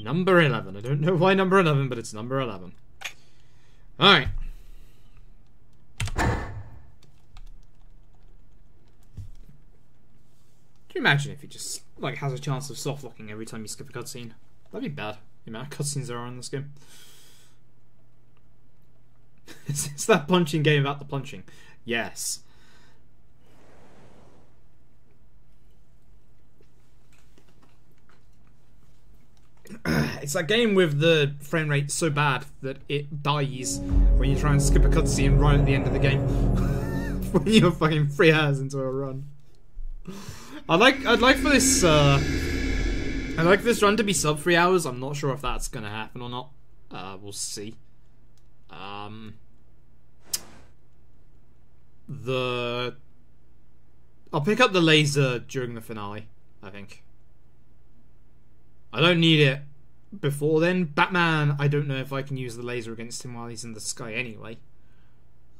Number 11. I don't know why number 11, but it's number 11. Alright. Can you imagine if he just, like, has a chance of soft-locking every time you skip a cutscene? That'd be bad, the amount of cutscenes there are in this game. It's that punching game about the punching. Yes. It's that game with the frame rate so bad that it dies when you try and skip a cutscene right at the end of the game. When you're fucking 3 hours into a run. I'd like for this I'd like this run to be sub 3 hours. I'm not sure if that's gonna happen or not. We'll see. I'll pick up the laser during the finale, I think. I don't need it before then. Batman, I don't know if I can use the laser against him while he's in the sky anyway.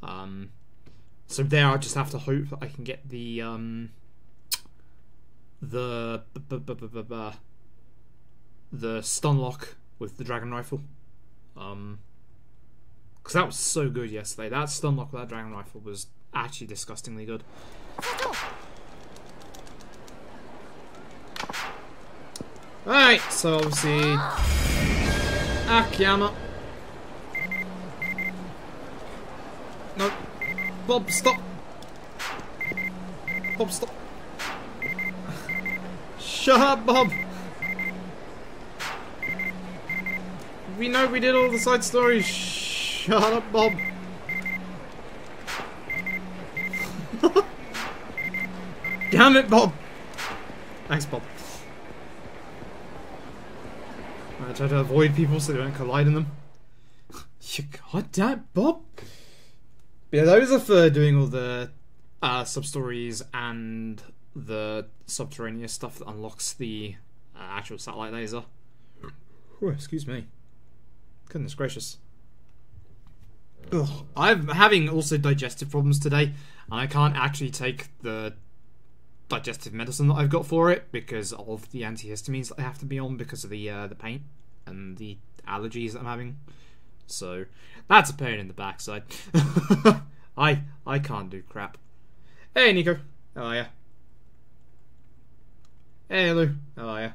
So there I'll just have to hope that I can get the stun lock with the dragon rifle. Because that was so good yesterday. That stun lock with that dragon rifle was actually disgustingly good. Alright, so obviously Akiyama. No. Bob, stop. Bob, stop. Shut up, Bob. We know we did all the side stories. Shut up, Bob. Damn it, Bob. Thanks, Bob. I try to avoid people so they don't collide in them. You goddamn Bob. Yeah, those are for doing all the sub-stories and the subterraneous stuff that unlocks the actual satellite laser. Oh, excuse me. Goodness gracious. Ugh. I'm having also digestive problems today, and I can't actually take the digestive medicine that I've got for it because of the antihistamines that I have to be on because of the pain and the allergies that I'm having. So that's a pain in the backside. I can't do crap. Hey Nico, how are ya? Hey Lou, how are ya?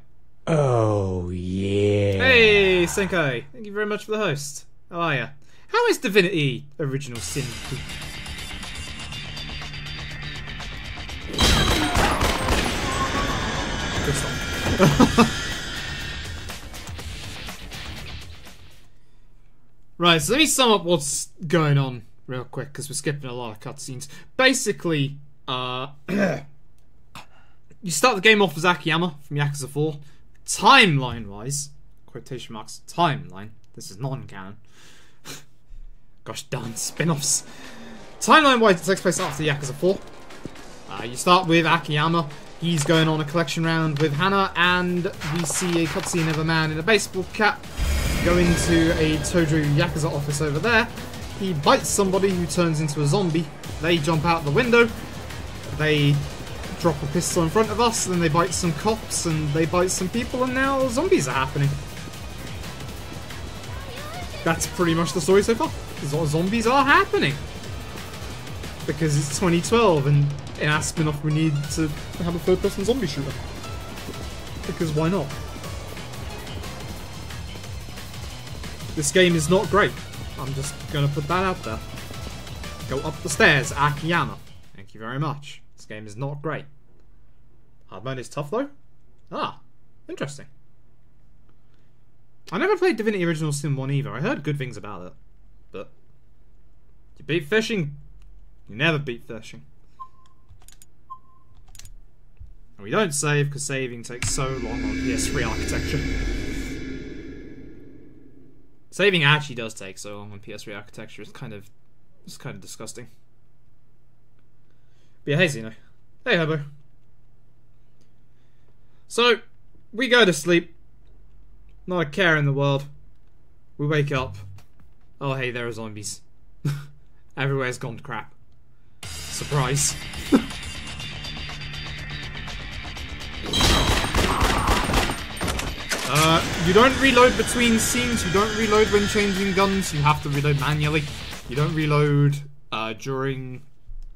Oh yeah. Hey Senkai, thank you very much for the host. How are ya? How is Divinity Original Sin 2? Good stuff. Right, so let me sum up what's going on real quick, because we're skipping a lot of cutscenes. Basically, you start the game off as Akiyama from Yakuza 4. Timeline-wise, quotation marks, timeline, this is non-canon. Gosh darn, spin-offs. Timeline-wise, it takes place after Yakuza 4. You start with Akiyama. He's going on a collection round with Hana, and we see a cutscene of a man in a baseball cap go into a Tojo Yakuza office over there. He bites somebody who turns into a zombie. They jump out the window. They drop a pistol in front of us, then they bite some cops, and they bite some people, and now zombies are happening. That's pretty much the story so far. Zombies are happening. Because it's 2012, and in our spin-off we need to have a third-person zombie shooter. Because why not? This game is not great. I'm just gonna put that out there. Go up the stairs, Akiyama. Thank you very much. This game is not great. Hard mode is tough though? Ah, interesting. I never played Divinity Original Sin 1 either. I heard good things about it. But you beat fishing, you never beat fishing. And we don't save because saving takes so long on PS3 architecture. Saving actually does take so long on PS3 architecture. It's kind of disgusting. But yeah, hey Zeno. Hey Hobo. So, we go to sleep. Not a care in the world. We wake up. Oh hey, there are zombies. Everywhere's gone to crap. Surprise. You don't reload between scenes. You don't reload when changing guns. You have to reload manually. You don't reload during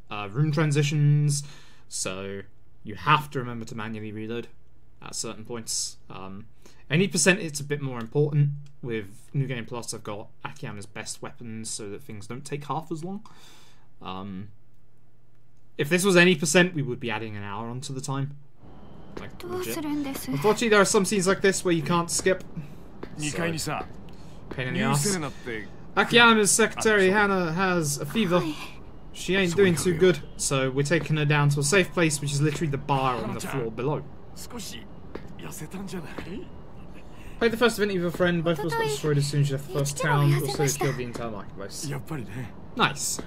room transitions. So you have to remember to manually reload at certain points. Any percent, it's a bit more important. With New Game Plus, I've got Akiyama's best weapons so that things don't take half as long. If this was any percent, we would be adding an hour onto the time. Like, legit. Unfortunately, there are some scenes like this where you can't skip. So, pain in the ass. Akiyama's secretary, Hannah, has a fever. She ain't doing too good, so we're taking her down to a safe place, which is literally the bar on the floor below. Played the first event with a friend, both of us got destroyed as soon as you left the first town, also killed the entire marketplace. Nice.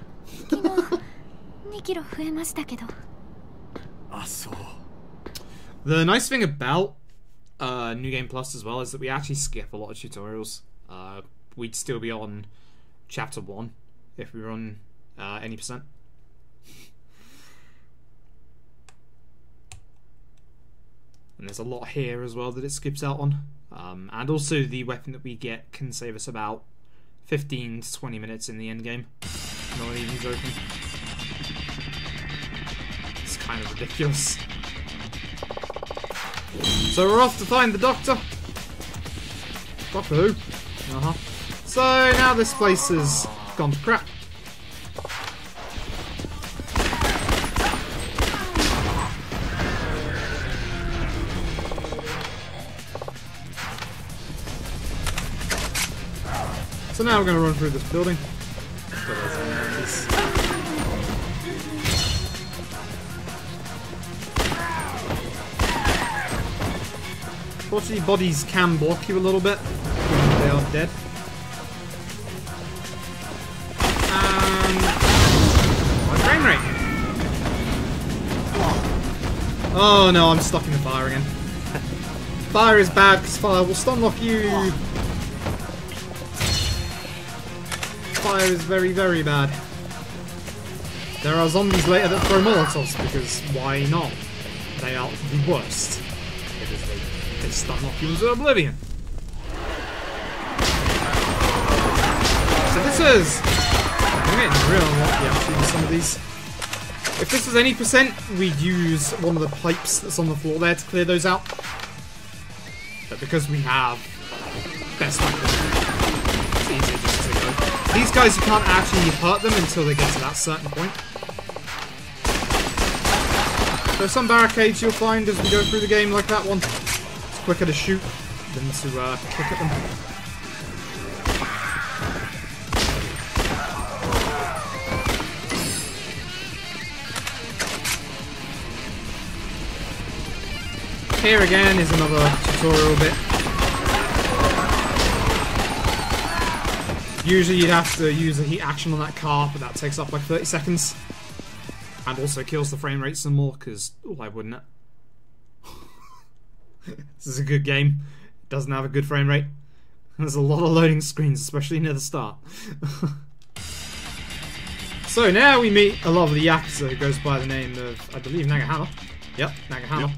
The nice thing about New Game Plus as well is that we actually skip a lot of tutorials. We'd still be on chapter 1 if we were on any percent. And there's a lot here as well that it skips out on. And also the weapon that we get can save us about 15 to 20 minutes in the end game. Not even joking. It's kind of ridiculous. So we're off to find the doctor. Doctor who? So now this place has gone to crap. So now we're going to run through this building. Unfortunately, bodies can block you a little bit when they are dead. And my frame rate. Oh no, I'm stuck in the fire again. Fire is bad because fire will stun lock you. Fire is very, very bad. There are zombies later that throw Molotovs because why not? They are the worst. Because they stun lock you into oblivion. So this is... I'm getting real unlucky actually with some of these. If this was any percent, we'd use one of the pipes that's on the floor there to clear those out. But because we have best weapons, it's easier just to go. These guys, you can't actually hurt them until they get to that certain point. So some barricades you'll find as we go through the game like that one. It's quicker to shoot than to kick at them. Here again is another tutorial bit. Usually you'd have to use a heat action on that car, but that takes up like 30 seconds. And also kills the frame rate some more, because why wouldn't it? This is a good game. It doesn't have a good frame rate. There's a lot of loading screens, especially near the start. So now we meet a lovely Yakuza who goes by the name of, I believe, Nagahama. Yep, Nagahama. Yep.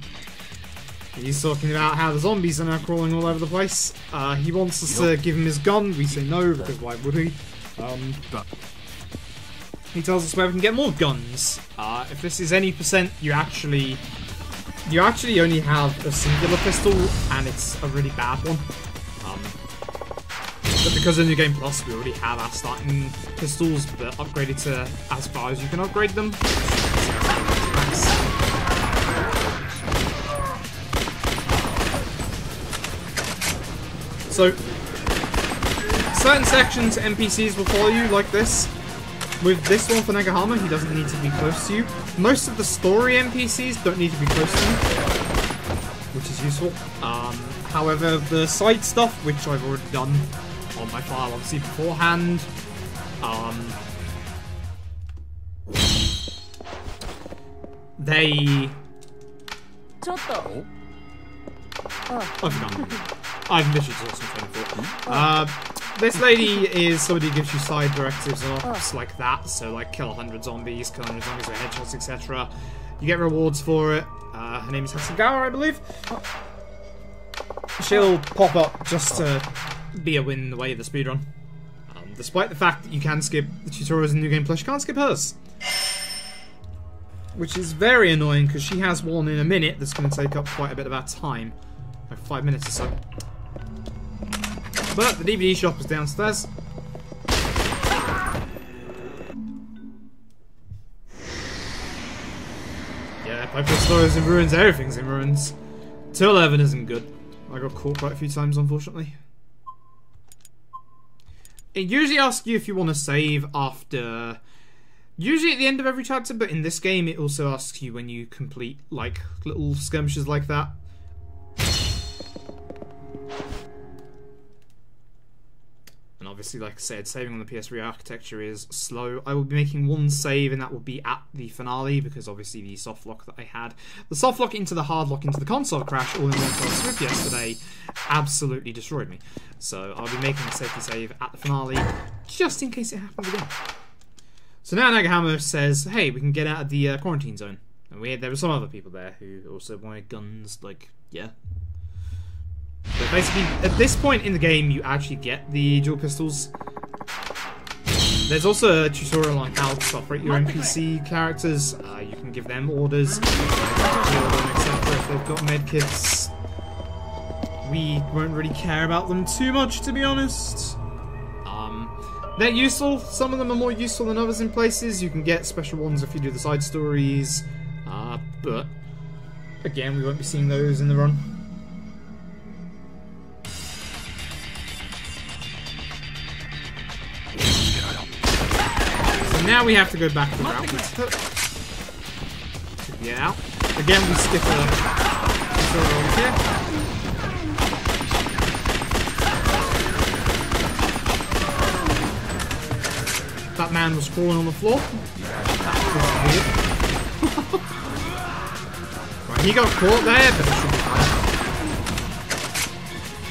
He's talking about how the zombies are now crawling all over the place. He wants us to give him his gun. We say no, because why would we? He tells us where we can get more guns. If this is any percent, you actually only have a singular pistol, and it's a really bad one. But because of New Game Plus, we already have our starting pistols, but upgraded to as far as you can upgrade them. So, certain sections NPCs will follow you like this. With this one for Nagahama, he doesn't need to be close to you. Most of the story NPCs don't need to be close to you, which is useful. However, the side stuff, which I've already done on my file, obviously beforehand, they... I've done. I've literally just lost my train of thought. This lady is somebody who gives you side directives and ops like that. So, like, kill 100 zombies, kill 100 zombies with headshots, etc. You get rewards for it. Her name is Hasagawa, I believe. she'll pop up just to be a win in the way of the speedrun. Despite the fact that you can skip the tutorials in New Game Plus, you can't skip hers. Which is very annoying, because she has one in a minute that's going to take up quite a bit of our time. Like 5 minutes or so. But the DVD shop is downstairs. Yeah, Piper Story's in ruins, everything's in ruins. 211 isn't good. I got caught quite a few times, unfortunately. It usually asks you if you want to save after... Usually at the end of every chapter, but in this game it also asks you when you complete, like, little skirmishes like that. And obviously, like I said, saving on the PS3 architecture is slow. I will be making one save, and that will be at the finale, because obviously the soft lock that I had, the soft lock into the hard lock into the console crash all in one fell swoop yesterday, absolutely destroyed me. So I'll be making a safety save at the finale, just in case it happens again. So now Nagahama says, hey, we can get out of the quarantine zone. And there were some other people there who also wanted guns, like, yeah. But basically, at this point in the game, you actually get the dual pistols. There's also a tutorial on how to operate your NPC characters. You can give them orders, heal them, etc. if they've got medkits. We won't really care about them too much, to be honest. They're useful. Some of them are more useful than others in places. You can get special ones if you do the side stories. But, again, we won't be seeing those in the run. So now we have to go back to the route we took. Yeah. Again, we skip a tutorial here. That man was crawling on the floor. That was weird. Right, he got caught there, but it should be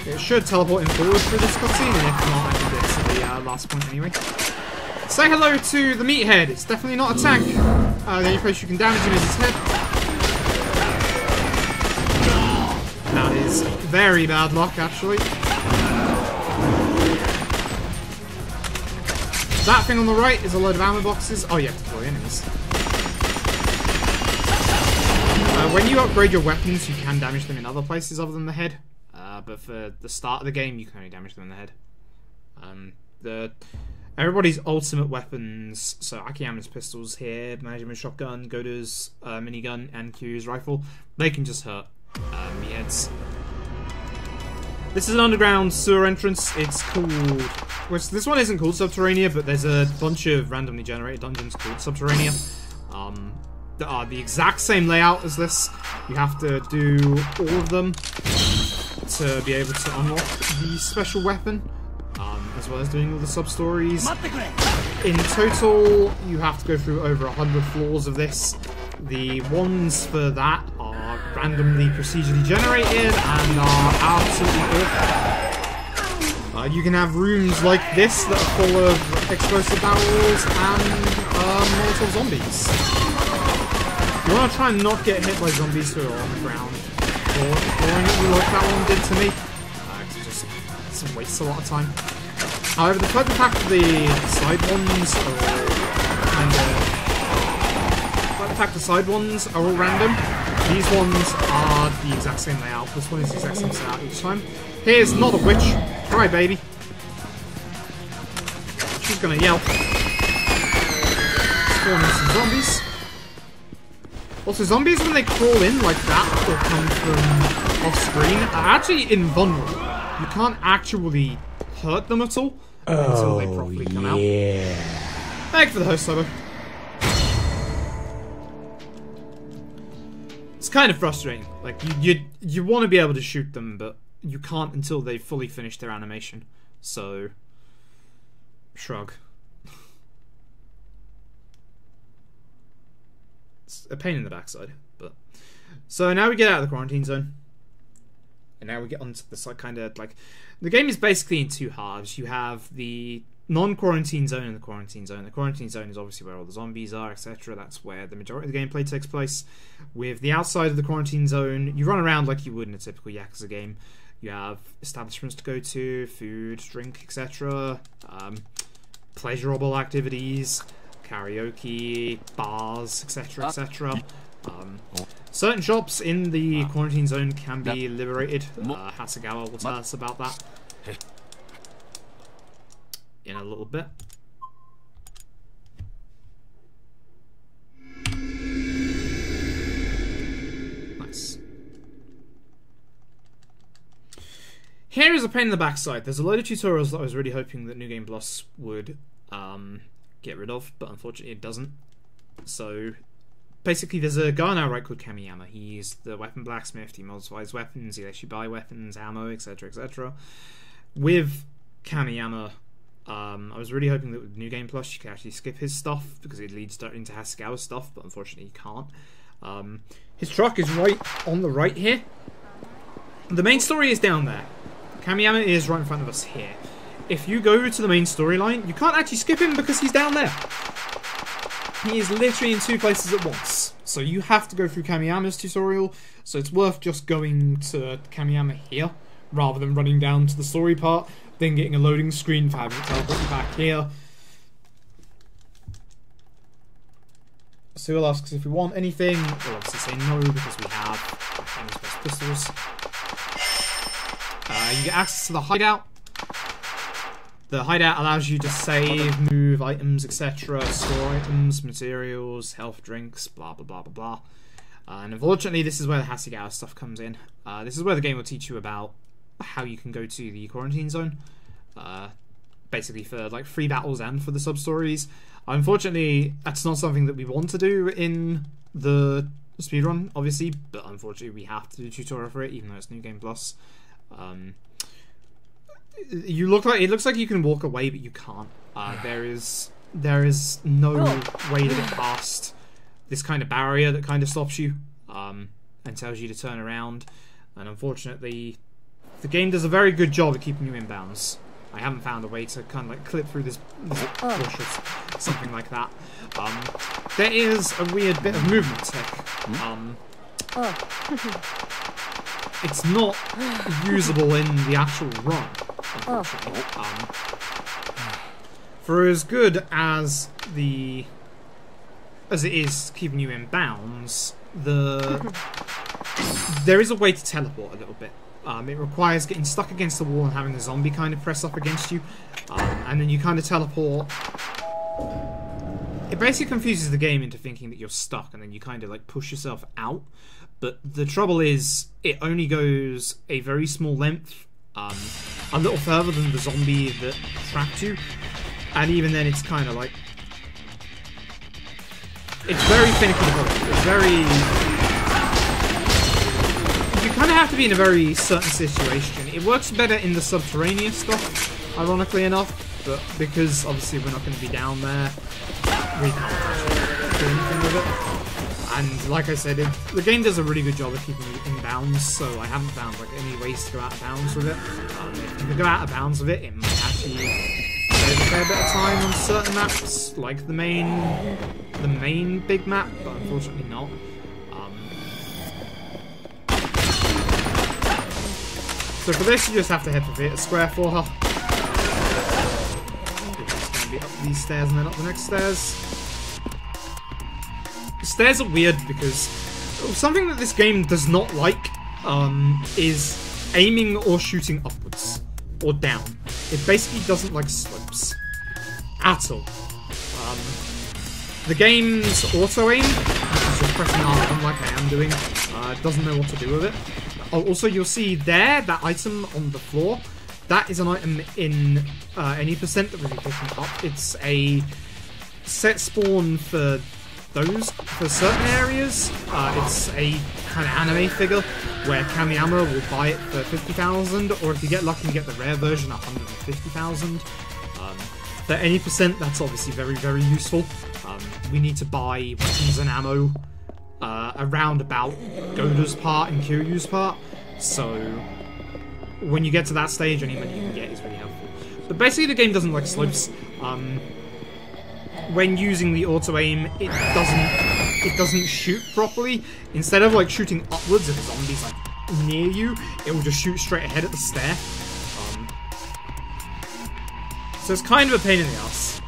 fine. It should teleport him forward through this cutscene, and if not, I can get to the last point anyway. Say hello to the meathead. It's definitely not a tank. The only place you can damage him is his head. That is very bad luck, actually. That thing on the right is a load of ammo boxes. Oh, you have to kill the enemies. When you upgrade your weapons, you can damage them in other places other than the head. But for the start of the game, you can only damage them in the head. Everybody's ultimate weapons, so Akiyama's pistols here, Management Shotgun, Goda's minigun, and Kyu's rifle, they can just hurt meatheads. This is an underground sewer entrance. It's called... Which, this one isn't called Subterranea, but there's a bunch of randomly generated dungeons called Subterranea. That are the exact same layout as this. You have to do all of them to be able to unlock the special weapon, as well as doing all the sub-stories. In total, you have to go through over 100 floors of this. The ones for that are randomly procedurally generated and are absolutely awful. You can have rooms like this that are full of explosive barrels and Molotov zombies. You want to try and not get hit by zombies who are on the ground, or throwing at you like that one did to me. It just wastes a lot of time. However, the fact that the side ones are all kind of... The fact the side ones are all random, these ones are the exact same layout. This one is the exact same layout each time. Here's not a witch. Cry, baby. She's gonna yell. Spawning some zombies. Also, zombies, when they crawl in like that or come from off-screen, are actually invulnerable. You can't actually hurt them at all until they properly come out. Thank you for the host, Sobo. It's kind of frustrating. Like, you want to be able to shoot them, but you can't until they've fully finished their animation. So, shrug. It's a pain in the backside, but... So now we get out of the quarantine zone. And now we get onto the side, kind of like... The game is basically in two halves. You have the non-quarantine zone and the quarantine zone. The quarantine zone is obviously where all the zombies are, etc. That's where the majority of the gameplay takes place. With the outside of the quarantine zone, you run around like you would in a typical Yakuza game. You have establishments to go to, food, drink, etc. Pleasurable activities, karaoke, bars, etc., etc. Certain shops in the quarantine zone can be liberated. Hasegawa will tell us about that in a little bit. Nice. Here is a pain in the backside. There's a load of tutorials that I was really hoping that New Game Plus would get rid of, but unfortunately it doesn't. So basically there's a guy on our right called Kamiyama. He's the weapon blacksmith, he modifies weapons, he lets you buy weapons, ammo, etc, etc. With Kamiyama, I was really hoping that with New Game Plus you could actually skip his stuff, because it leads directly into Hasegawa's stuff, but unfortunately you can't. His truck is right on the right here. The main story is down there. Kamiyama is right in front of us here. If you go to the main storyline, you can't actually skip him because he's down there. He is literally in two places at once. So you have to go through Kamiyama's tutorial, so it's worth just going to Kamiyama here, rather than running down to the story part, then getting a loading screen for having to teleport you back here. So he'll ask us if we want anything. We'll obviously say no because we have Kamiyama's best pistols. You get access to the hideout. The hideout allows you to save, move items, etc., store items, materials, health drinks, blah blah blah blah blah. And unfortunately, this is where the Hasegawa stuff comes in. This is where the game will teach you about how you can go to the quarantine zone, basically for like free battles and for the sub stories. Unfortunately, that's not something that we want to do in the speedrun, obviously, but unfortunately we have to do a tutorial for it, even though it's New Game Plus. It looks like you can walk away, but you can't. There is no way to get past this kind of barrier that kind of stops you and tells you to turn around. And unfortunately, the game does a very good job of keeping you in bounds. I haven't found a way to kind of like clip through this bush or something like that. There is a weird bit of movement tech. It's not usable in the actual run, unfortunately. For as good as it is keeping you in bounds, there is a way to teleport a little bit. It requires getting stuck against the wall and having a zombie kind of press up against you, and then you kind of teleport. It basically confuses the game into thinking that you're stuck, and then you kind of like push yourself out. But the trouble is, it only goes a very small length, a little further than the zombie that trapped you, and even then it's kind of like... It's very finicky to follow. It's very... You kind of have to be in a very certain situation. It works better in the subterraneous stuff, ironically enough, but because obviously we're not going to be down there, we can't actually do anything with it. And like I said, the game does a really good job of keeping you in bounds, so I haven't found like any ways to go out of bounds with it. If you can go out of bounds with it, it might actually save a fair bit of time on certain maps, like the main big map, but unfortunately not. So for this, you just have to head for Theatre Square for her. It's going to be up these stairs and then up the next stairs. Stairs are weird because something that this game does not like is aiming or shooting upwards or down. It basically doesn't like slopes at all. The game's auto-aim, which is just pressing R1 like I am doing, doesn't know what to do with it. Oh, also, you'll see there, that item on the floor, that is an item in any percent that we'll be picking up. It's a set spawn for certain areas. It's a kind of anime figure where Kamiyama will buy it for 50,000, or if you get lucky and get the rare version, 150,000. For any percent, that's obviously very, very useful. We need to buy weapons and ammo around about Goda's part and Kiryu's part, so when you get to that stage, any money you can get is really helpful. But basically the game doesn't like slopes. When using the auto-aim, it doesn't shoot properly. Instead of like shooting upwards if a zombie's like near you, it will just shoot straight ahead at the stair. So it's kind of a pain in the ass.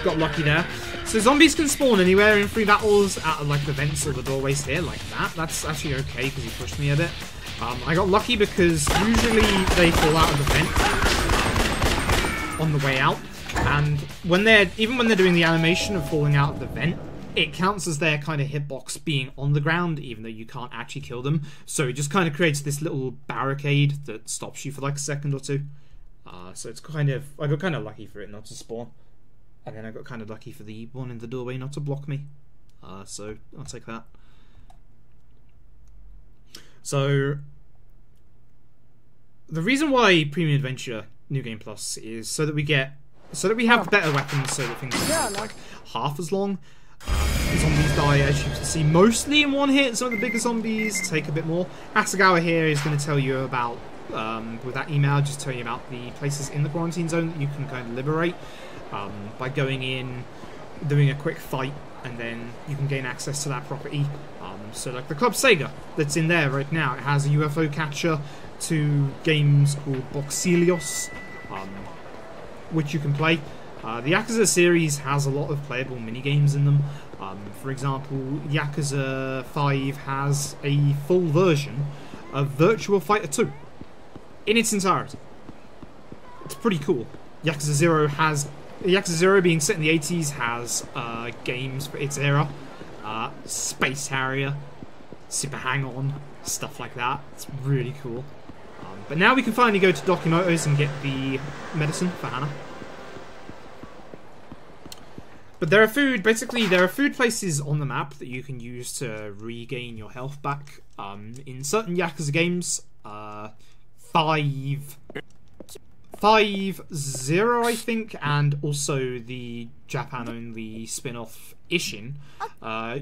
Got lucky there. So zombies can spawn anywhere in 3 battles at like the vents or the doorways here, like that. That's actually okay because he pushed me a bit. I got lucky because usually they fall out of the vent on the way out, and even when they're doing the animation of falling out of the vent, it counts as their kind of hitbox being on the ground, even though you can't actually kill them. So it just kind of creates this little barricade that stops you for like a second or two. So it's kind of, I got kind of lucky for it not to spawn. And then I got kind of lucky for the one in the doorway not to block me. So I'll take that. So the reason why Premium Adventure New Game Plus is so that we have better weapons, so that things are like half as long. Zombies die, as you can see, mostly in one hit. Some of the bigger zombies take a bit more. Asagawa here is going to tell you about, with that email, just tell you about the places in the quarantine zone that you can kind of liberate. By going in, doing a quick fight, and then you can gain access to that property. So like the Club Sega that's in there right now, it has a UFO catcher, 2 games called Boxelios, which you can play. The Yakuza series has a lot of playable minigames in them. For example, Yakuza 5 has a full version of Virtua Fighter 2 in its entirety. It's pretty cool. Yakuza 0 being set in the 80s has games for its era. Space Harrier, Super Hang-On, stuff like that. It's really cool. But now we can finally go to Dokimoto's and get the medicine for Hannah. But there are food places on the map that you can use to regain your health back. In certain Yakuza games, 5.0 I think, and also the Japan-only spin-off Ishin,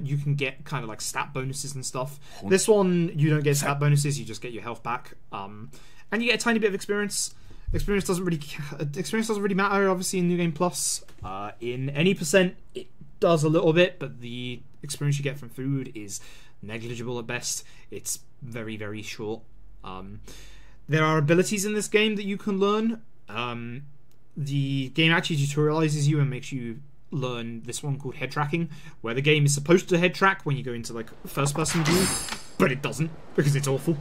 you can get kind of like stat bonuses and stuff. This one, you don't get stat bonuses, you just get your health back. And you get a tiny bit of experience. Experience doesn't really matter, obviously, in New Game Plus. In any percent, it does a little bit, but the experience you get from food is negligible at best. It's very, very short. There are abilities in this game that you can learn. The game actually tutorializes you and makes you learn this one called head tracking, where the game is supposed to head track when you go into like first-person view, but it doesn't because it's awful.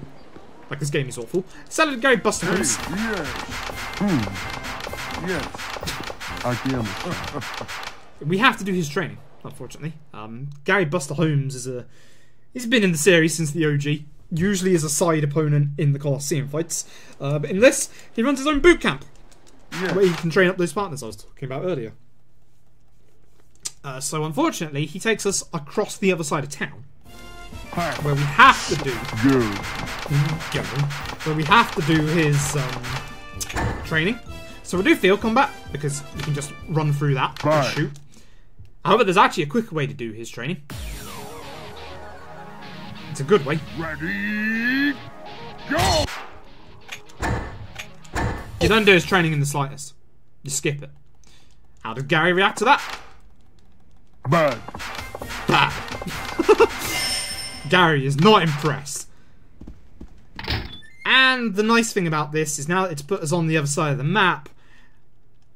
Like, this game is awful. Salad Gary Buster Homes. Yes. Again. We have to do his training, unfortunately. Gary Buster Holmes he's been in the series since the OG. Usually as a side opponent in the Colosseum fights. But in this, he runs his own boot camp. Where he can train up those partners I was talking about earlier. So unfortunately, he takes us across the other side of town. Where we have to do... Where we have to do his training. So we'll do field combat, because you can just run through that and shoot. However, there's actually a quicker way to do his training. It's a good way. Ready, go! You don't do his training in the slightest. You skip it. How did Gary react to that? Bad. Bad. Gary is not impressed. And the nice thing about this is now that it's put us on the other side of the map,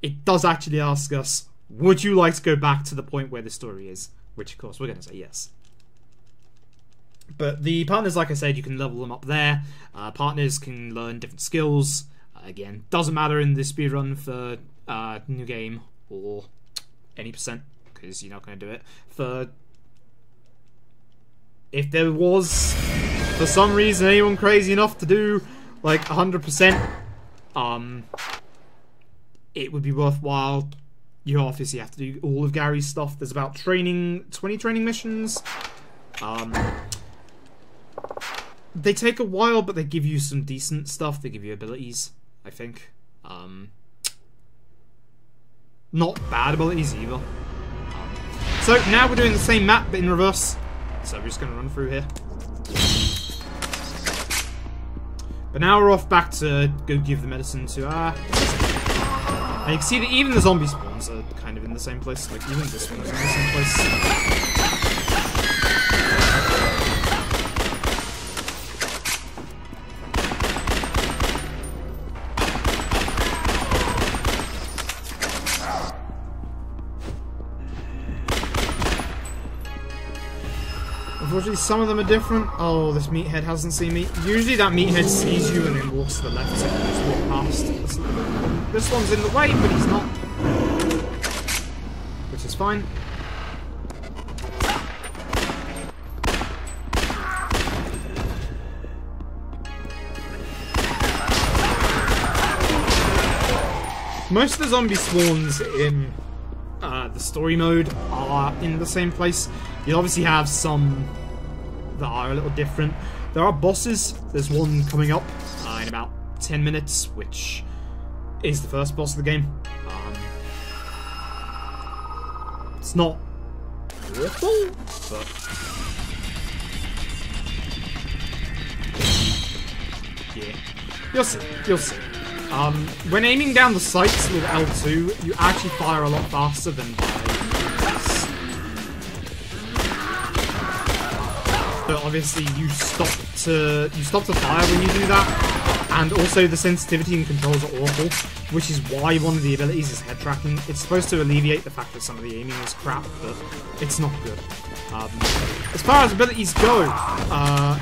it does actually ask us, would you like to go back to the point where the story is? Which, of course, we're going to say yes. But the partners, like I said, you can level them up there. Partners can learn different skills. Again, doesn't matter in the speedrun for new game or any percent, because you're not going to do it. If there was, for some reason, anyone crazy enough to do like 100%, it would be worthwhile. You obviously have to do all of Gary's stuff. There's about 20 training missions. They take a while, but they give you some decent stuff. They give you abilities, I think. Not bad abilities either. So now we're doing the same map, but in reverse. So we're just going to run through here. But now we're off back to go give the medicine to and you can see that even the zombie spawns are kind of in the same place. Like, even this one is in the same place. usually some of them are different. Oh, this meathead hasn't seen me. Usually that meathead sees you and then walks to the left so you can just walk past. This one's in the way, but he's not. Which is fine. Most of the zombie spawns in the story mode are in the same place. You obviously have some that are a little different. There are bosses. There's one coming up in about 10 minutes, which is the first boss of the game. It's not awful, but yeah, you'll see. You'll see. When aiming down the sights with L2, you actually fire a lot faster than by this. But obviously you stop to fire when you do that, and also the sensitivity and controls are awful, which is why one of the abilities is head tracking. It's supposed to alleviate the fact that some of the aiming is crap, but it's not good. As far as abilities go, I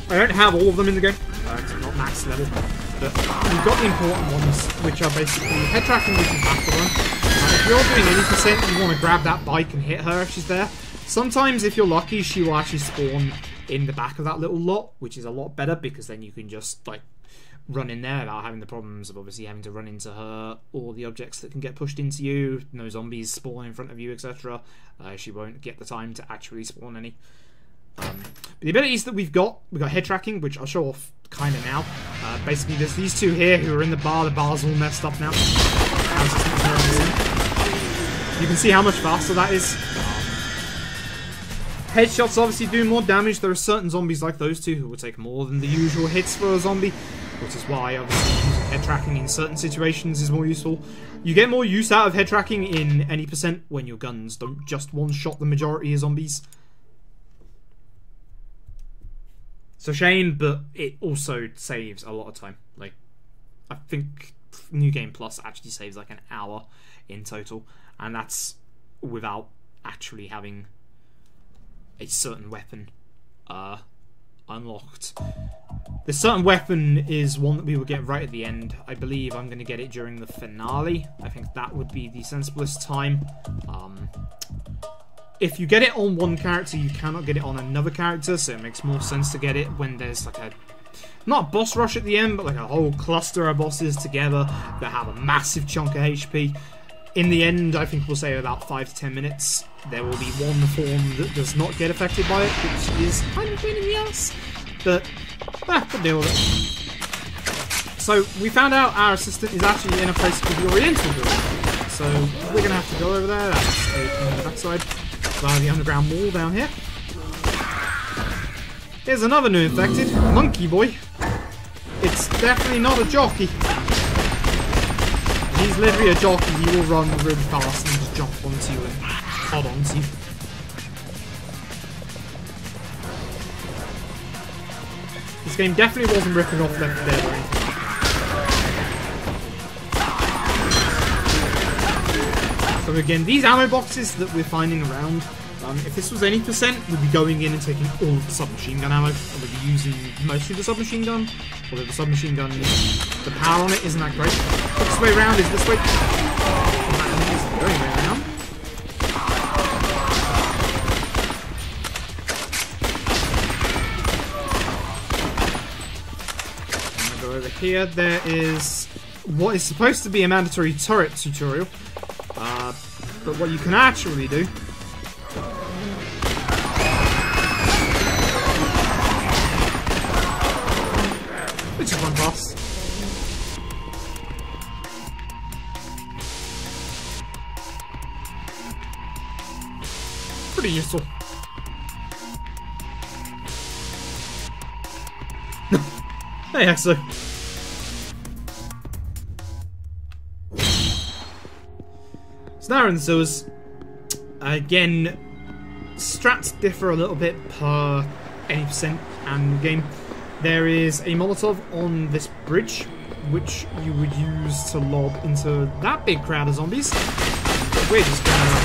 don't have all of them in the game. It's not max level. But we've got the important ones, which are basically head tracking, which you have to run. If you're doing any percent, you want to grab that bike and hit her if she's there. Sometimes, if you're lucky, she will actually spawn in the back of that little lot, which is a lot better because then you can just like run in there without having the problems of obviously having to run into her or the objects that can get pushed into you. No zombies spawn in front of you, etc. She won't get the time to actually spawn any. But the abilities that we've got head tracking, which I'll show off kind of now. Basically, there's these two here who are in the bar. The bar's all messed up now. You can see how much faster that is. Headshots obviously do more damage. There are certain zombies like those two who will take more than the usual hits for a zombie, which is why obviously using head tracking in certain situations is more useful. You get more use out of head tracking in any percent when your guns don't just one-shot the majority of zombies. It's a shame, but it also saves a lot of time. Like, I think New Game Plus actually saves like an hour in total, and that's without actually having a certain weapon unlocked. The certain weapon is one that we will get right at the end. I believe I'm going to get it during the finale. I think that would be the sensiblest time. If you get it on one character, you cannot get it on another character, so it makes more sense to get it when there's like a, not a boss rush at the end, but like a whole cluster of bosses together that have a massive chunk of HP. In the end, I think we'll say about 5 to 10 minutes, there will be one form that does not get affected by it, which is kind of a pain in the ass, but we'll deal with it. So, we found out our assistant is actually in a place called the Oriental Building, so we're going to have to go over there. That's on the backside. Via the underground wall down here. Here's another new infected, Monkey Boy. It's definitely not a jockey. He's literally a jockey. He will run really fast and just jump onto you and hold onto you. This game definitely wasn't ripping off Left 4 Dead or anything. So again, these ammo boxes that we're finding around, if this was any percent, we'd be going in and taking all of the submachine gun ammo, and we'd be using mostly the submachine gun, although the submachine gun, the power on it isn't that great. This way around is this way. That is the going way around. I'm gonna go over here. There is what is supposed to be a mandatory turret tutorial. But what you can actually do which is one boss. Pretty useful. Hey, actually. So now we're in the sewers. Again, strats differ a little bit per any percent and game. There is a Molotov on this bridge, which you would use to lob into that big crowd of zombies. But we're just gonna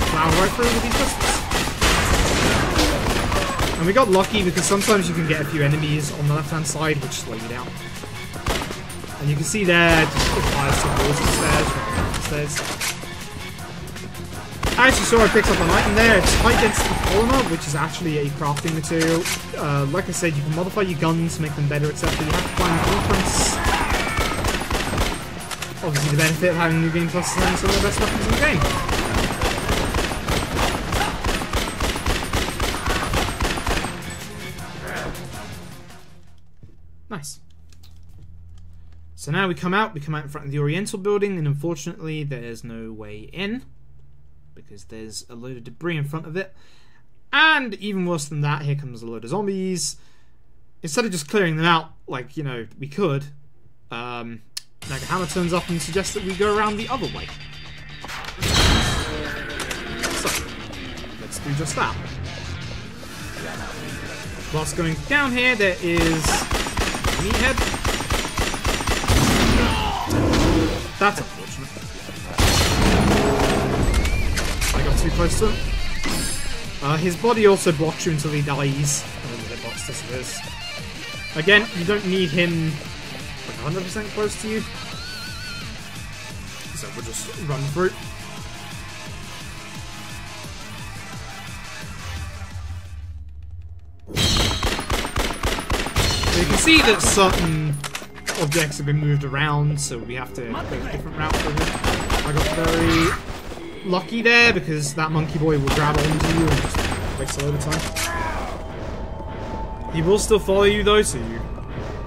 plow right through with these pistols. And we got lucky because sometimes you can get a few enemies on the left-hand side which slow you down. And you can see there, just fires towards the stairs. I actually saw I picked up an item there. It's high density polymer, which is actually a crafting material. Like I said, you can modify your guns to make them better, etc. You have to find blueprints. Obviously, the benefit of having New Game Plus is having some of the best weapons in the game. Nice. So now we come out in front of the Oriental building, and unfortunately there's no way in. Because there's a load of debris in front of it. And even worse than that, here comes a load of zombies. Instead of just clearing them out, like, you know, we could, Nagahama turns up and suggests that we go around the other way. So, let's do just that. Whilst going down here, there is Meathead. That's unfortunate. I got too close to him. His body also blocks you until he dies, and then the hitbox disappears. Again, you don't need him like 100% close to you, so we'll just run through. So you can see that certain objects have been moved around, so we have to take a different route for him. I got very lucky there because that monkey boy will grab onto you and just waste a load of time. He will still follow you though, so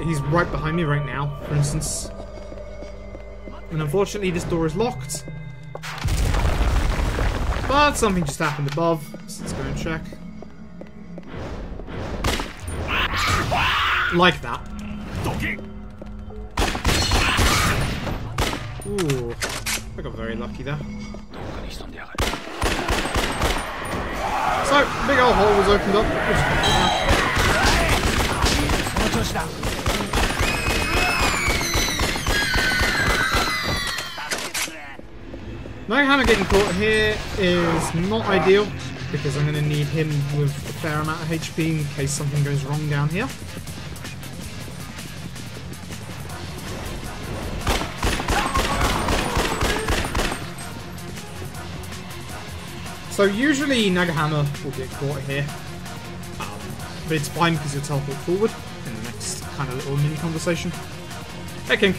he's right behind me right now, for instance. And unfortunately this door is locked. But something just happened above, so let's go and check. Like that. Ooh, I got very lucky there. So, big old hole was opened up. Nagahama getting caught here is not ideal because I'm going to need him with a fair amount of HP in case something goes wrong down here. So usually Nagahama will get caught here, but it's fine because he'll teleport forward in the next kind of little mini conversation. Hey King.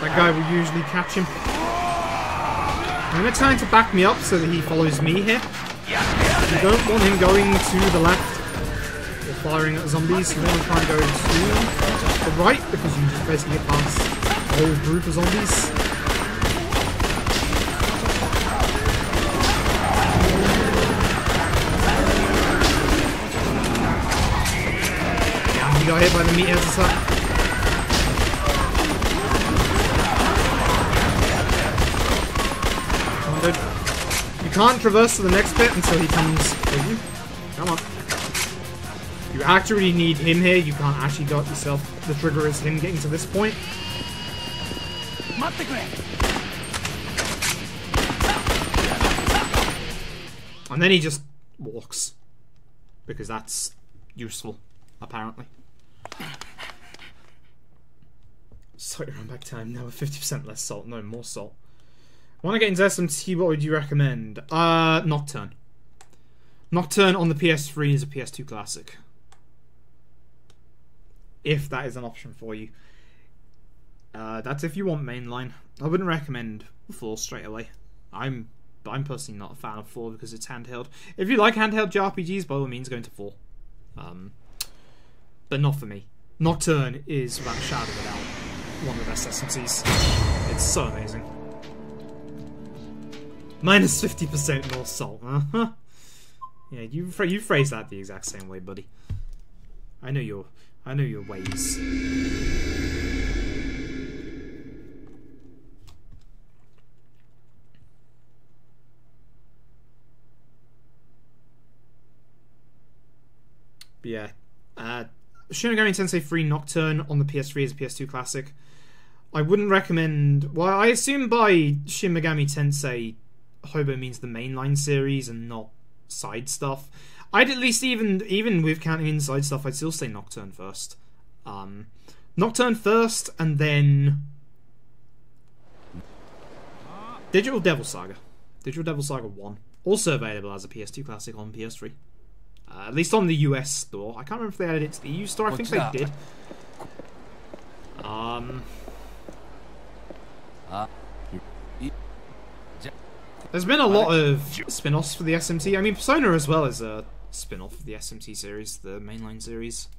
That guy will usually catch him. I'm going to tell him to back me up so that he follows me here. You don't want him going to the left or firing at zombies. You want to try and go to the right because you just basically get past a whole group of zombies. Yeah, he got hit by the meathead's attack. Good. You can't traverse to the next bit until he comes with you. Come on. You actually need him here. You can't actually go up yourself. The trigger is him getting to this point. And then he just walks. Because that's useful, apparently. Sorry, run back time. Now with 50% less salt. No, more salt. Want to get into SMT, what would you recommend? Nocturne. Nocturne on the PS3 is a PS2 classic. If that is an option for you. That's if you want mainline. I wouldn't recommend 4 straight away. I'm personally not a fan of 4 because it's handheld. If you like handheld JRPGs, by all means go into 4. But not for me. Nocturne is, without a shadow of a doubt, one of the best SMTs. It's so amazing. Minus 50% more salt, huh? Yeah, you phrase that the exact same way, buddy. I know your ways. But yeah, Shin Megami Tensei 3 Nocturne on the PS3 is a PS2 classic. I wouldn't recommend. Well, I assume by Shin Megami Tensei Hobo means the mainline series and not side stuff. I'd at least, even with counting inside stuff, I'd still say Nocturne first. Nocturne first, and then Digital Devil Saga. Digital Devil Saga 1. Also available as a PS2 classic on PS3. At least on the US store. I can't remember if they added it to the EU store. I think they did. There's been a lot of spin-offs for the SMT. I mean, Persona as well is a spin-off of the SMT series, the mainline series.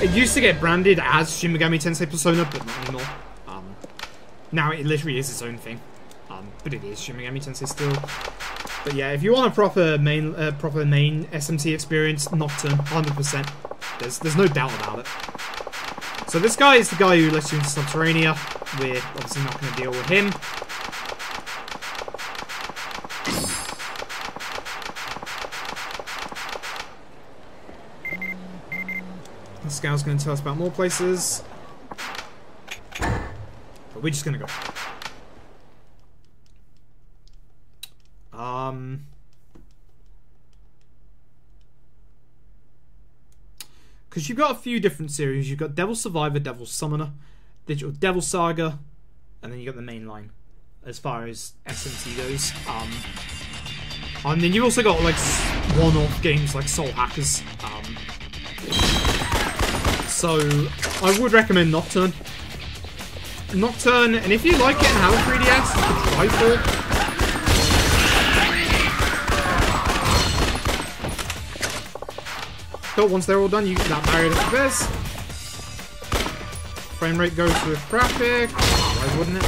It used to get branded as Shin Megami Tensei Persona, but not anymore. Now it literally is its own thing. But it is Shin Megami Tensei still. But yeah, if you want a proper main SMT experience, Nocturne, 100%. There's no doubt about it. So this guy is the guy who lets you into Subterranea. We're obviously not going to deal with him. The scout's going to tell us about more places. But we're just going to go. Because you've got a few different series. You've got Devil Survivor, Devil Summoner, Digital Devil Saga, and then you got the main line as far as SMT goes. And then you've also got like one-off games like Soul Hackers. So I would recommend Nocturne. Nocturne, and if you like it and have a 3DS, you could try for. But once they're all done, you get that barrier disappears. Frame rate goes with graphic. Why wouldn't it?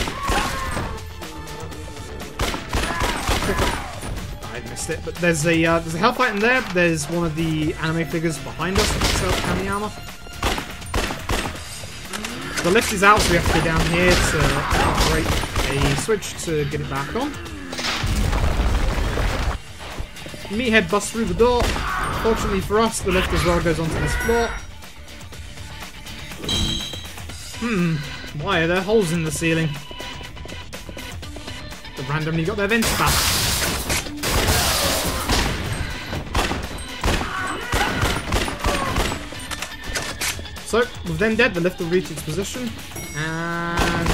I missed it, but there's a health item there. There's one of the anime figures behind us. Kamiyama. The lift is out, so we have to go down here to operate a switch to get it back on. Meathead busts through the door. Fortunately for us, the lift as well goes onto this floor. Why are there holes in the ceiling? They randomly got their vents back. So, with them dead, the lift will reach its position. And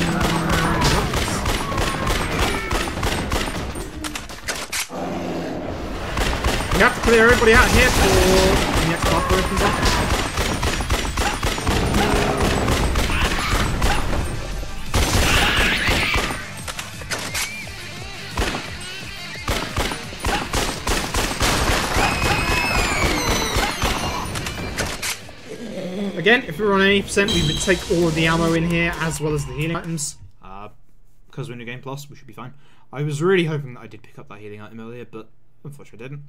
you have to clear everybody out here before the next pathway opens up. Again, if we were on 80%, we would take all of the ammo in here as well as the healing items. Because we're in New Game Plus, we should be fine. I was really hoping that I did pick up that healing item earlier, but unfortunately I didn't.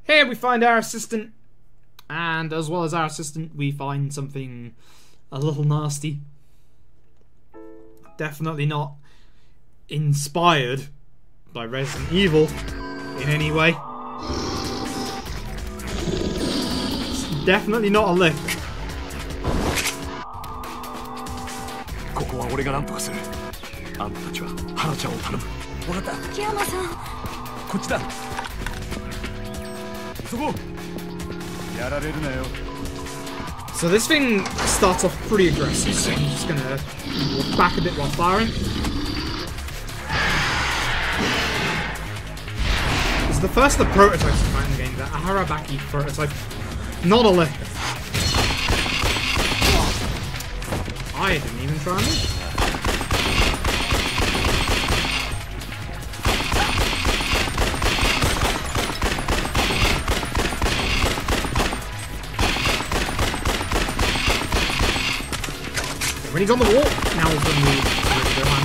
Here we find our assistant, and as well as our assistant, we find something a little nasty. Definitely not inspired by Resident Evil in any way. It's definitely not a lift. ここは俺が何とかする。あんたたちは花ちゃんを頼む。わかった。木山さん。こっちだ。 So this thing starts off pretty aggressive, so I'm just gonna walk back a bit while firing. This is the first of the prototypes to find in the game, the Aharabaki prototype. Not a lift. I didn't even try and move. When he's on the wall, now is when we go on.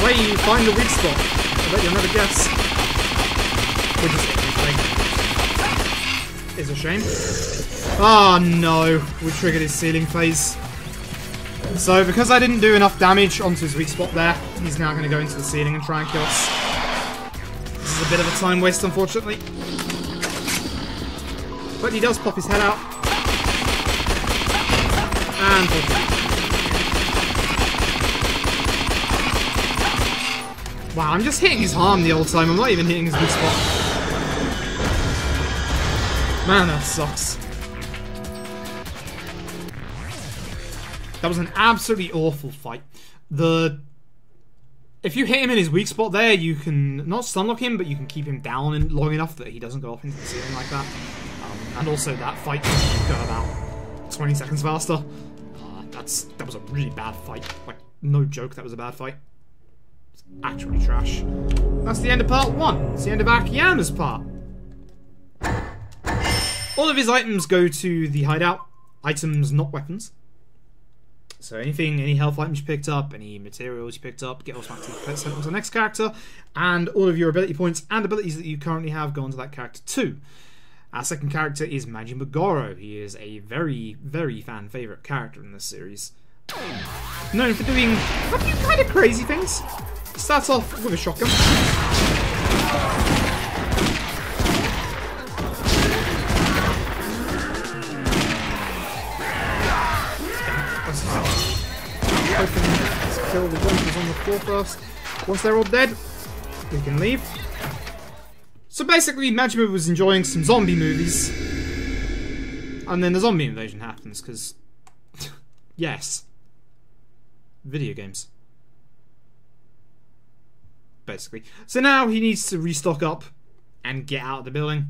Where you find the weak spot? I bet you'll never guess. We're just hitting. It's a shame. Oh no, we triggered his ceiling phase. So because I didn't do enough damage onto his weak spot there, he's now going to go into the ceiling and try and kill us. A bit of a time waste, unfortunately. But he does pop his head out. and full. Wow, I'm just hitting his arm the whole time. I'm not even hitting his weak spot. Man, that sucks. That was an absolutely awful fight. If you hit him in his weak spot there, you can not stunlock him, but you can keep him down long enough that he doesn't go up into the ceiling like that. And also that fight can go about 20 seconds faster. That was a really bad fight. Like, no joke, that was a bad fight. It's actually trash. That's the end of part 1. It's the end of Akiyama's part. All of his items go to the hideout. Items, not weapons. So any health items you picked up, any materials you picked up, get automatically sent on to the next character, and all of your ability points and abilities that you currently have go on to that character too. Our second character is Majima Goro. He is a very, very fan favourite character in this series. Known for doing a few kind of crazy things. Starts off with a shotgun. Let's kill the jumpers on the floor first. Once they're all dead, we can leave. So basically, Majima was enjoying some zombie movies, and then the zombie invasion happens, because, yes, video games. Basically. So now he needs to restock up and get out of the building.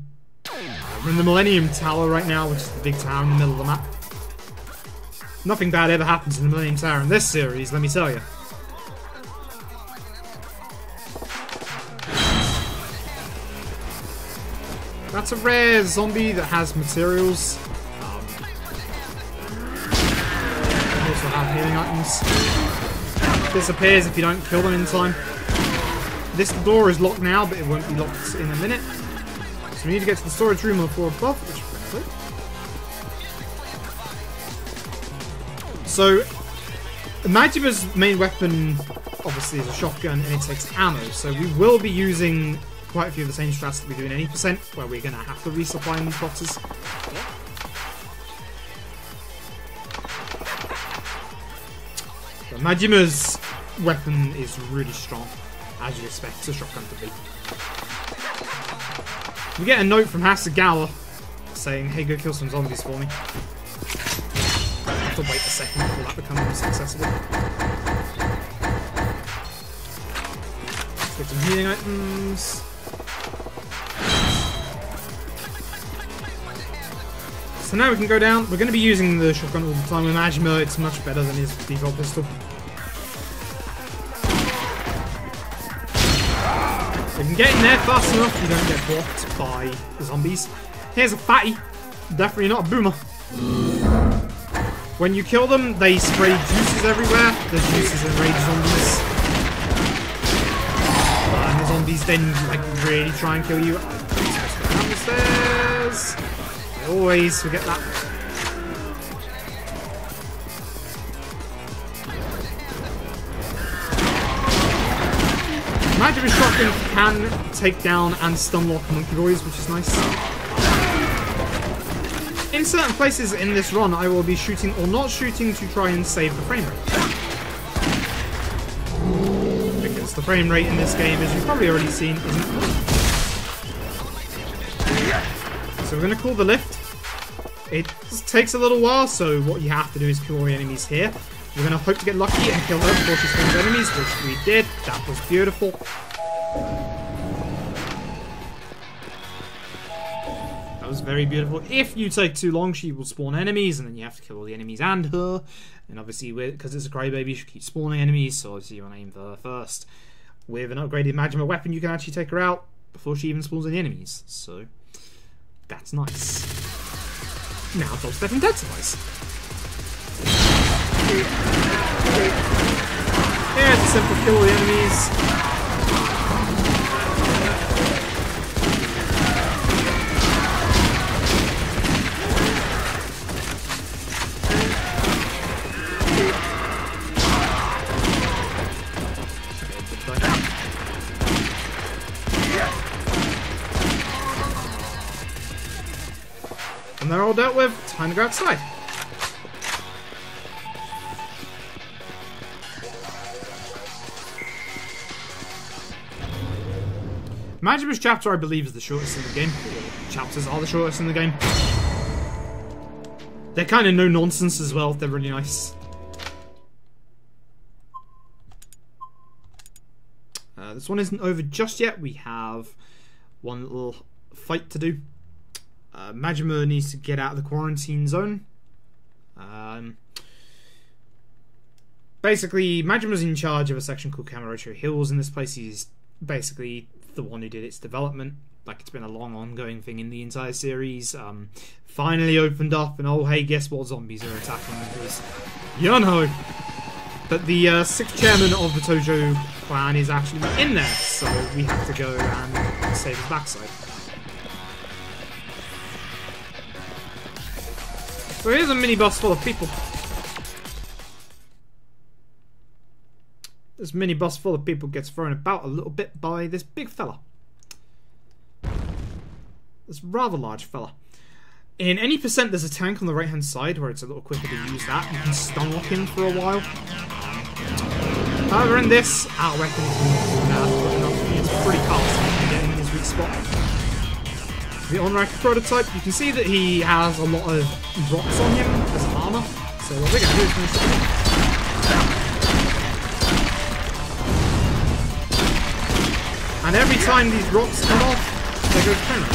We're in the Millennium Tower right now, which is the big tower in the middle of the map. Nothing bad ever happens in the Millennium Tower in this series, let me tell you. That's a rare zombie that has materials. They also have healing items. Disappears if you don't kill them in time. This door is locked now, but it won't be locked in a minute. So we need to get to the storage room on the floor above, which we're going to do. So, Majima's main weapon, obviously, is a shotgun, and it takes ammo. So we will be using quite a few of the same strats that we do in 80%, where we're going to have to resupply in these boxes. So Majima's weapon is really strong, as you'd expect a shotgun to be. We get a note from Hasegawa saying, hey, go kill some zombies for me. I have to wait a second before that becomes accessible. Let's get some healing items. So now we can go down. We're going to be using the shotgun all the time with Majima. It's much better than his default pistol. We can get in there fast enough you don't get blocked by zombies. Here's a fatty. Definitely not a boomer. When you kill them, they spray juices everywhere. The juices enrage zombies. And the zombies then like really try and kill you. Down the stairs. I always forget that. Majima's shotgun can take down and stunlock monkey boys, which is nice. In certain places in this run, I will be shooting or not shooting to try and save the frame rate. Because the frame rate in this game, as you've probably already seen, isn't good. So we're going to call the lift. It takes a little while, so what you have to do is kill all the enemies here. We're going to hope to get lucky and kill her before she spawns enemies, which we did. That was beautiful. That was very beautiful. If you take too long, she will spawn enemies, and then you have to kill all the enemies and her. And obviously, because it's a crybaby, she keeps spawning enemies, so obviously you want to aim for her first. With an upgraded Majima weapon, you can actually take her out before she even spawns any enemies. So, that's nice. Now, dubstep intensifies. Yeah, it's a simple kill all the enemies. And they're all dealt with. Time to go outside. Majima's chapter, I believe, is the shortest in the game. Chapters are the shortest in the game. They're kind of no-nonsense as well. They're really nice. This one isn't over just yet. We have one little fight to do. Majima needs to get out of the quarantine zone. Basically, Majima's in charge of a section called Kamurocho Hills in this place. He's basically the one who did its development. Like, it's been a long ongoing thing in the entire series. Finally opened up, and oh hey, guess what, zombies are attacking us. You know. But the 6th chairman of the Tojo clan is actually in there, so we have to go and save his backside. So here's a mini-bus full of people. This mini-bus full of people gets thrown about a little bit by this big fella. This rather large fella. In any percent, there's a tank on the right-hand side where it's a little quicker to use that. You can stun lock him for a while. However, in this, our weapon is not good enough. It's pretty fast to get in his weak spot. The on-rack prototype, you can see that he has a lot of rocks on him as armor. So what we're going to do is finish it. And every time these rocks come off, they go counter.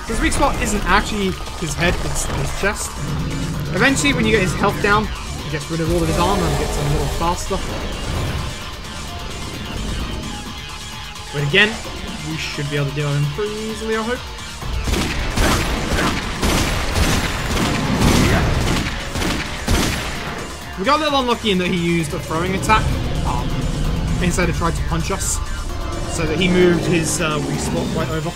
His weak spot isn't actually his head, it's his chest. Eventually, when you get his health down, he gets rid of all of his armor and gets a little faster. But again, we should be able to deal with him pretty easily, I hope. We got a little unlucky in that he used a throwing attack instead of trying to punch us, so that he moved his weak spot right over.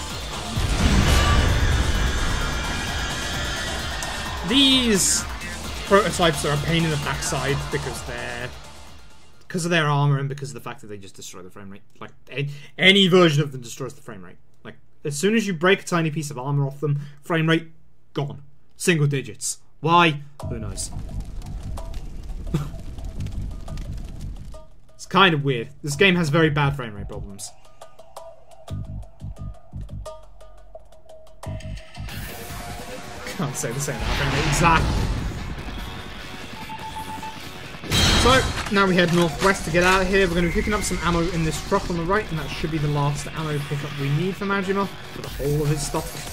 These prototypes are a pain in the backside because of their armor and because of the fact that they just destroy the frame rate. Like, any version of them destroys the frame rate. Like, as soon as you break a tiny piece of armor off them, frame rate gone. Single digits. Why? Who knows? It's kind of weird. This game has very bad frame rate problems. Can't say the same about frame rate exactly. So, now we head northwest to get out of here. We're going to be picking up some ammo in this truck on the right, and that should be the last ammo pickup we need for Majima, for the whole of his stuff.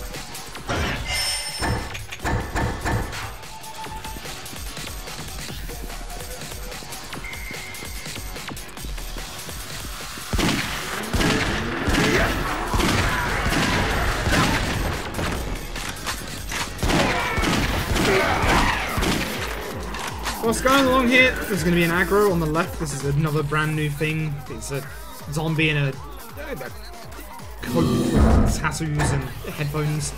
What's going along here? There's going to be an aggro on the left. This is another brand new thing. It's a zombie in a coat with tattoos and headphones.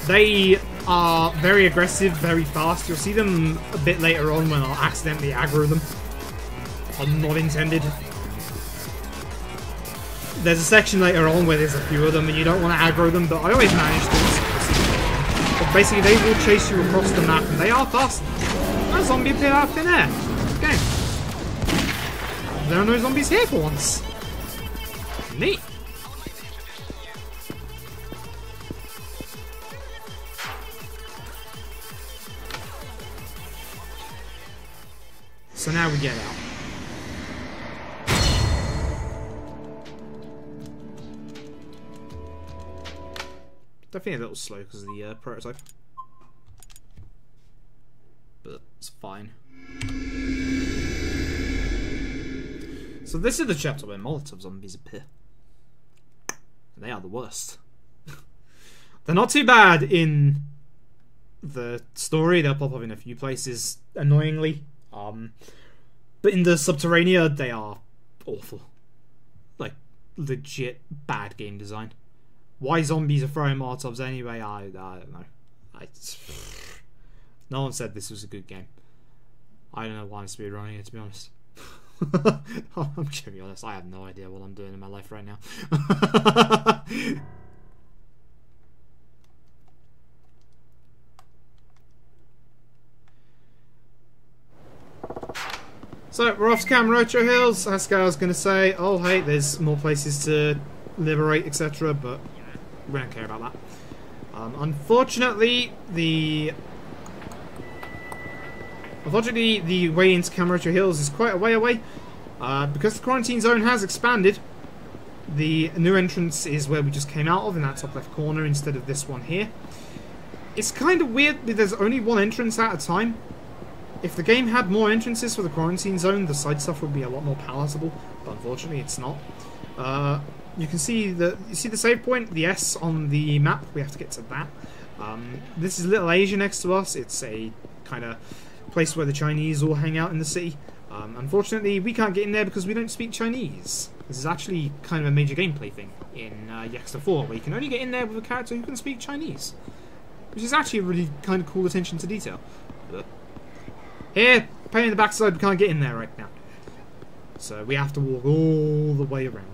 They are very aggressive, very fast. You'll see them a bit later on when I'll accidentally aggro them. I'm not intended. There's a section later on where there's a few of them and you don't want to aggro them, but I always manage to. But basically, they will chase you across the map and they are fast. A zombie appeared out of thin air. Okay. There are no zombies here for once. Neat. So now we get out. Definitely a little slow because of the prototype. But it's fine. So this is the chapter where Molotov zombies appear. They are the worst. They're not too bad in the story. They'll pop up in a few places, annoyingly. But in the Subterranea, they are awful. Like, legit bad game design. Why zombies are throwing Molotovs anyway, I don't know. No one said this was a good game. I don't know why I'm speedrunning it, to be honest. I'm going to be honest, I have no idea what I'm doing in my life right now. So, we're off to Kamurocho Hills. That's what I was going to say. Oh, hey, there's more places to liberate, etc., but we don't care about that. Unfortunately, the way into Kamurocho Hills is quite a way away. Because the quarantine zone has expanded, the new entrance is where we just came out of, in that top left corner, instead of this one here. It's kind of weird that there's only one entrance at a time. If the game had more entrances for the quarantine zone, the side stuff would be a lot more palatable, but unfortunately it's not. You can see the save point, the S on the map. We have to get to that. This is Little Asia next to us. It's a kind of place where the Chinese all hang out in the city. Unfortunately, we can't get in there because we don't speak Chinese. This is actually kind of a major gameplay thing in Yakuza 4, where you can only get in there with a character who can speak Chinese, which is actually a really kind of cool attention to detail. But here, pain in the backside, we can't get in there right now. So we have to walk all the way around.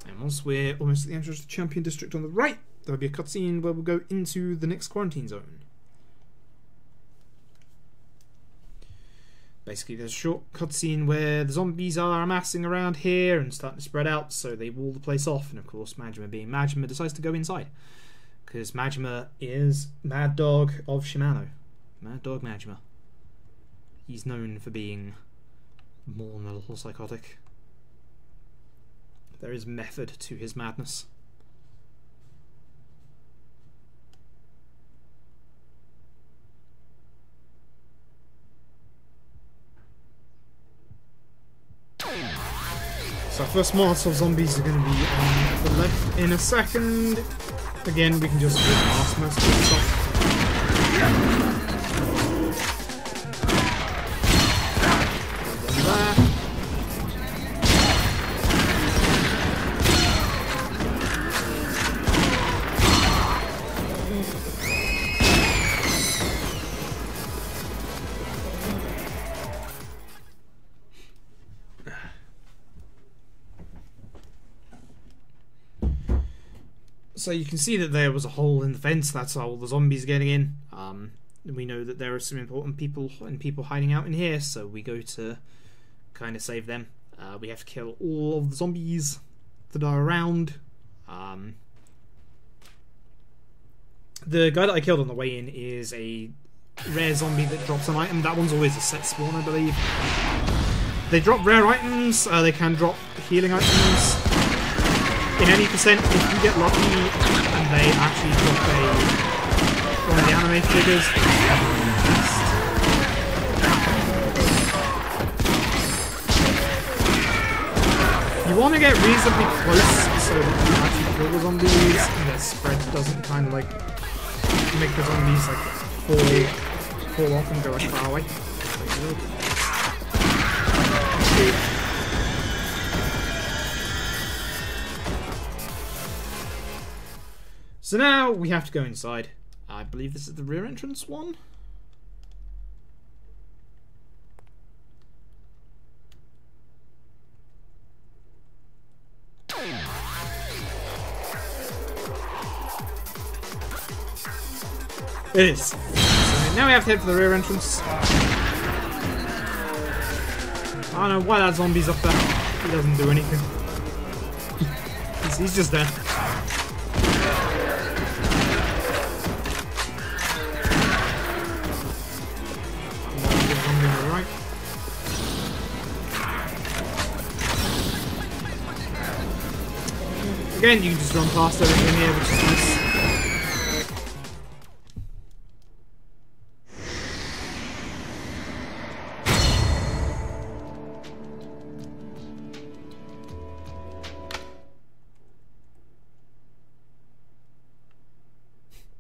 And once we're almost at the entrance to the Champion District on the right, there'll be a cutscene where we'll go into the next quarantine zone. Basically, there's a short cutscene where the zombies are amassing around here and starting to spread out, so they wall the place off, and of course, Majima being Majima decides to go inside. Because Majima is Mad Dog of Shimano. Mad Dog Majima. He's known for being more than a little psychotic. There is method to his madness. So our first Molotov zombies are going to be on the left in a second. Again, we can just walk past most of the stuff. So you can see that there was a hole in the fence. That's how all the zombies are getting in. We know that there are some important people and people hiding out in here, so we go to kind of save them. We have to kill all of the zombies that are around. The guy that I killed on the way in is a rare zombie that drops an item. That one's always a set spawn, I believe. They drop rare items. They can drop healing items. In any percent, if you get lucky and they actually drop one of the anime figures, you want to get reasonably close so that you actually kill the zombies and the spread doesn't kind of like make the zombies like fall off and go like far away. So now we have to go inside. I believe this is the rear entrance one. It is. So now we have to head for the rear entrance. I don't know why that zombie's up there. He doesn't do anything. he's just there. Again, you can just run past everything here, which is nice.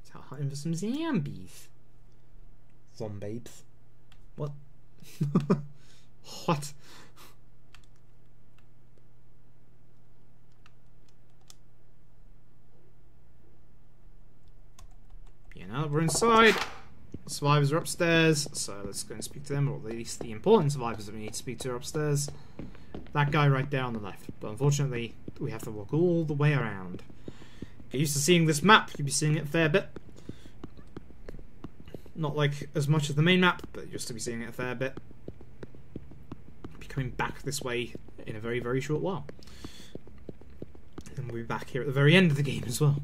Time for some zombies. Zombies. What? What? Now that we're inside, survivors are upstairs, so let's go and speak to them, or at least the important survivors that we need to speak to are upstairs. That guy right there on the left, but unfortunately we have to walk all the way around. Get used to seeing this map, you'll be seeing it a fair bit. Not like as much as the main map, but you'll still be seeing it a fair bit. I'll be coming back this way in a very, very short while. And we'll be back here at the very end of the game as well.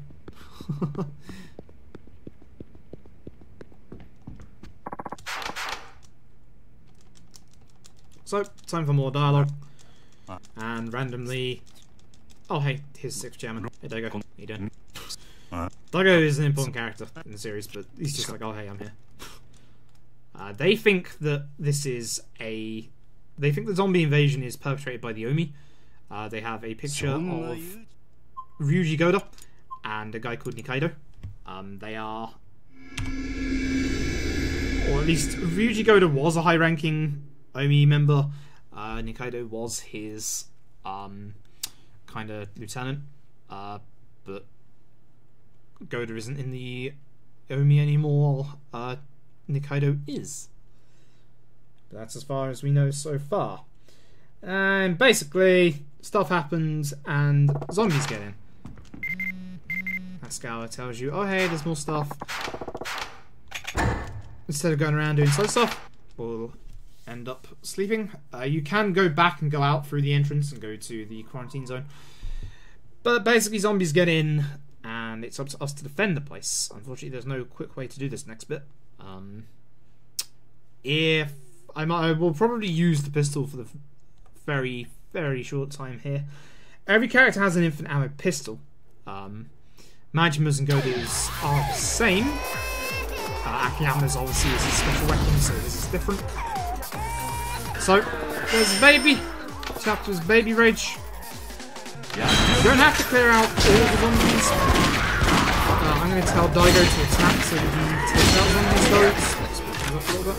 So, time for more dialogue. And randomly... Oh, hey, here's 6th Chairman. Hey, Daigo. How you doing? Daigo is an important character in the series, but he's just like, oh, hey, I'm here. They think that this is a... They think the zombie invasion is perpetrated by the Omi. They have a picture of Ryuji Goda and a guy called Nikaido. They are... Or at least, Ryuji Goda was a high-ranking Omi member. Nikaido was his kind of lieutenant, but Goda isn't in the Omi anymore. Nikaido is. But that's as far as we know so far. And basically, stuff happens and zombies get in. Ascawa tells you, oh hey, there's more stuff. Instead of going around doing slow stuff, we'll end up sleeping. You can go back and go out through the entrance and go to the quarantine zone. But basically zombies get in and it's up to us to defend the place. Unfortunately there's no quick way to do this next bit. If I will probably use the pistol for the very, very short time here. Every character has an infinite ammo pistol. Majima's and Goda's are the same. Akiyama's obviously is a special weapon, so this is different. So, there's baby. Chapter's baby rage. You don't have to clear out all the zombies. I'm going to tell Daigo to attack so that he takes out zombies though. Let's switch it up a little bit.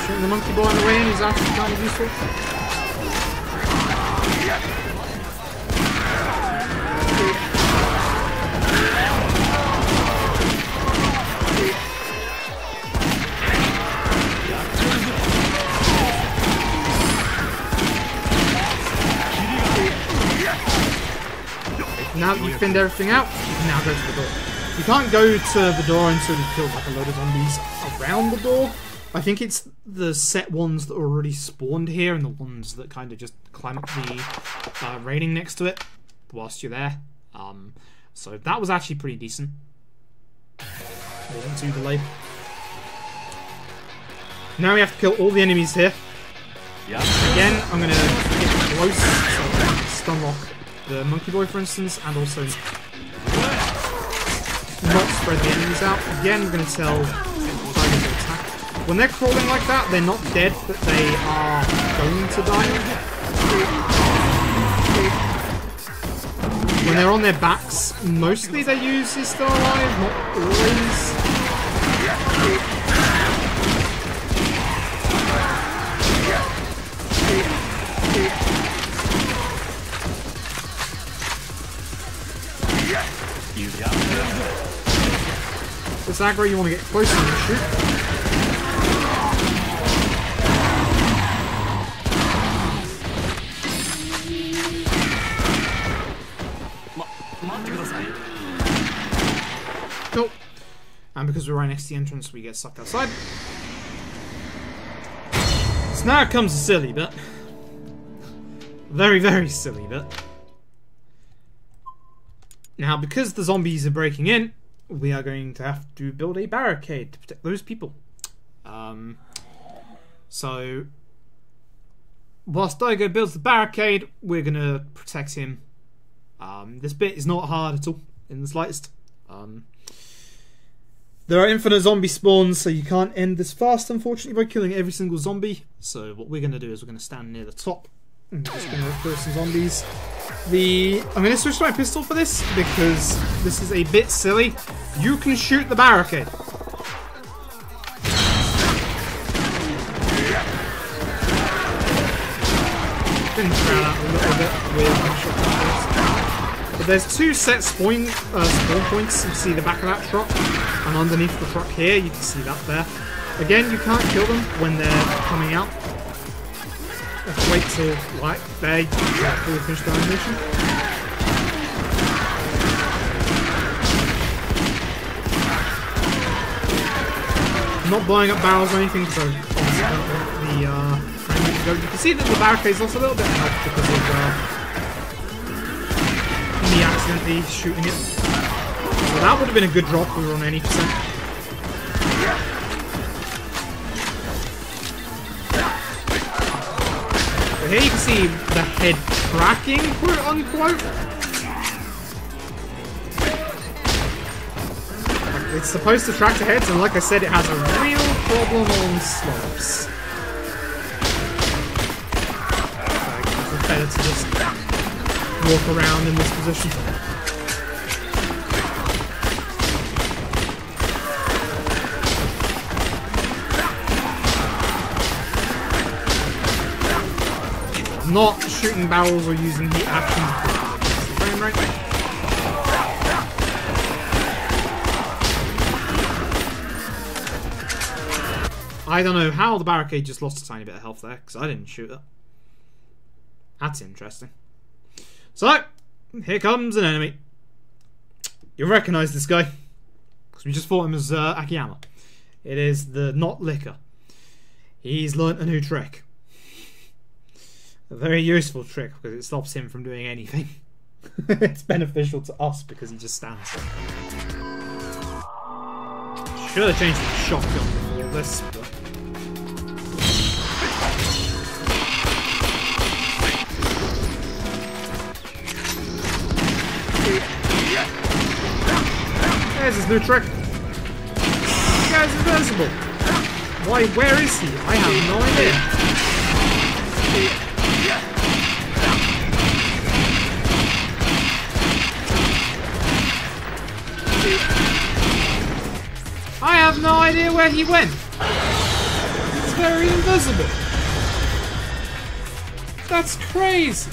Shooting the monkey boy on the way in is actually kind of useful. Now that you've thinned everything out, you can now go to the door. You can't go to the door until you've killed like a load of zombies around the door. I think it's the set ones that are already spawned here and the ones that kind of just climb up the railing next to it whilst you're there. So that was actually pretty decent. Wasn't too delayed. Now we have to kill all the enemies here. Again, I'm going to get close so I can stun lock the monkey boy, for instance, and also not spread the enemies out. Again, we're going to tell Tiger to attack. When they're crawling like that, they're not dead, but they are going to die. When they're on their backs, mostly they use he's still alive, not always. This aggro, you want to get closer and shoot. Cool. And because we're right next to the entrance, we get sucked outside. So now comes a silly bit. Very, very silly bit. Now, because the zombies are breaking in, we are going to have to build a barricade to protect those people. So, whilst Daigo builds the barricade, we're going to protect him. This bit is not hard at all, in the slightest. There are infinite zombie spawns, so you can't end this fast, unfortunately, by killing every single zombie. So what we're going to do is we're going to stand near the top. I'm just going to kill some zombies. I'm going to switch to my pistol for this, because this is a bit silly. You can shoot the barricade. Been thrown out a little bit with but there's two set spawn points. You see the back of that truck, and underneath the truck here, you can see that there. Again, you can't kill them when they're coming out. Have to wait till like they fully finish the animation. I'm not blowing up barrels or anything because I obviously don't want the frame rate to go. You can see that the barricade's lost a little bit of health because of me accidentally shooting it. So that would have been a good drop if we were on any percent. So here you can see the head cracking, quote unquote. It's supposed to track the heads, and like I said, it has a real problem on slopes. It's better to just walk around in this position. Not shooting barrels or using the action frame rate. I don't know how the barricade just lost a tiny bit of health there, because I didn't shoot it. That's interesting. So, here comes an enemy. You'll recognise this guy, because we just fought him as Akiyama. It is the not liquor. He's learnt a new trick. A very useful trick, because it stops him from doing anything. It's beneficial to us, because he just stands there. Should have changed the shotgun before this, but... There's his new trick. This guy's invincible. Why, where is he? I have no idea. I have no idea where he went. He's very invisible. That's crazy.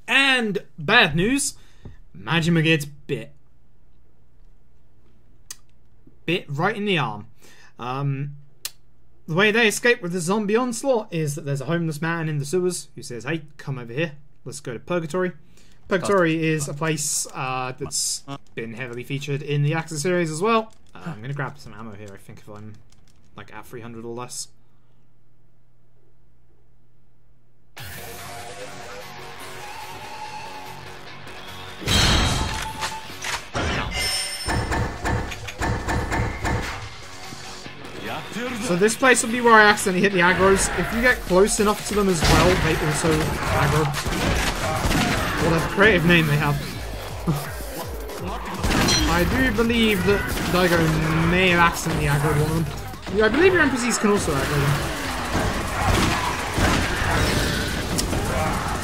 And bad news, Majima gets bit. Bit right in the arm. The way they escape with the zombie onslaught is that there's a homeless man in the sewers who says, hey, come over here. Let's go to Purgatory. Purgatory is a place that's been heavily featured in the Yakuza series as well. I'm going to grab some ammo here, I think, if I'm like at 300 or less. So this place will be where I accidentally hit the aggros. If you get close enough to them as well, they also aggro. What a creative name they have. I do believe that Daigo may have accidentally aggroed one of them. Yeah, I believe your NPCs can also aggro them.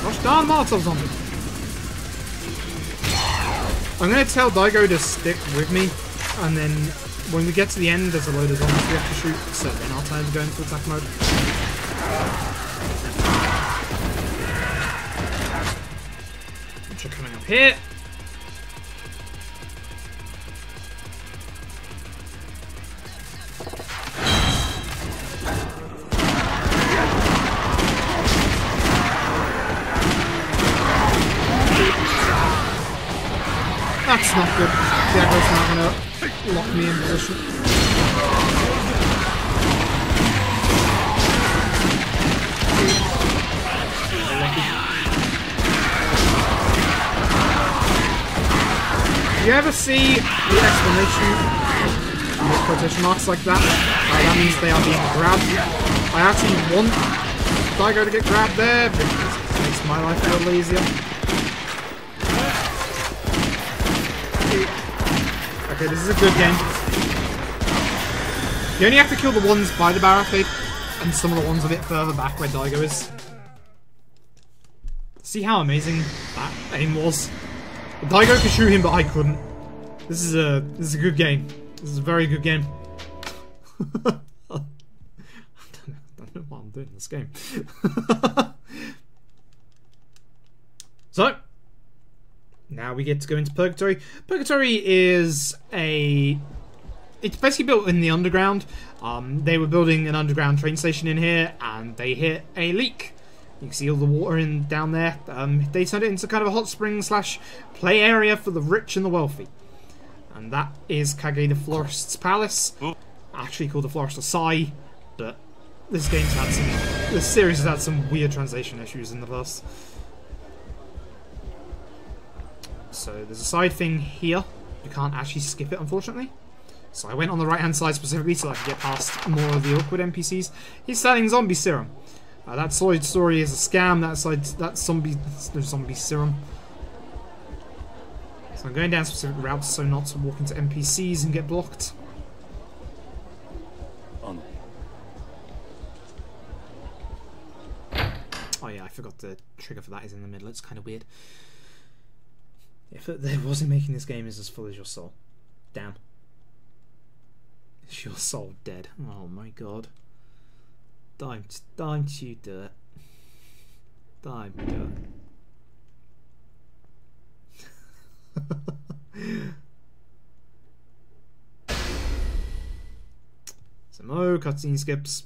Gosh darn Molotovs on them. I'm going to tell Daigo to stick with me, and then when we get to the end, there's a load of zombies we have to shoot, so then I'll time to go into attack mode. Which are coming up here. That's not good. The aggro's not gonna lock me in position. You ever see the explanation with quotation marks like that? That means they are being grabbed. I actually want Daigo to get grabbed there because it makes my life a little easier. Okay, this is a good game. You only have to kill the ones by the barricade, and some of the ones a bit further back where Daigo is. See how amazing that aim was? Daigo could shoot him, but I couldn't. This is a good game. This is a very good game. I don't know what I'm doing in this game. So, now we get to go into Purgatory. Purgatory is a it's basically built in the underground. They were building an underground train station in here, and they hit a leak. You can see all the water in down there. They turned it into kind of a hot spring / play area for the rich and the wealthy. And that is Kage the Florist's Palace. Actually called the Florist of Sai, but this series has had some weird translation issues in the past. So there's a side thing here. You can't actually skip it, unfortunately. So I went on the right-hand side specifically so I could get past more of the awkward NPCs. He's selling zombie serum. That side story is a scam. That's zombie serum. So I'm going down specific routes so not to walk into NPCs and get blocked. Oh yeah, I forgot the trigger for that is in the middle. It's kind of weird. If there wasn't making this game is as full as your soul. Damn. Is your soul dead? Oh my god. Don't you do it. Don't do it. Some more cutscene skips.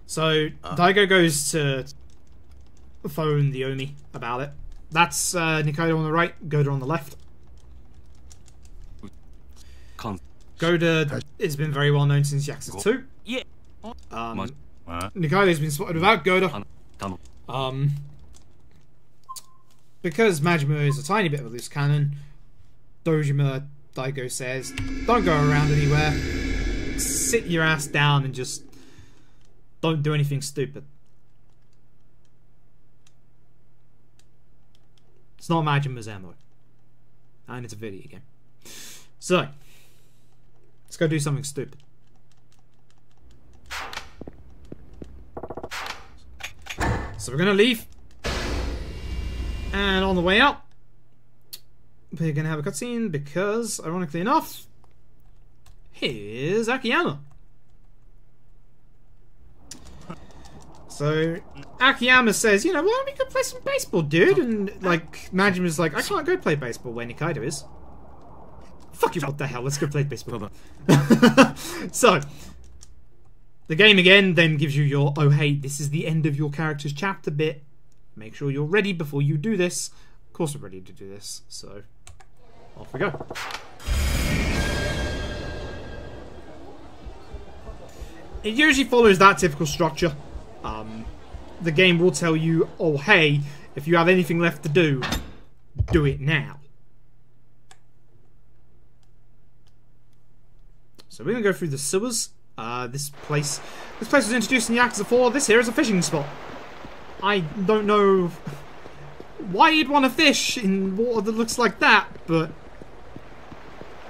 So Daigo goes to phone the Omi about it. That's Nikaido on the right, Goda on the left. Goda has been very well known since Yakuza 2. Nikaido's been spotted without Goda. Because Majima is a tiny bit of a loose cannon, Dojima, Daigo says, don't go around anywhere. Sit your ass down and just don't do anything stupid. It's not Majima's ammo. And it's a video game. So, let's go do something stupid. So we're gonna leave. And on the way out, we're gonna have a cutscene because, ironically enough, here's Akiyama. So Akiyama says, you know, why don't we go play some baseball, dude? And like Majima's like, I can't go play baseball where Nikaido is. Fuck you, what the hell? Let's go play baseball. So the game again then gives you your, oh hey, this is the end of your character's chapter bit. Make sure you're ready before you do this. Of course we're ready to do this, so off we go. It usually follows that typical structure. The game will tell you, oh hey, if you have anything left to do, do it now. So we're going to go through the sewers. This place was introduced in Yakuza 4. This here is a fishing spot. I don't know why you'd want to fish in water that looks like that, but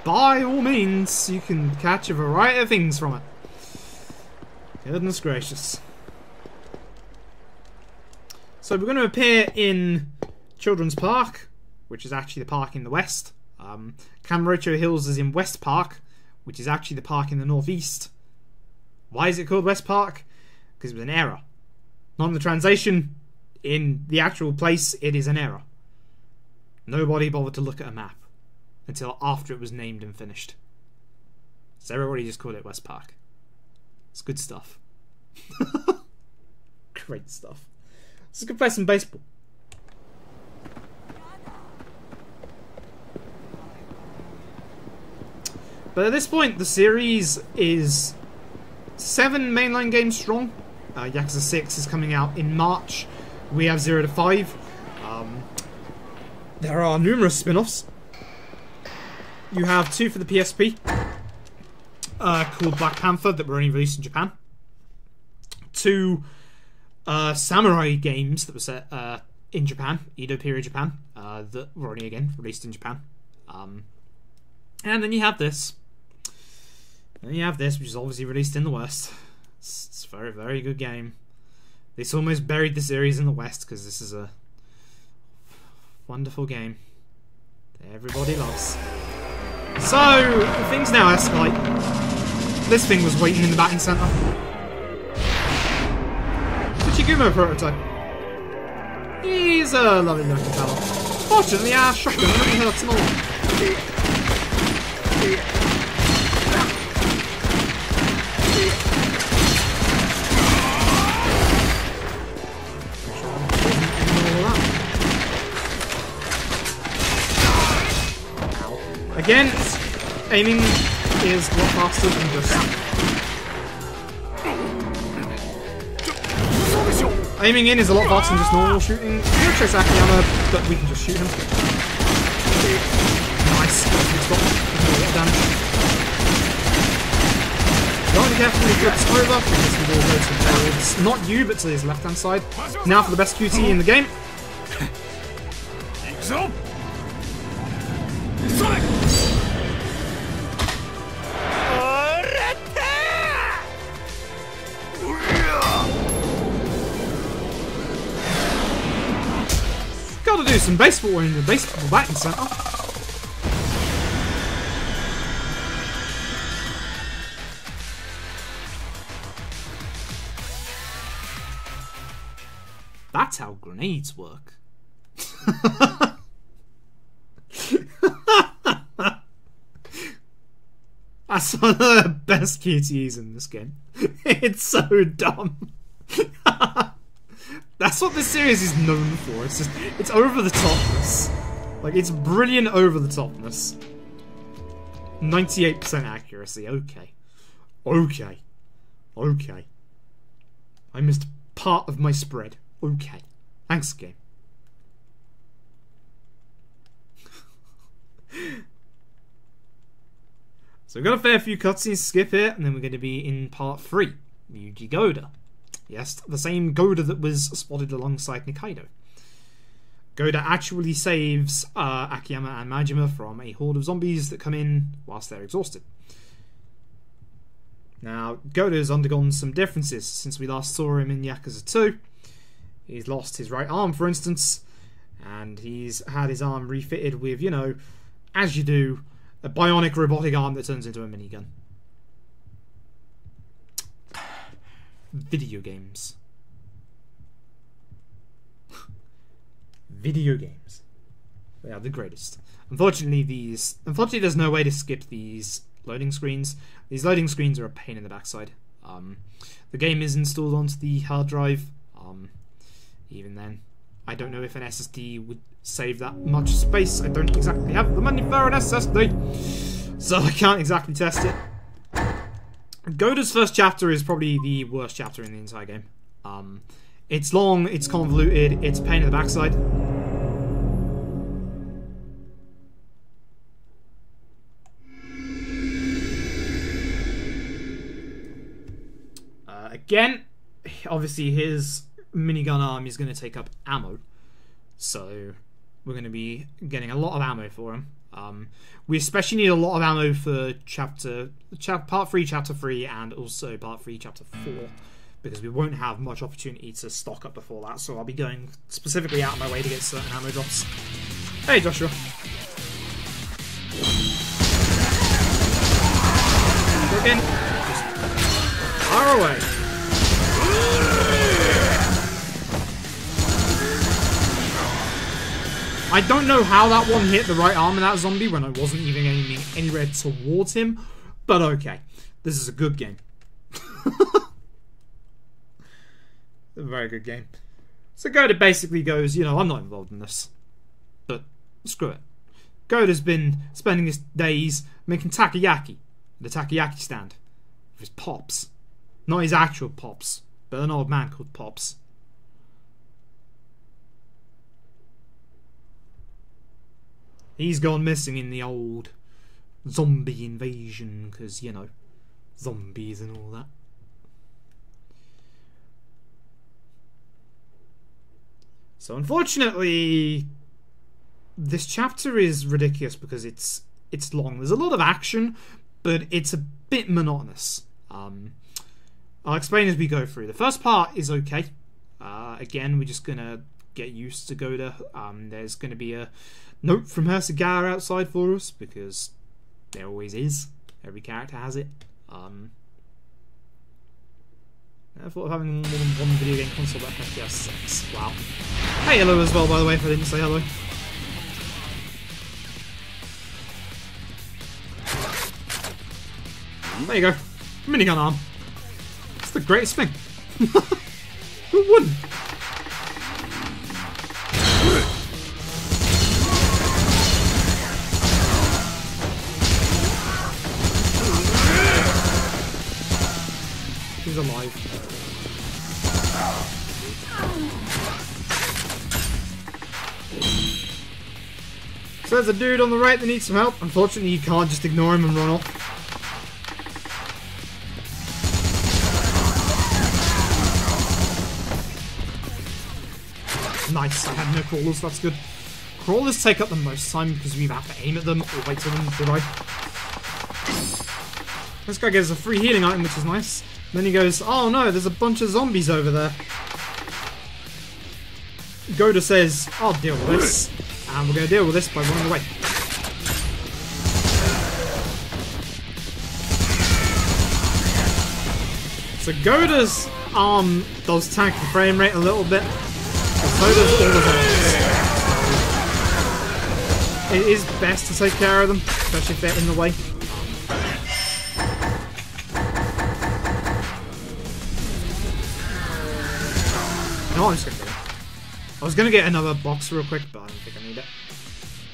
by all means, you can catch a variety of things from it. Goodness gracious. So we're going to appear in Children's Park, which is actually the park in the west. Kamurocho Hills is in West Park, which is actually the park in the northeast. Why is it called West Park? Because it was an error. Not in the translation. In the actual place, it is an error. Nobody bothered to look at a map until after it was named and finished. So everybody just called it West Park. It's good stuff. Great stuff. Let's go play some baseball. But at this point, the series is 7 mainline games strong. Yakuza 6 is coming out in March. We have 0 to 5. There are numerous spin-offs. You have 2 for the PSP, called Black Panther, that were only released in Japan. 2 samurai games that were set in Japan, Edo period Japan, that were only again released in Japan. And then you have this. And then you have this, which is obviously released in the West. It's a very, very good game. This almost buried the series in the West because this is a wonderful game that everybody loves. So, things now escalate. This thing was waiting in the batting centre. The Chigumo prototype. He's a lovely looking fellow. Fortunately, our shotgun only hurts him a lot. Again, aiming is a lot faster than just... Aiming in is a lot faster than just normal shooting. He'll chase Akiyama, but we can just shoot him. Nice. He's got a lot of damage. Gotta be careful when he flips over, because he will go towards, not you, but to his left-hand side. Now for the best QT in the game. Gotta do some baseball in the baseball batting center. That's how grenades work. That's one of the best QTEs in this game. It's so dumb. That's what this series is known for. It's just, it's over the topness. Like, it's brilliant over the topness. 98% accuracy. Okay. Okay. Okay. I missed part of my spread. Okay. Thanks, game. So we've got a fair few cutscenes to skip here, and then we're going to be in part 3. Yuji Goda. Yes, the same Goda that was spotted alongside Nikaido. Goda actually saves Akiyama and Majima from a horde of zombies that come in whilst they're exhausted. Now, Goda's undergone some differences since we last saw him in Yakuza 2. He's lost his right arm, for instance, and he's had his arm refitted with, you know, as you do, a bionic robotic arm that turns into a minigun. Video games. Video games. They are the greatest. Unfortunately, there's no way to skip these loading screens. These loading screens are a pain in the backside. The game is installed onto the hard drive. Even then, I don't know if an SSD would save that much space. I don't exactly have the money for an SSD, so I can't exactly test it. Goda's first chapter is probably the worst chapter in the entire game. It's long, it's convoluted, it's a pain in the backside. Again, obviously his minigun arm is going to take up ammo, so we're going to be getting a lot of ammo for him. We especially need a lot of ammo for part 3, chapter 3, and also part 3, chapter 4, because we won't have much opportunity to stock up before that, so I'll be going specifically out of my way to get certain ammo drops. Hey, Joshua. Go again. Just fire away. I don't know how that one hit the right arm of that zombie when I wasn't even aiming anywhere towards him, but okay. This is a good game. A very good game. So Goda basically goes, you know, I'm not involved in this, but screw it. Goda's been spending his days making takoyaki at the takoyaki stand with his pops. Not his actual pops, but an old man called Pops. He's gone missing in the old zombie invasion, because, you know, zombies and all that. So unfortunately, this chapter is ridiculous because it's long. There's a lot of action, but it's a bit monotonous. I'll explain as we go through. The first part is okay. Again, we're just going to get used to Goda. There's going to be a note from her cigar outside for us, because there always is. Every character has it. I thought of having more than one video game console, but heck yes, 6. Wow. Hey, hello as well, by the way, if I didn't say hello. There you go. Minigun arm. It's the greatest thing. Who wouldn't? He's alive. So there's a dude on the right that needs some help. Unfortunately, you can't just ignore him and run off. Nice, I had no crawlers, that's good. Crawlers take up the most time because we have to aim at them or wait till them to die. This guy gives a free healing item, which is nice. Then he goes, oh no, there's a bunch of zombies over there. Goda says, I'll deal with this. And we're going to deal with this by running away. So Goda's arm does tank the frame rate a little bit. But so does all the zombies. It is best to take care of them, especially if they're in the way. No, I'm just gonna do it. I was gonna get another box real quick, but I don't think I need it.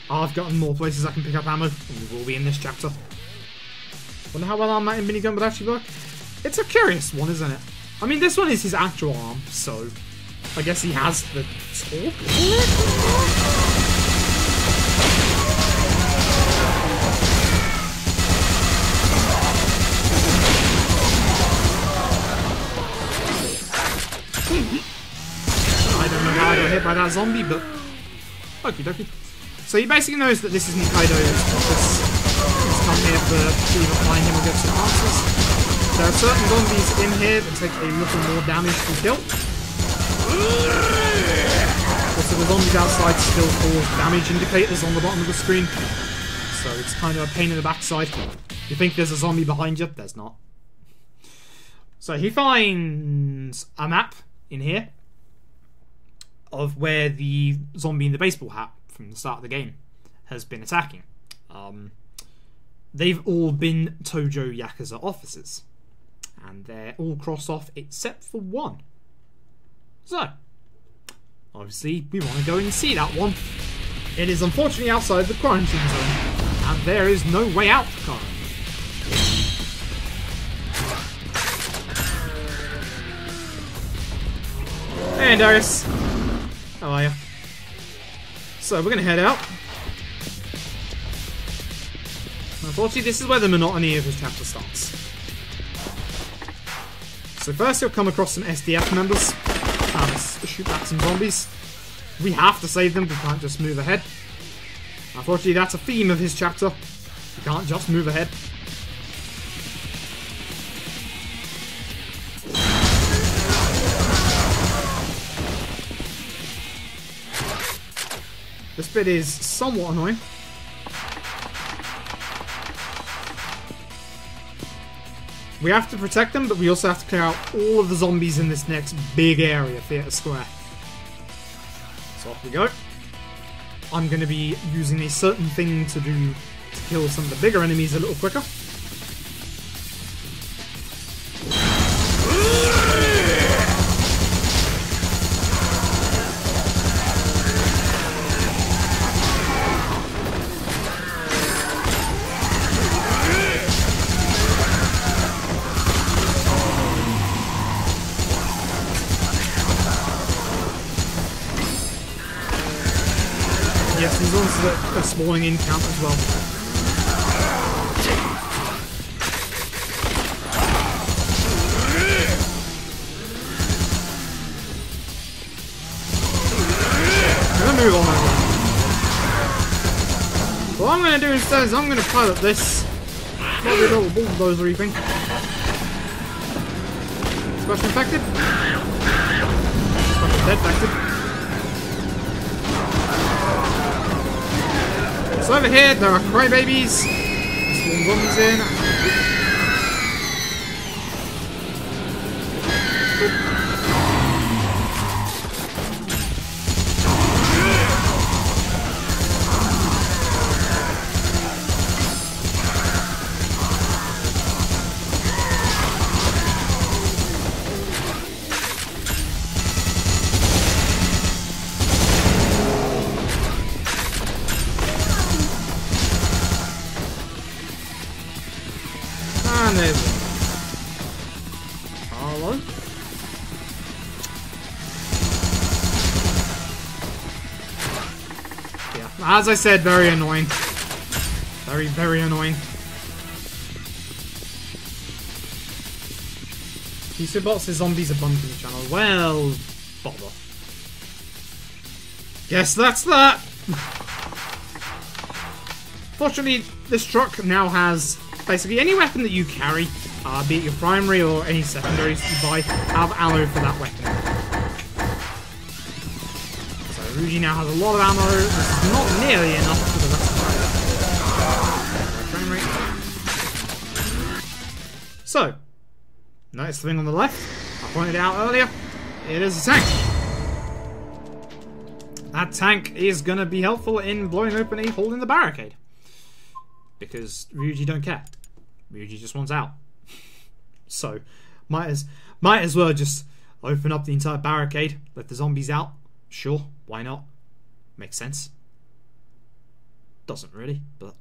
I've gotten more places I can pick up ammo, and we will be in this chapter. Wonder how well our Mountain minigun would actually work. It's a curious one, isn't it? I mean, this one is his actual arm, so I guess he has the torque for it? I don't know how I got hit by that zombie, but okie dokie. So he basically knows that this is Nikaido's office. He's come here to either find him or get some answers. There are certain zombies in here that take a little more damage to kill. Also, the zombies outside still cause damage indicators on the bottom of the screen. So it's kind of a pain in the backside. You think there's a zombie behind you? There's not. So he finds a map in here of where the zombie in the baseball hat from the start of the game has been attacking. They've all been Tojo Yakuza officers. And they're all crossed off except for one. So, obviously, we want to go and see that one. It is unfortunately outside the quarantine zone. And there is no way out currently. Hey Darius. How are you? So we're gonna head out. Unfortunately, this is where the monotony of this chapter starts. So first you'll come across some SDF members. Let's shoot back some zombies. We have to save them, we can't just move ahead. Unfortunately, that's a theme of his chapter. You can't just move ahead. This bit is somewhat annoying. We have to protect them, but we also have to clear out all of the zombies in this next big area, Theatre Square. So off we go. I'm going to be using a certain thing to do to kill some of the bigger enemies a little quicker. Yes, these ones that are spawning in count as well. I'm gonna move on over. What I'm gonna do instead is I'm gonna pilot this. Not a little bulldozer thing. Special infected. Special dead infected. So over here, there are crybabies. Spawn zombies in. And there's one. Hello? Yeah, as I said, very annoying. Very, very annoying. These bots is zombies are bumping the channel. Well, bother. Guess that's that. Fortunately, this truck now has basically any weapon that you carry, be it your primary or any secondaries you buy, have ammo for that weapon. So Ryuji now has a lot of ammo. This is not nearly enough for the rest of the frame rate. So, notice the thing on the left. I pointed it out earlier. It is a tank. That tank is going to be helpful in blowing open a hole in the barricade. Because Ryuji don't care. Ryuji just wants out. So, might as well just open up the entire barricade, let the zombies out. Sure, why not? Makes sense. Doesn't really, but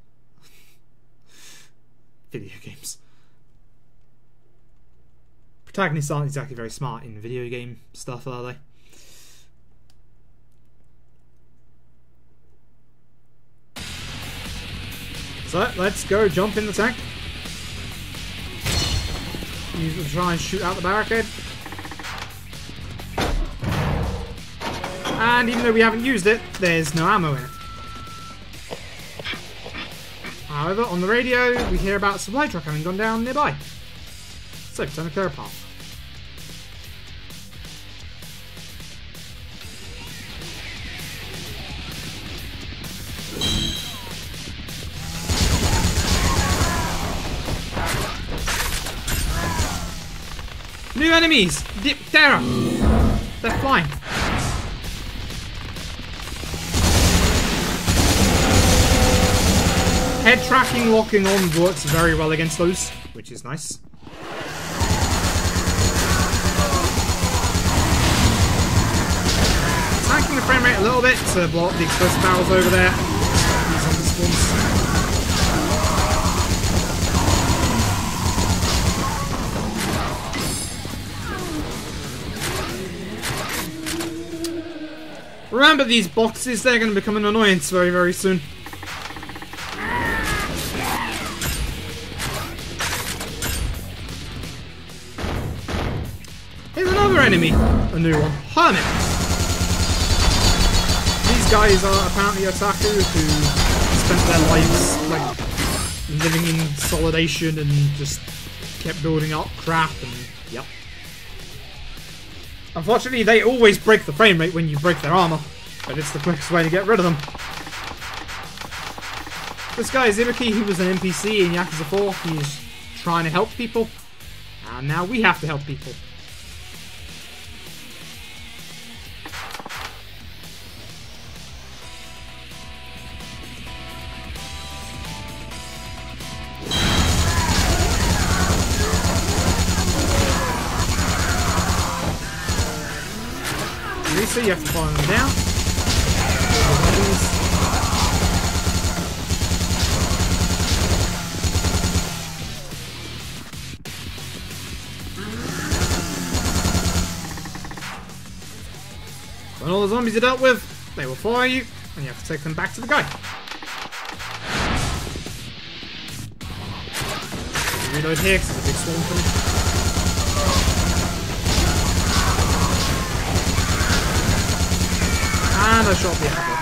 video games. Protagonists aren't exactly very smart in video game stuff, are they? So, let's go jump in the tank. You can try and shoot out the barricade. And even though we haven't used it, there's no ammo in it. However, on the radio, we hear about a supply truck having gone down nearby. So, time to clear a path. New enemies! Diptera! They're flying. Head tracking locking on works very well against those, which is nice. Tanking the frame rate a little bit to blow up the explosive barrels over there. These on the spawns. Remember these boxes, they're going to become an annoyance very, very soon. Here's another enemy, a new one, Hermit. These guys are apparently otaku who spent their lives like living in solidation and just kept building up crap and yep. Unfortunately, they always break the frame rate when you break their armor, but it's the quickest way to get rid of them. This guy is Ibuki, who was an NPC in Yakuza 4. He's trying to help people, and now we have to help people. So you have to follow them down. When all the zombies are dealt with, they will follow you, and you have to take them back to the guy. Reload here because there's a big swarm coming. And I shot the apple.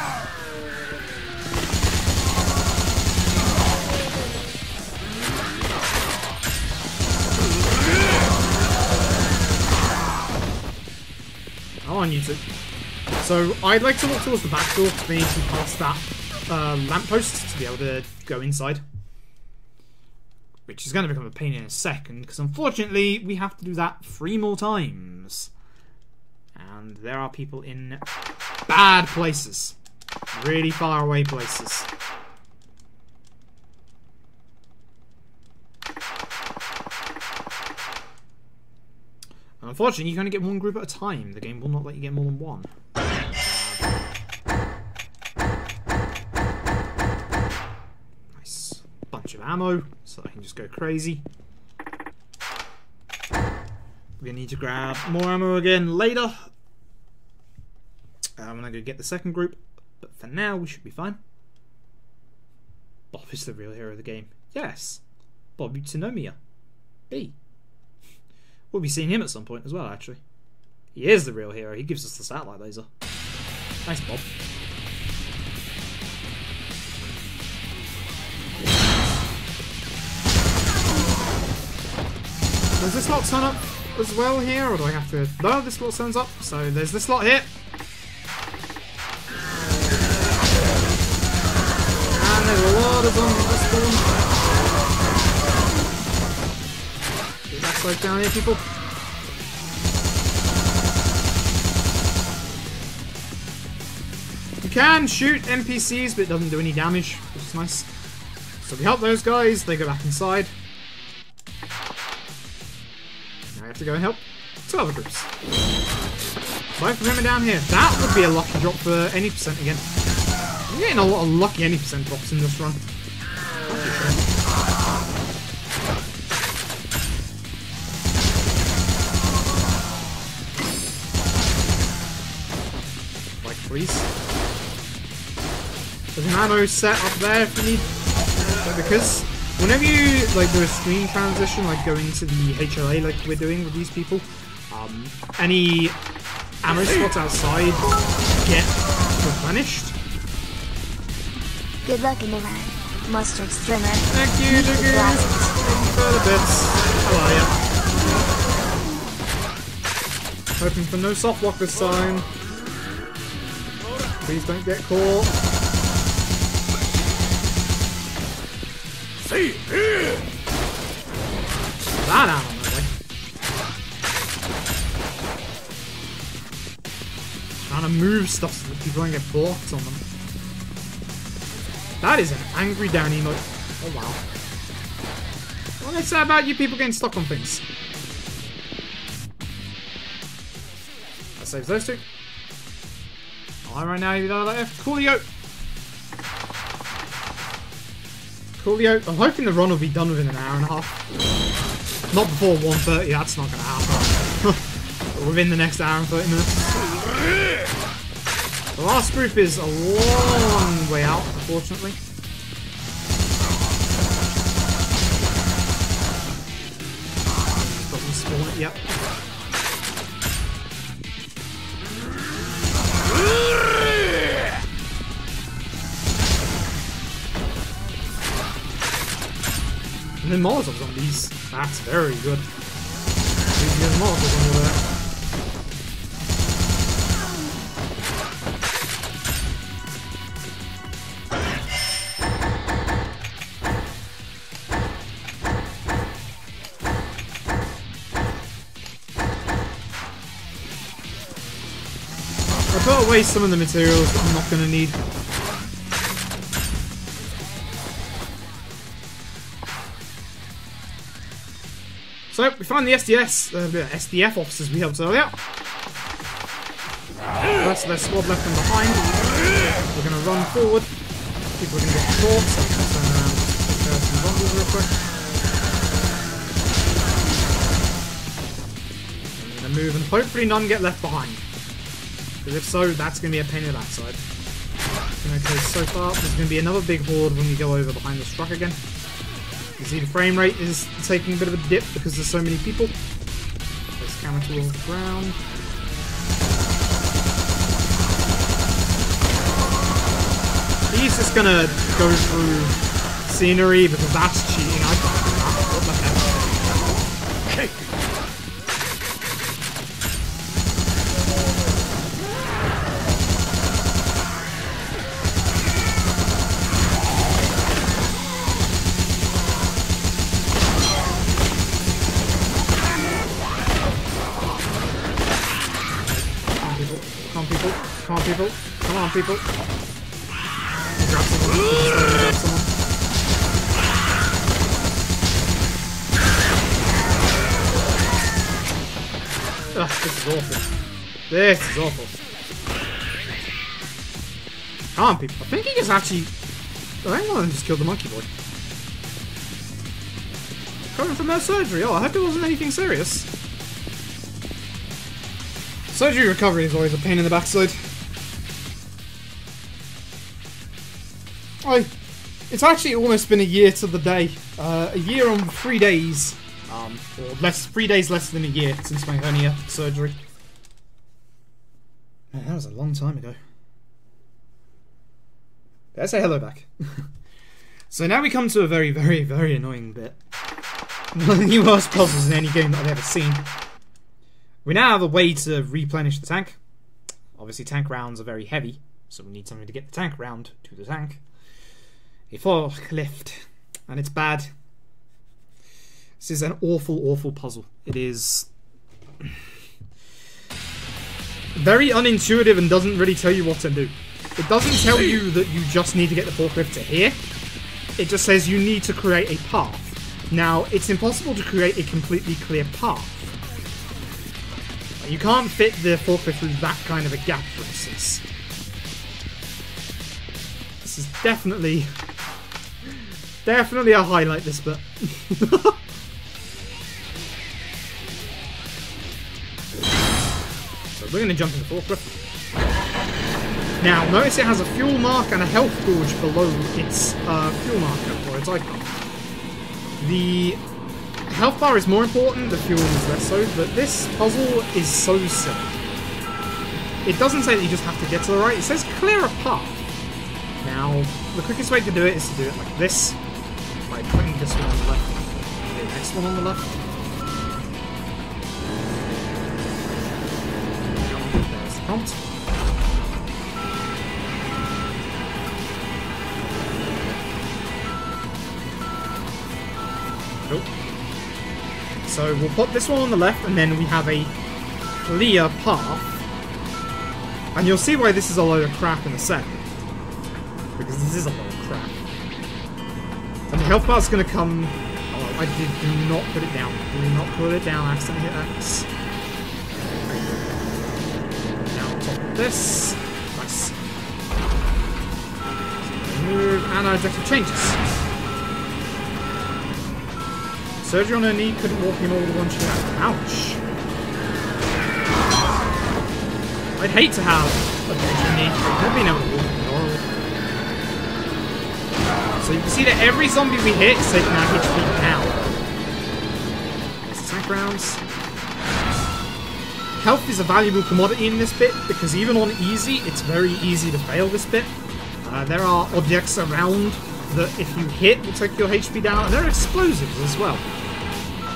I'm on YouTube. So I'd like to look towards the back door because we need to pass that lamppost to be able to go inside. Which is going to become a pain in a second because unfortunately we have to do that 3 more times. And there are people in bad places. Really far away places. Unfortunately, you can only get 1 group at a time. The game will not let you get more than 1. Nice. Bunch of ammo, so I can just go crazy. We're gonna need to grab more ammo again later. I'm gonna go get the second group, but for now we should be fine. Bob is the real hero of the game. Yes, Bob Utsunomiya. B. We'll be seeing him at some point as well, actually. He is the real hero. He gives us the satellite laser. Thanks, Bob. Does this lot turn up as well here, or do I have to... No, this lot turns up, so there's this lot here. And there's a lot of zombies that spawn. Get that side down here, people. You can shoot NPCs, but it doesn't do any damage, which is nice. So we help those guys, they go back inside. Now I have to go and help two other groups. Both of them are down here. That would be a lucky drop for any percent again. I'm getting a lot of lucky any percent drops in this run. Like, please. There's an ammo set up there if you need. Because whenever you like do a screen transition, like going to the HLA like we're doing with these people, any ammo spots outside get replenished. Good luck in the ride, mustard strimmer. Thank you, Digger. Thank you for the bits. How are ya? Hoping for no soft lock this time. Please don't get caught. See here. That out of my way. Trying to move stuff so that people don't get blocked on them. That is an angry down emote. Oh wow. What did I say about you people getting stuck on things? That saves those two. Alright, right now, you know that F. Coolio! Coolio. I'm hoping the run will be done within an hour and a half. Not before 1:30, that's not gonna happen. But within the next hour and 30 minutes. The last group is a long way out, unfortunately. Doesn't spawn it yet. And then Molotov zombies. That's very good. There's Molotov over there. I put away some of the materials that I'm not going to need. So, we found the SDF officers we helped earlier. The rest of their squad left them behind. We're going to run forward. People are going to get caught, so I'm going to turn around and take care of some zombies real quick. I'm going to move and hopefully none get left behind. Because if so, that's going to be a pain in the backside. Okay, so far, there's going to be another big horde when we go over behind this truck again. You see the frame rate is taking a bit of a dip because there's so many people. Place camera tool on the ground. He's just going to go through scenery because that's cheating. I can't do that. What the heck? Okay. Come on, people. Come on, people. Grab someone. Grab someone. Ugh, this is awful. This is awful. Come on, people. I think he just actually... I think one of them just killed the monkey boy. Coming from that surgery. Oh, I hope it wasn't anything serious. Surgery recovery is always a pain in the backside. It's actually almost been a year to the day. A year on 3 days. Or 3 days less than a year since my hernia surgery. Man, that was a long time ago. Let's say hello back. So now we come to a very, very, very annoying bit. One of the worst puzzles in any game that I've ever seen. We now have a way to replenish the tank. Obviously tank rounds are very heavy, so we need something to get the tank round to the tank. A forklift. And it's bad. This is an awful, awful puzzle. It is very unintuitive and doesn't really tell you what to do. It doesn't tell you that you just need to get the forklift to here. It just says you need to create a path. Now, it's impossible to create a completely clear path. You can't fit the forklift through that kind of a gap, for instance. This is definitely a highlight, this bit. So we're going to jump in the forklift. Now, notice it has a fuel mark and a health gauge below its fuel marker, or its icon. The health bar is more important, the fuel is less so, but this puzzle is so silly. It doesn't say that you just have to get to the right, it says clear a path. Now, the quickest way to do it is to do it like this, by putting this one on the left, and the next one on the left. There's the prompt. Nope. So we'll put this one on the left, and then we have a clear path. And you'll see why this is a load of crap in a second. Because this is a load of crap. And the health bar's going to come... Oh, I do not put it down. Do not put it down. I accidentally hit X. Now on top of this. Nice. Move, and our objective changes. Surgery on her knee, couldn't walk anymore with the one she had. Ouch. I'd hate to have a broken knee. I've been able to walk anymore. So you can see that every zombie we hit is taking our HP down. There's the tank rounds. Health is a valuable commodity in this bit, because even on easy, it's very easy to fail this bit. There are objects around that if you hit will take your HP down, and there are explosives as well.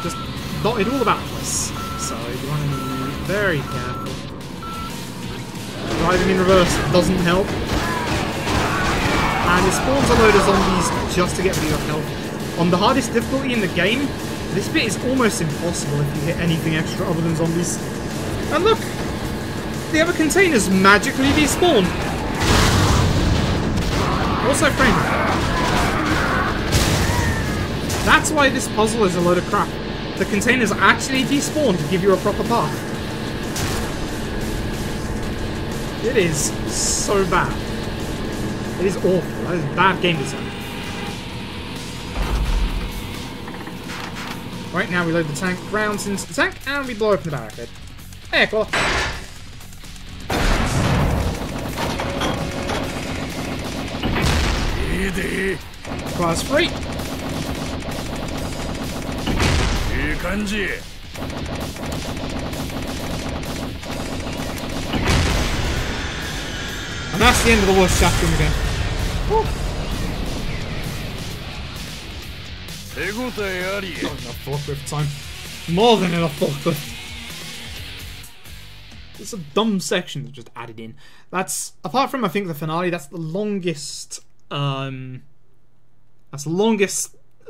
Just dotted all about the place. So you want to be very careful. Driving in reverse doesn't help. And it spawns a load of zombies just to get rid of health. On the hardest difficulty in the game, this bit is almost impossible if you hit anything extra other than zombies. And look! The other containers magically despawned. Also framed. That's why this puzzle is a load of crap. The containers actually despawn to give you a proper path. It is so bad. It is awful. That is bad game design. Right, now we load the tank rounds into the tank and we blow open the barricade. Hey, cool. Class free. And that's the end of the worst chapter in the game. Woo. Not enough forklift time. More than enough forklift. It's a dumb section that's just added in. That's, apart from I think the finale, that's the longest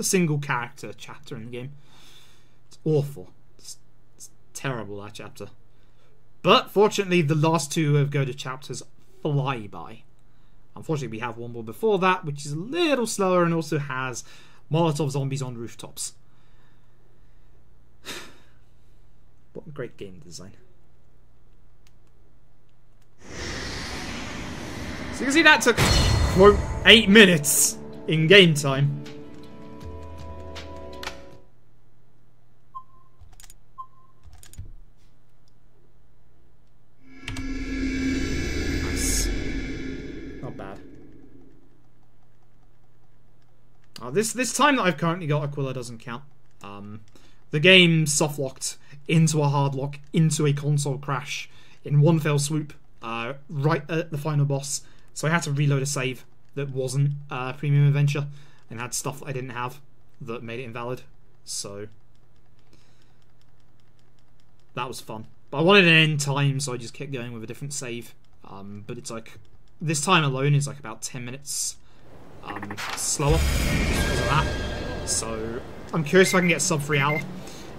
single character chapter in the game. It's awful. It's terrible, that chapter. But fortunately the last two of Go to chapters fly by. Unfortunately we have one more before that, which is a little slower and also has Molotov zombies on rooftops. What a great game design. So you can see that took, quote, 8 minutes in game time. This time that I've currently got Aquila doesn't count. The game soft-locked into a hard lock, into a console crash in one fell swoop, right at the final boss. So I had to reload a save that wasn't Premium Adventure and had stuff that I didn't have that made it invalid. So that was fun. But I wanted an end time, so I just kept going with a different save. But it's like, this time alone is like about 10 minutes slower because of that. So I'm curious if I can get sub 3 hour.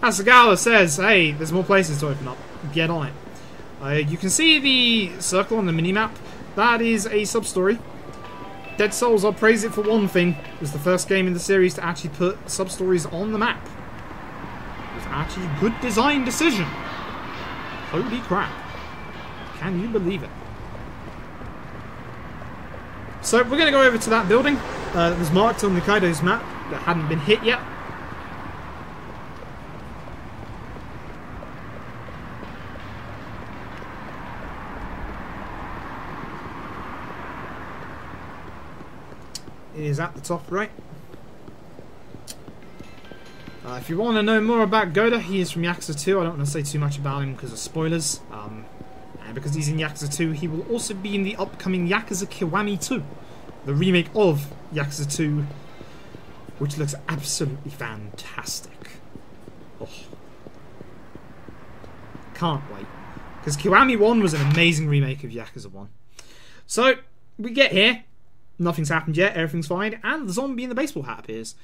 As Sagala says, hey, there's more places to open up. Get on it. You can see the circle on the minimap. That is a sub-story. Dead Souls, I'll praise it for one thing. It was the first game in the series to actually put sub-stories on the map. It was actually a good design decision. Holy crap. Can you believe it? So, we're going to go over to that building that was marked on Nikaido's map that hadn't been hit yet. It is at the top right. If you want to know more about Goda, he is from Yakuza 2. I don't want to say too much about him because of spoilers. And because he's in Yakuza 2, he will also be in the upcoming Yakuza Kiwami 2. The remake of Yakuza 2, which looks absolutely fantastic. Oh. Can't wait. Because Kiwami 1 was an amazing remake of Yakuza 1. So, we get here. Nothing's happened yet, everything's fine, and the zombie in the baseball hat appears.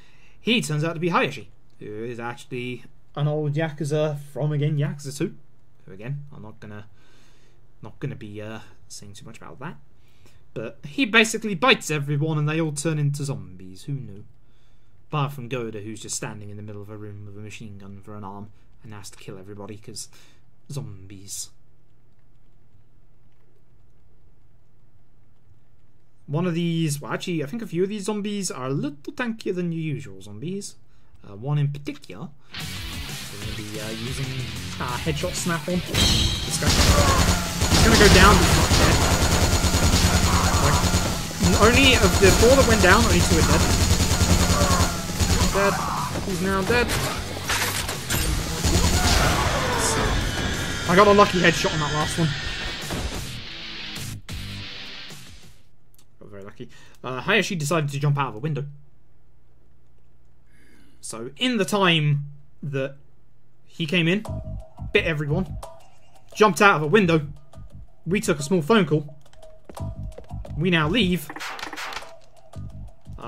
He turns out to be Hayashi, who is actually an old Yakuza from, again, Yakuza 2. Who, again, I'm not gonna be saying too much about that. But he basically bites everyone and they all turn into zombies, who knew? Apart from Goda, who's just standing in the middle of a room with a machine gun for an arm and has to kill everybody, because zombies. One of these, well actually I think a few of these zombies are a little tankier than your usual zombies. One in particular, we're going to be using headshot snap on. This guy. He's going to go down, but he's not dead. Like, only of the 4 that went down, only 2 are dead. Dead. He's now dead. I got a lucky headshot on that last one. Very lucky. Hayashi decided to jump out of a window. So, in the time that he came in, bit everyone, jumped out of a window, we took a small phone call. We now leave.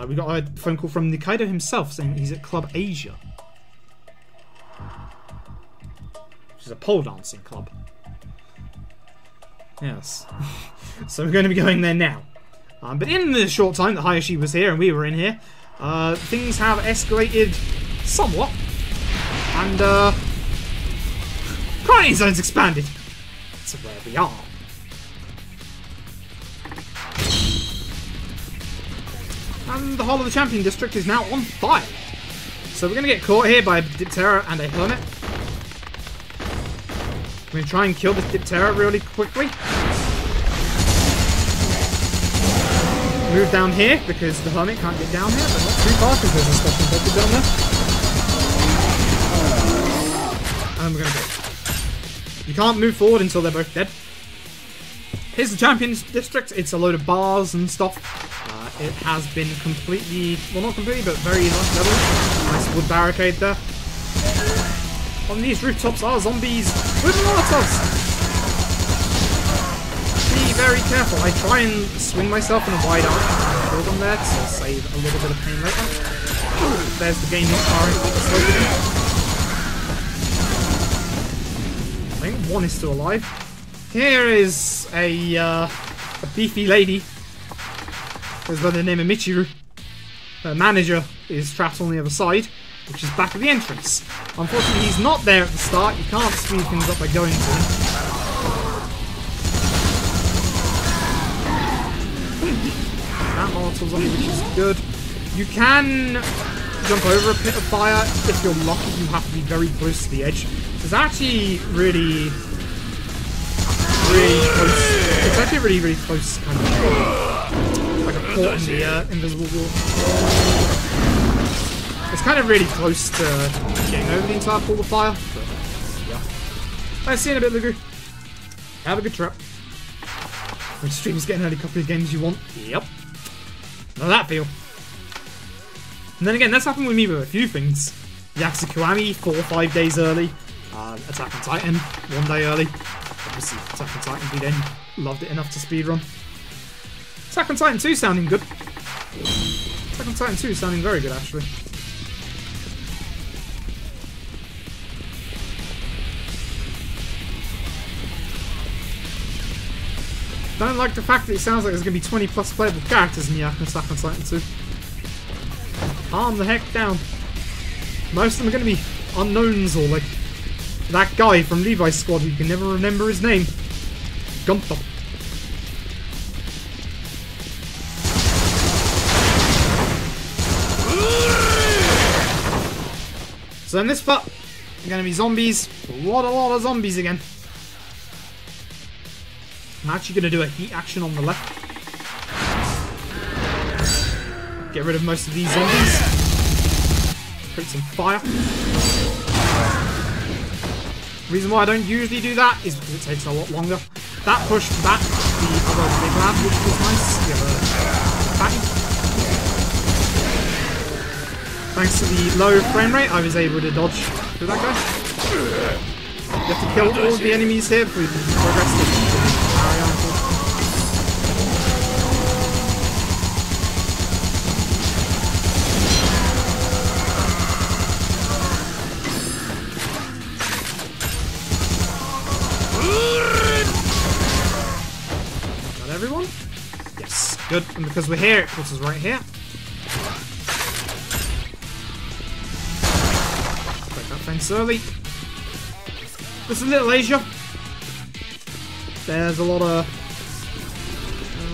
We got a phone call from Nikaido himself saying he's at Club Asia, which is a pole dancing club. Yes. So we're going to be going there now. But in the short time that Hayashi was here and we were in here, things have escalated somewhat, and quarantine zone's expanded. That's where we are. And the whole of the Champion District is now on fire. So we're going to get caught here by a Diptera and a Hermit. I'm going to try and kill this Diptera really quickly. Move down here because the Hermit can't get down here, but not too far because there's a special bucket down there. And we're going to go. You can't move forward until they're both dead. Here's the Champions District. It's a load of bars and stuff. It has been completely, well not completely, but very nice level. Nice wood barricade there. On these rooftops are zombies with molotovs. Be very careful. I try and swing myself in a wide arc and kill them there to save a little bit of pain later. Ooh, there's the game not firing slowly. I think one is still alive. Here is a beefy lady. Goes by the name of Michiru. Her manager is trapped on the other side, which is back at the entrance. Unfortunately, he's not there at the start. You can't speed things up by going to him. That Molotov's on, which is good. You can jump over a pit of fire. If you're lucky, you have to be very close to the edge. It's actually really close. It's actually really, really close kind of like a port in the invisible wall. kind of really close to getting over the entire pool of fire. But, yeah. I'll see you in a bit, Lugu. Have a good trip. Which stream's getting early copy of games you want. Yep. How that feel? And then again, that's happened with me with a few things. Yakuza Kiwami, 4 or 5 days early. Attack on Titan, 1 day early. Obviously, Attack on Titan beat in. Loved it enough to speedrun. Attack on Titan 2 sounding good. Attack on Titan 2 sounding very good, actually. Don't like the fact that it sounds like there's going to be 20 plus playable characters in Yakuza Attack on Titan 2. Calm the heck down. Most of them are going to be unknowns or like that guy from Levi's squad who you can never remember his name. Gunther. So in this part, are going to be zombies. A lot of zombies again. I'm actually going to do a heat action on the left. Get rid of most of these zombies. Create some fire. The reason why I don't usually do that is because it takes a lot longer. That pushed back the other big lad, which was nice. The other fatty. Thanks to the low frame rate, I was able to dodge through that guy. You have to kill all of the enemies here before you can progress to the area. Everyone? Yes, good. And because we're here, it puts us right here. Break that fence early. Just a little Asia. There's a lot of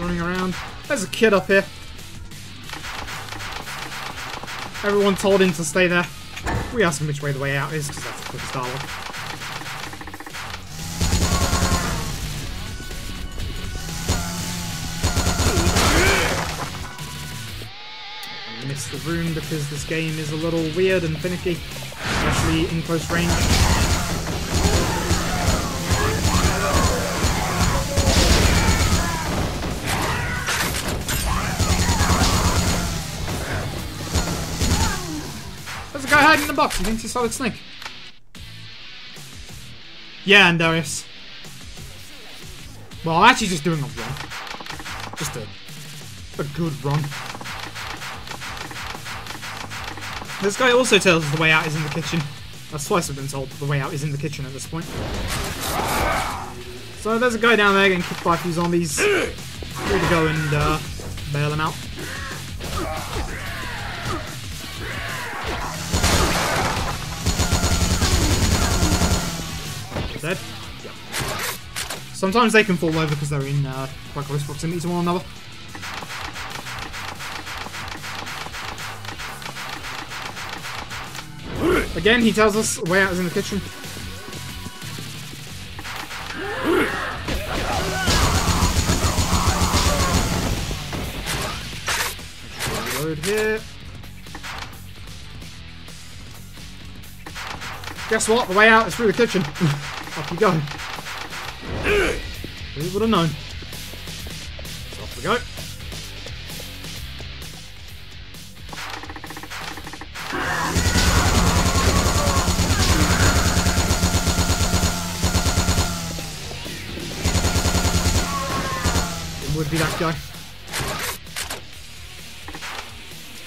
running around. There's a kid up here. Everyone told him to stay there. We asked him which way the way out is, because that's the quickest dialogue. The room because this game is a little weird and finicky, especially in close range. There's a guy hiding in the box. He thinks he's Solid Snake. Yeah, and Darius. Well, I'm actually just doing a run. Just a good run. This guy also tells us the way out is in the kitchen. That's twice I've been told the way out is in the kitchen at this point. So there's a guy down there getting kicked by a few zombies. Here to go and bail him out. Dead? Yep. Sometimes they can fall over because they're in quite close proximity to one another. Again, he tells us the way out is in the kitchen. Reload here. Guess what? The way out is through the kitchen. Off you go. Who would have known? So off we go. Would be that guy.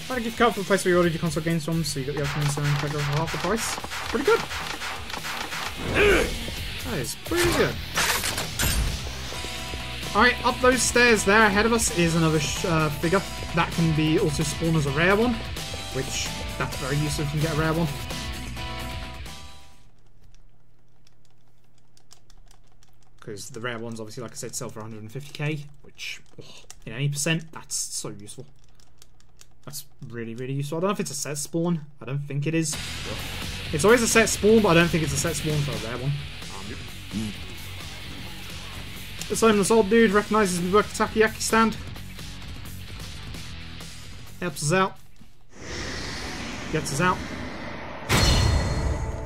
Try to gift card for the place where you ordered your console games from, so you got the upcoming selling for half the price. Pretty good. That is pretty good. Alright, up those stairs there ahead of us is another figure. That can be also spawn as a rare one, which that's very useful if you can get a rare one. Because the rare ones, obviously, like I said, sell for 150k, which, in any percent, that's so useful. That's really, really useful. I don't know if it's a set spawn. I don't think it is. It's always a set spawn, but I don't think it's a set spawn for a rare one. This homeless old dude recognises we work the takoyaki stand. Helps us out. gets us out.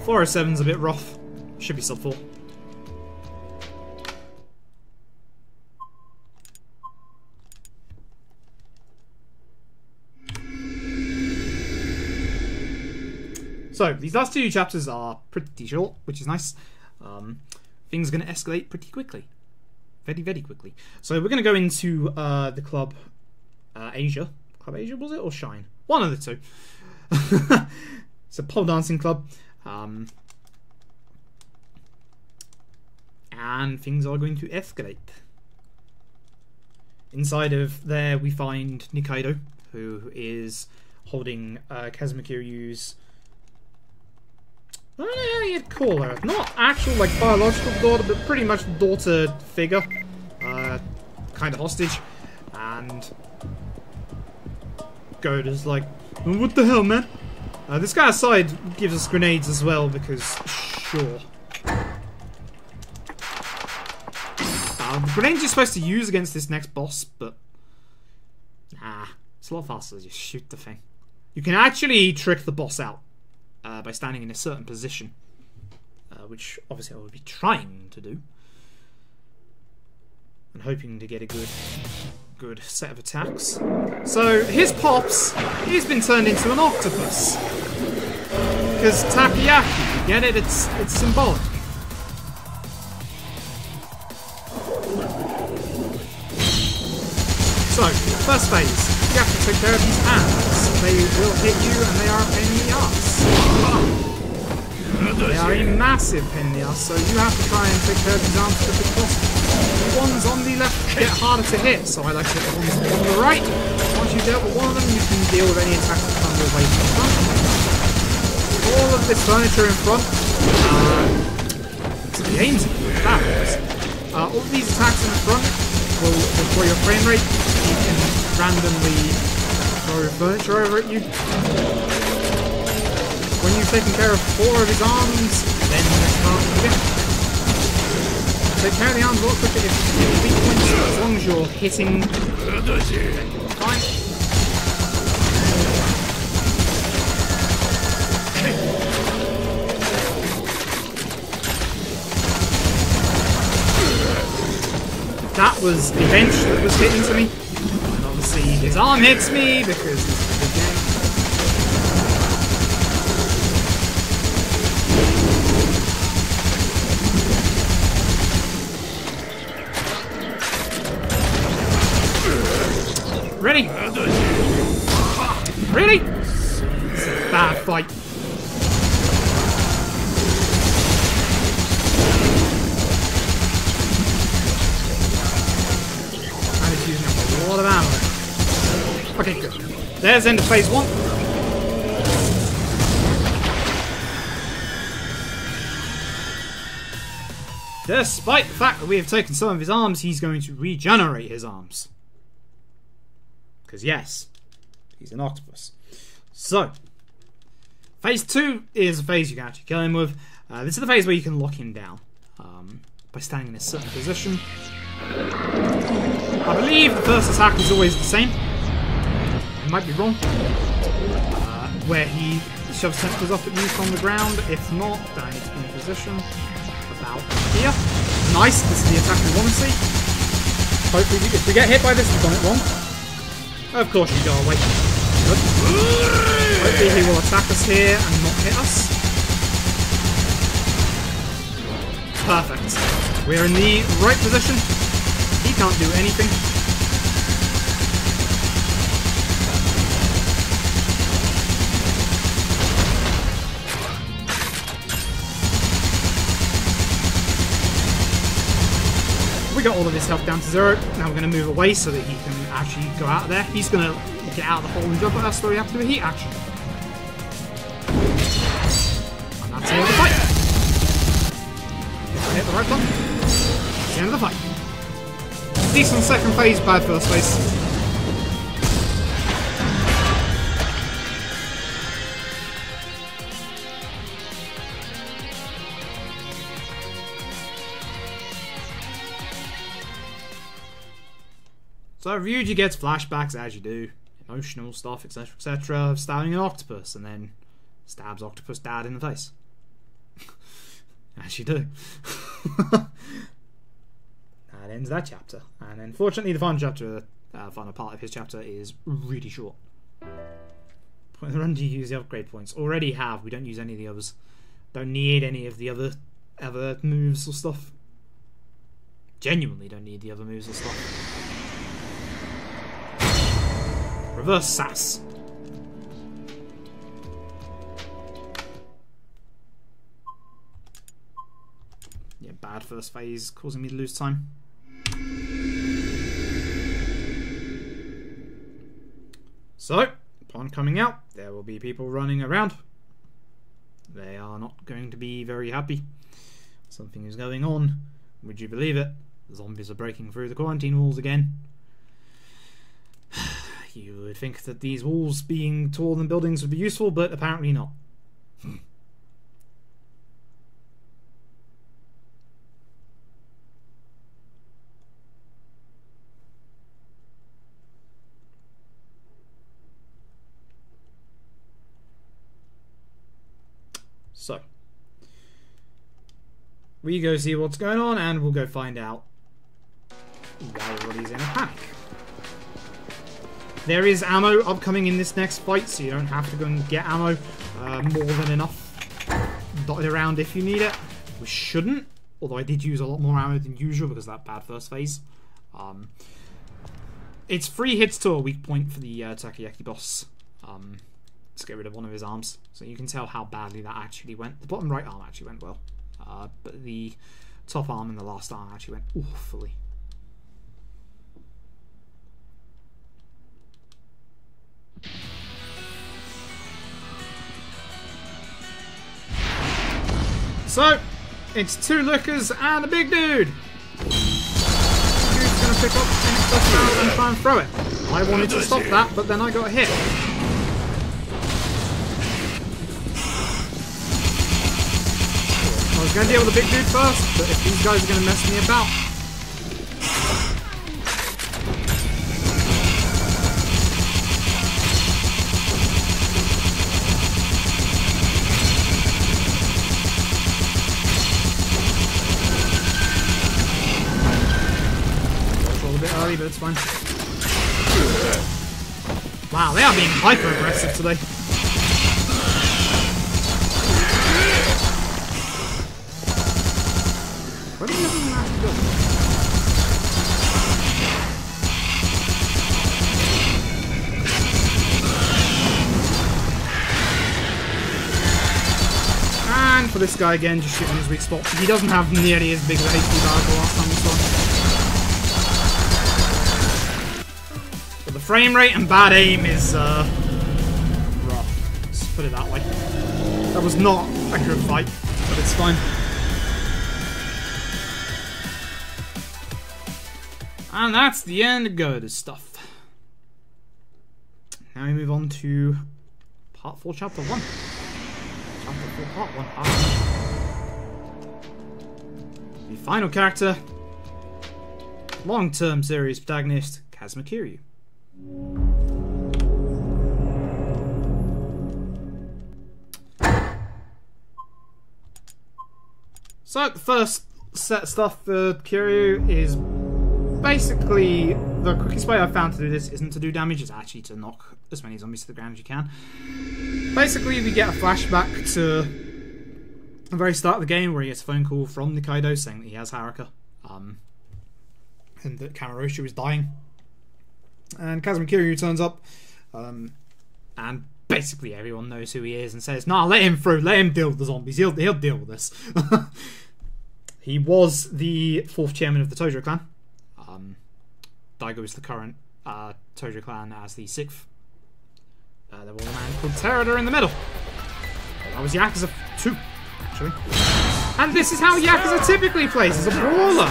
407's a bit rough. Should be sub 4. So, these last 2 chapters are pretty short, which is nice. Things are going to escalate pretty quickly. Very, very quickly. So, we're going to go into the Club Asia. Club Asia, was it? Or Shine? One of the two. It's a pole dancing club. And things are going to escalate. Inside of there, we find Nikaido, who is holding Kazuma Kiryu's... I don't know how you'd call her. Not actual, like, biological daughter, but pretty much daughter figure. Kind of hostage. And Goda's like, what the hell, man? This guy outside gives us grenades as well, because sure. The grenades you're supposed to use against this next boss, but nah, it's a lot faster to just shoot the thing. You can actually trick the boss out by standing in a certain position, which obviously I would be trying to do, and hoping to get a good set of attacks. So his pops, he's been turned into an octopus. Because takoyaki, you get it? It's symbolic. So, first phase, you have to take care of these hands. They will hit you and they are a pain in the ass. They are a massive pain in the ass, so you have to try and take care of these arms as quickly as possible. The ones on the left get harder to hit, so I like to hit the ones on the right. Once you've dealt with one of them, you can deal with any attacks that come your way from the front. All of this furniture in front, so the aim's fabulous. All of these attacks in the front will destroy your frame rate. You can randomly throw furniture over at you. When you've taken care of 4 of his arms, then let's start again. Take care of the arms a lot quicker if you hit weak points, as long as you're hitting, then you're fine. That was the bench that was hitting to me. And obviously his arm hits me because it's a big game. Ready? Really? It's a bad fight. A lot of ammo. Okay, good. There's end of phase 1. Despite the fact that we have taken some of his arms, he's going to regenerate his arms. Because yes, he's an octopus. So, phase 2 is a phase you can actually kill him with. This is the phase where you can lock him down by standing in a certain position. I believe the first attack is always the same. I might be wrong. Where he shoves tentacles up at you from the ground. If not, then I need to be in position about here. Nice, this is the attack we want to see. Hopefully, if we get hit by this, we've done it wrong. Of course you go away. Good. Hopefully he will attack us here and not hit us. Perfect. We're in the right position. He can't do anything. We got all of his health down to 0. Now we're going to move away so that he can actually go out of there. He's going to get out of the hole and jump at us, so we have to do a heat action. And that's the end of the fight. Hit the right button. That's the end of the fight. Decent second phase, bad first phase. So Ryuji gets flashbacks as you do emotional stuff, etc., etc., of stabbing an octopus, and then stabs octopus dad in the face. As you do. That ends that chapter. And unfortunately, the final chapter, final part of his chapter is really short. Point the run to use the upgrade points. Already have. We don't use any of the others. Don't need any of the other moves or stuff. Genuinely don't need the other moves or stuff. Reverse sass. Yeah, bad first phase, causing me to lose time. So, upon coming out, there will be people running around. They are not going to be very happy. Something is going on. Would you believe it? The zombies are breaking through the quarantine walls again. You would think that these walls being taller than buildings would be useful, but apparently not. So, we go see what's going on, and we'll go find out why everybody's in a panic. There is ammo upcoming in this next fight, so you don't have to go and get ammo. More than enough dotted around if you need it. We shouldn't, although I did use a lot more ammo than usual because of that bad first phase. It's 3 hits to a weak point for the Takoyaki boss. Let's get rid of one of his arms, so you can tell how badly that actually went. The bottom right arm actually went well, but the top arm and the last arm actually went awfully. So, it's 2 lookers and a big dude. Dude's gonna pick up an explosive barrel and try and throw it. I wanted to stop that, but then I got hit. I was going to deal with the big dude first, but if these guys are going to mess me about... That's a little bit early, but it's fine. Wow, they are being hyper-aggressive today. Where did the other one actually go? And for this guy again, just shooting his weak spot. He doesn't have nearly as big of a HP bar as the last time we saw him. But the frame rate and bad aim is rough. Let's put it that way. That was not a good fight, but it's fine. And that's the end of good stuff. Now we move on to part 4, chapter 1. Chapter 4, part 1, part 1. The final character, long-term series protagonist, Kazuma Kiryu. So, the first set of stuff for Kiryu is basically, the quickest way I've found to do this isn't to do damage, it's actually to knock as many zombies to the ground as you can. Basically, we get a flashback to the very start of the game where he gets a phone call from Nikaido saying that he has Haruka, and that Kamurocho is dying. And Kazuma Kiryu turns up, and basically everyone knows who he is and says, "Nah, let him through, let him deal with the zombies, he'll deal with this." He was the 4th chairman of the Tojo clan. Daigo is the current Tojo clan as the 6th. There was a man called Terada in the middle. That was Yakuza 2, actually. And this is how Yakuza typically plays, as a brawler.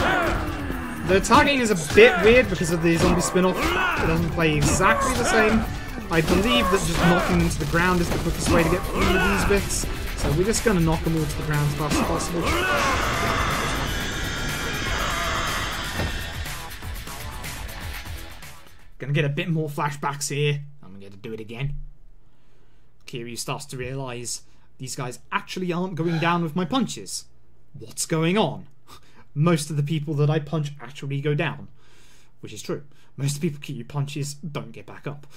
The targeting is a bit weird because of the zombie spin-off. It doesn't play exactly the same. I believe that just knocking them to the ground is the quickest way to get through these bits. So we're just going to knock them all to the ground as fast as possible. Gonna get a bit more flashbacks here, and get to do it again. Kiryu starts to realise these guys actually aren't going down with my punches. What's going on? Most of the people that I punch actually go down. Which is true. Most of the people Kiryu punches don't get back up.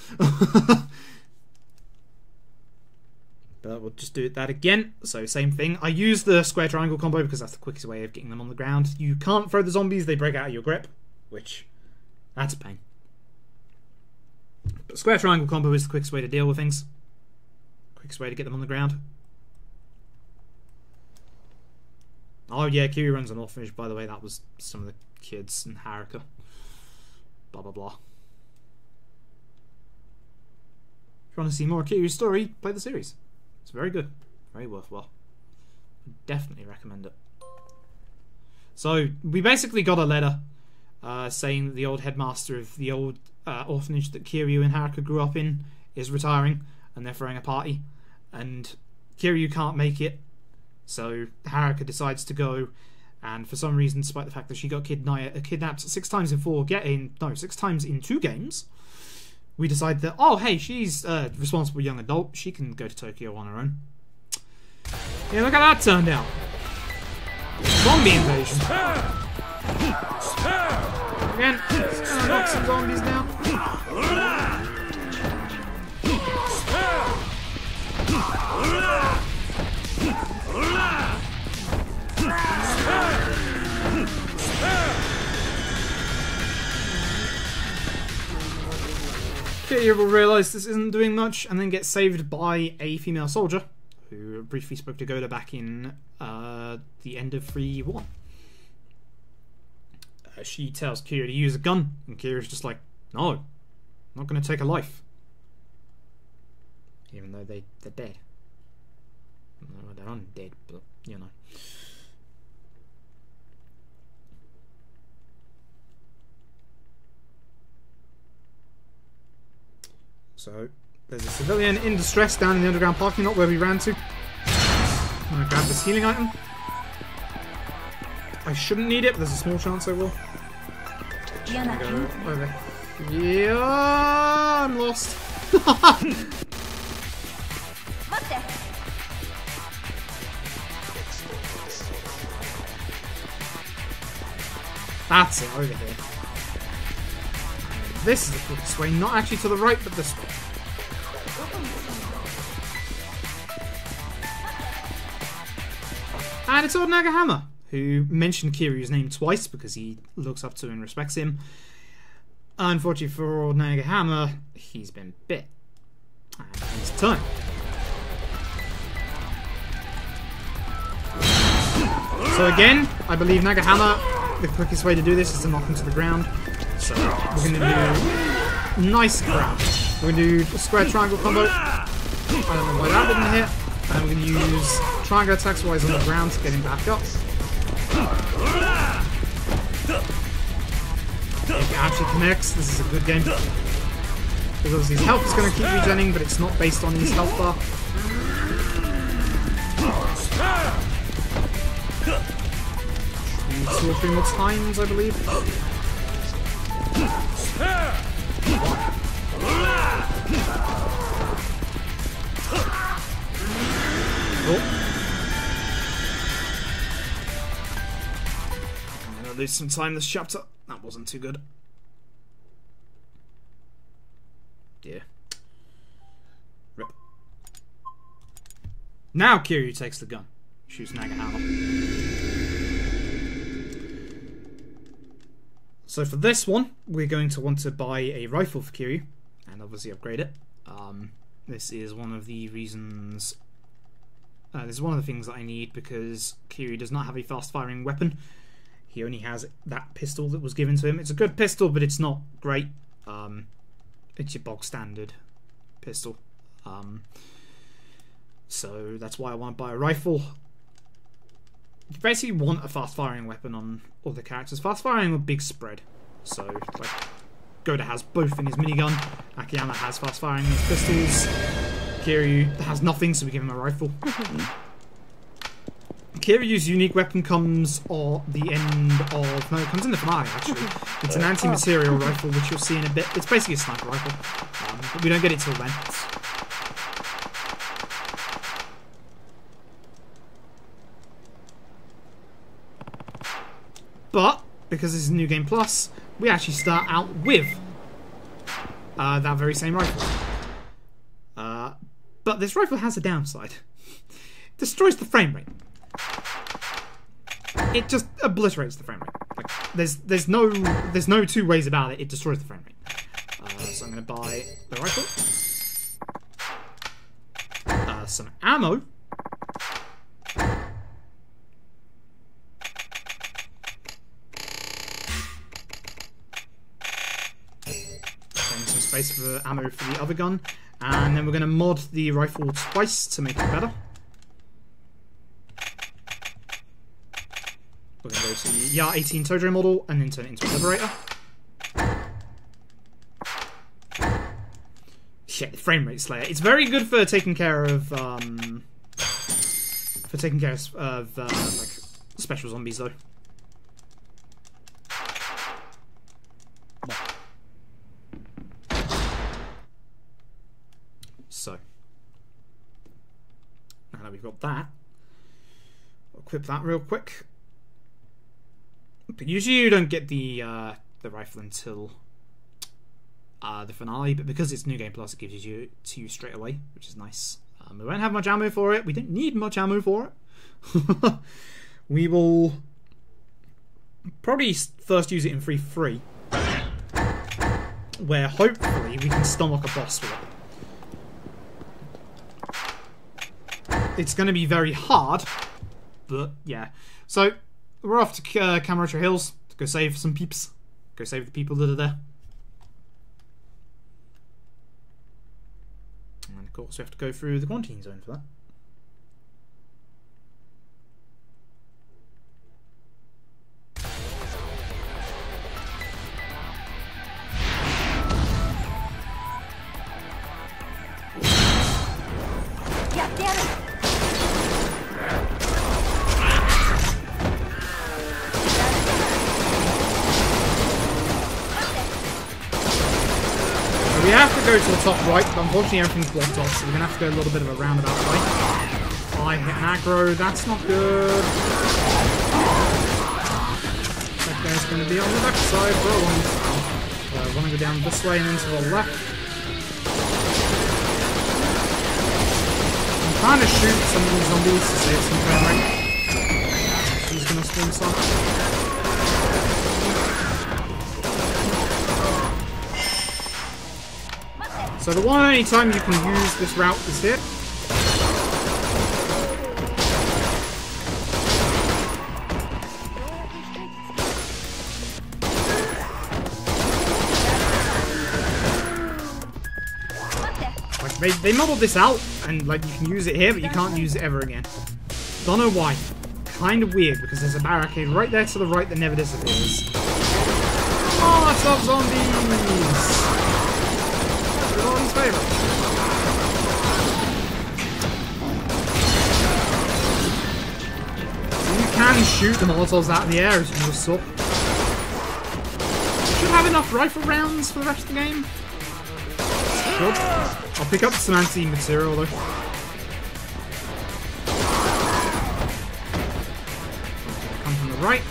But we'll just do that again. So same thing. I use the square triangle combo because that's the quickest way of getting them on the ground. You can't throw the zombies, they break out of your grip. Which, that's a pain. But square triangle combo is the quickest way to deal with things. Quickest way to get them on the ground. Oh yeah, Kiryu runs an orphanage, by the way. That was some of the kids in Haruka. Blah blah blah. If you want to see more of Kiryu's story, play the series. It's very good. Very worthwhile. Definitely recommend it. So, we basically got a letter saying that the old headmaster of the old orphanage that Kiryu and Haruka grew up in is retiring, and they're throwing a party. And Kiryu can't make it, so Haruka decides to go, and for some reason, despite the fact that she got kidnapped 6 times in 6 times in 2 games, we decide that, oh hey, she's a responsible young adult, she can go to Tokyo on her own. Yeah, look how that turned out. Zombie invasion. Again, knock some zombies down. Kiryu will realise this isn't doing much and then gets saved by a female soldier who briefly spoke to Goda back in the end of 3-1. She tells Kiryu to use a gun, and Kiryu's just like, no, I'm not going to take a life. Even though they're dead. No, they're undead, but, you know. So, there's a civilian in distress down in the underground parking lot where we ran to. I'm going to grab this healing item. I shouldn't need it, but there's a small chance I will. Go over. Yeah, I'm lost. That's it, over here. This is the quickest way, not actually to the right, but this way. And it's old Nagahama, who mentioned Kiryu's name twice because he looks up to and respects him. Unfortunately for old Nagahama, he's been bit. And it's time. So again, I believe Nagahama, the quickest way to do this is to knock him to the ground. So we're going to do nice grab. We're going to do a square triangle combo. I don't know why that didn't hit. And we're going to use triangle attacks while he's on the ground to get him back up. If it actually connects, this is a good game. Because obviously his health is going to keep regenerating, but it's not based on his health bar. 2 or 3 more times, I believe. Oh. I'm gonna lose some time this chapter. That wasn't too good. Dear. Rip. Now Kiryu takes the gun. Shoots Nagahama. So for this one, we're going to want to buy a rifle for Kiryu, and obviously upgrade it. This is one of the reasons... this is one of the things that I need, because Kiryu does not have a fast-firing weapon. He only has that pistol that was given to him. It's a good pistol, but it's not great. It's your bog-standard pistol. So that's why I want to buy a rifle. You basically want a fast-firing weapon on all the characters. Fast-firing a big spread. So, like, Goda has both in his minigun. Akiyama has fast-firing in his pistols. Kiryu has nothing, so we give him a rifle. Kiryu's unique weapon comes at the end of... No, it comes in the finale, actually. It's an anti-material rifle, which you'll see in a bit. It's basically a sniper rifle. But we don't get it till then. But, because this is New Game Plus, we actually start out with that very same rifle. But this rifle has a downside. It destroys the frame rate. It just obliterates the frame rate. Like, there's no two ways about it. It destroys the frame rate. So I'm going to buy the rifle, some ammo, some space for ammo for the other gun, and then we're going to mod the rifle twice to make it better. We're going to go to the YAR 18 Tojo model and then turn it into a Liberator. Shit, frame rate slayer. It's very good for taking care of like special zombies though. So now that we've got that, I'll equip that real quick. But usually you don't get the rifle until the finale, but because it's New Game Plus, it gives you to you straight away, which is nice. We won't have much ammo for it. We don't need much ammo for it. We will probably first use it in free, where hopefully we can stomach a boss with it. It's going to be very hard, but yeah. So we're off to Kamurocho Hills to go save some peeps. Go save the people that are there. And of course we have to go through the quarantine zone for that. We have to go to the top right, but unfortunately everything's blocked off, so we're going to have to go a little bit of a roundabout way. I hit an aggro, that's not good. That guy's going to be on the left side for a long time. I want to go down this way and then to the left. I'm trying to shoot some of these zombies to save some frame rate. He's going to spawn some. So the one and only time you can use this route is here. Like they modeled this out, and like you can use it here, but you can't use it ever again. Don't know why. Kind of weird because there's a barricade right there to the right that never disappears. Oh, I love zombies! Everyone's favourite. You can shoot the Molotovs out of the air as you just saw. Should have enough rifle rounds for the rest of the game. Should. I'll pick up some anti-material though. Come from the right.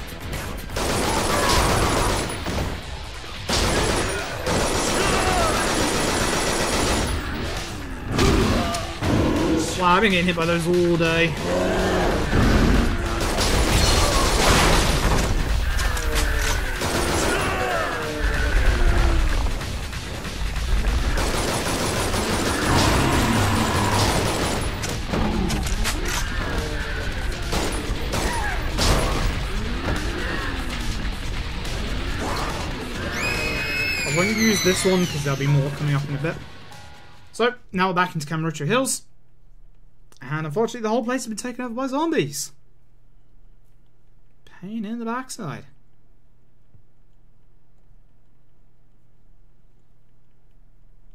Wow, I've been getting hit by those all day. I won't use this one because there'll be more coming up in a bit. So, now we're back into Kamurocho Hills. And unfortunately the whole place has been taken over by zombies. Pain in the backside.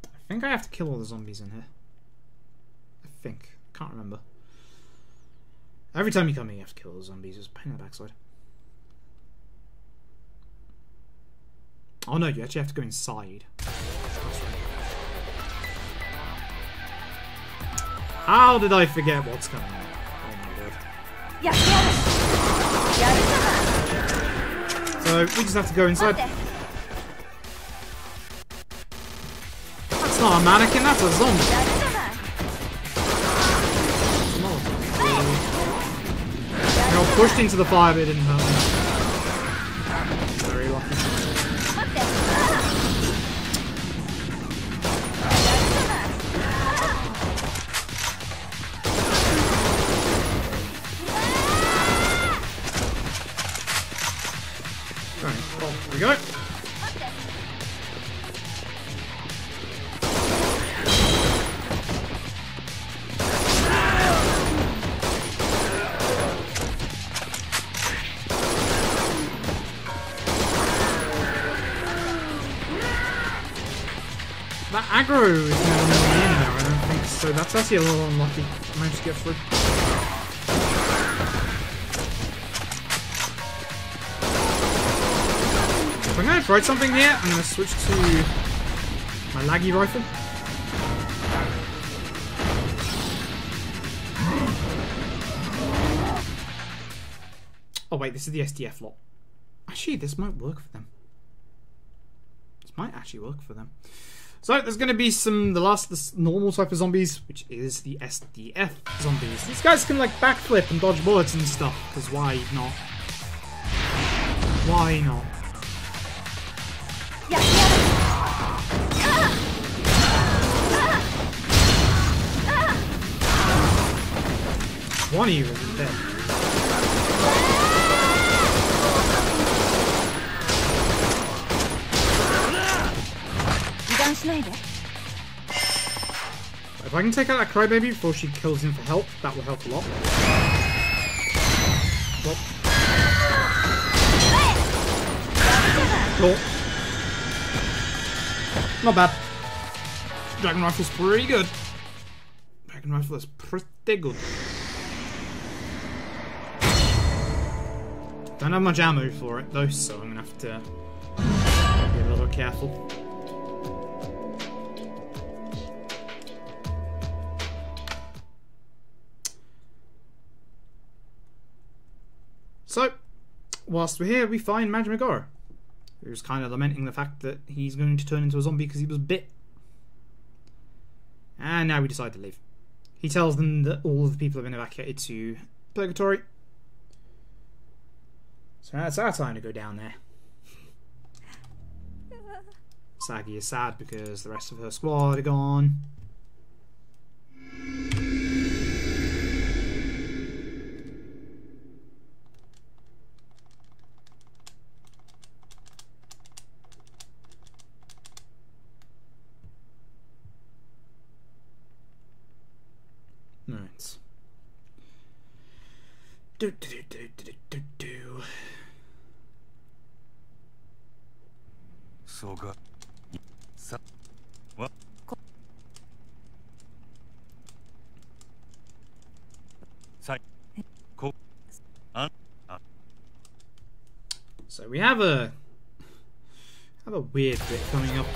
I think I have to kill all the zombies in here. I think. Can't remember. Every time you come here, you have to kill the zombies. It's a pain in the backside. Oh no, you actually have to go inside. How did I forget what's coming? Oh my god. So we just have to go inside. That's not a mannequin, that's a zombie. I got pushed into the fire, but it didn't hurt me. Very lucky. Right, well, here we go. That aggro is now in there, I don't think, so that's actually a little unlucky. I managed to get through. If I'm going to try something here, I'm going to switch to my laggy rifle. Oh wait, this is the SDF lot. Actually, this might work for them. This might actually work for them. So there's going to be the normal type of zombies, which is the SDF zombies. These guys can like backflip and dodge bullets and stuff, because why not? Why not? One of you isn't dead. If I can take out that crybaby before she kills him for help, that will help a lot. Well. Cool. Not bad. Dragon Rifle's pretty good. Dragon Rifle is pretty good. Don't have much ammo for it though, so I'm gonna have to be a little careful. So, whilst we're here, we find Majima, who's kind of lamenting the fact that he's going to turn into a zombie because he was bit. And now we decide to leave. He tells them that all of the people have been evacuated to Purgatory. So now it's our time to go down there. Sagi is sad because the rest of her squad are gone. Right. Do. So good. What? So we have a weird bit coming up.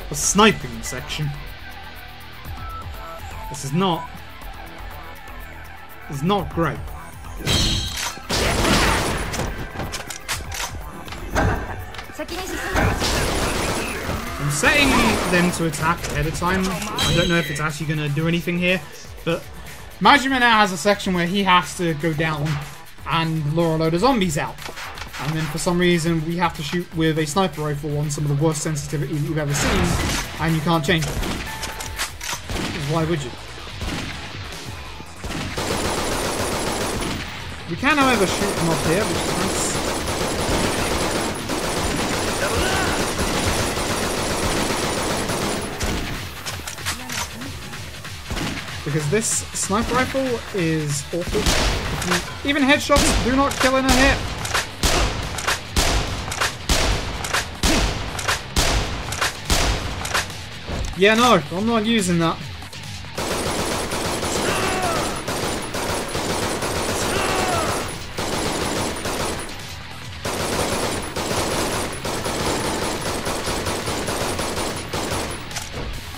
A sniping section. This is not great. I'm setting them to attack ahead of time. I don't know if it's actually going to do anything here, but Majima now has a section where he has to go down and lure a load of zombies out. And then for some reason we have to shoot with a sniper rifle on some of the worst sensitivity that you've ever seen, and you can't change it. Why would you? We can, however, shoot them up here, which is nice. Because this sniper rifle is awful. Even headshots do not kill in a hit. Yeah, no, I'm not using that.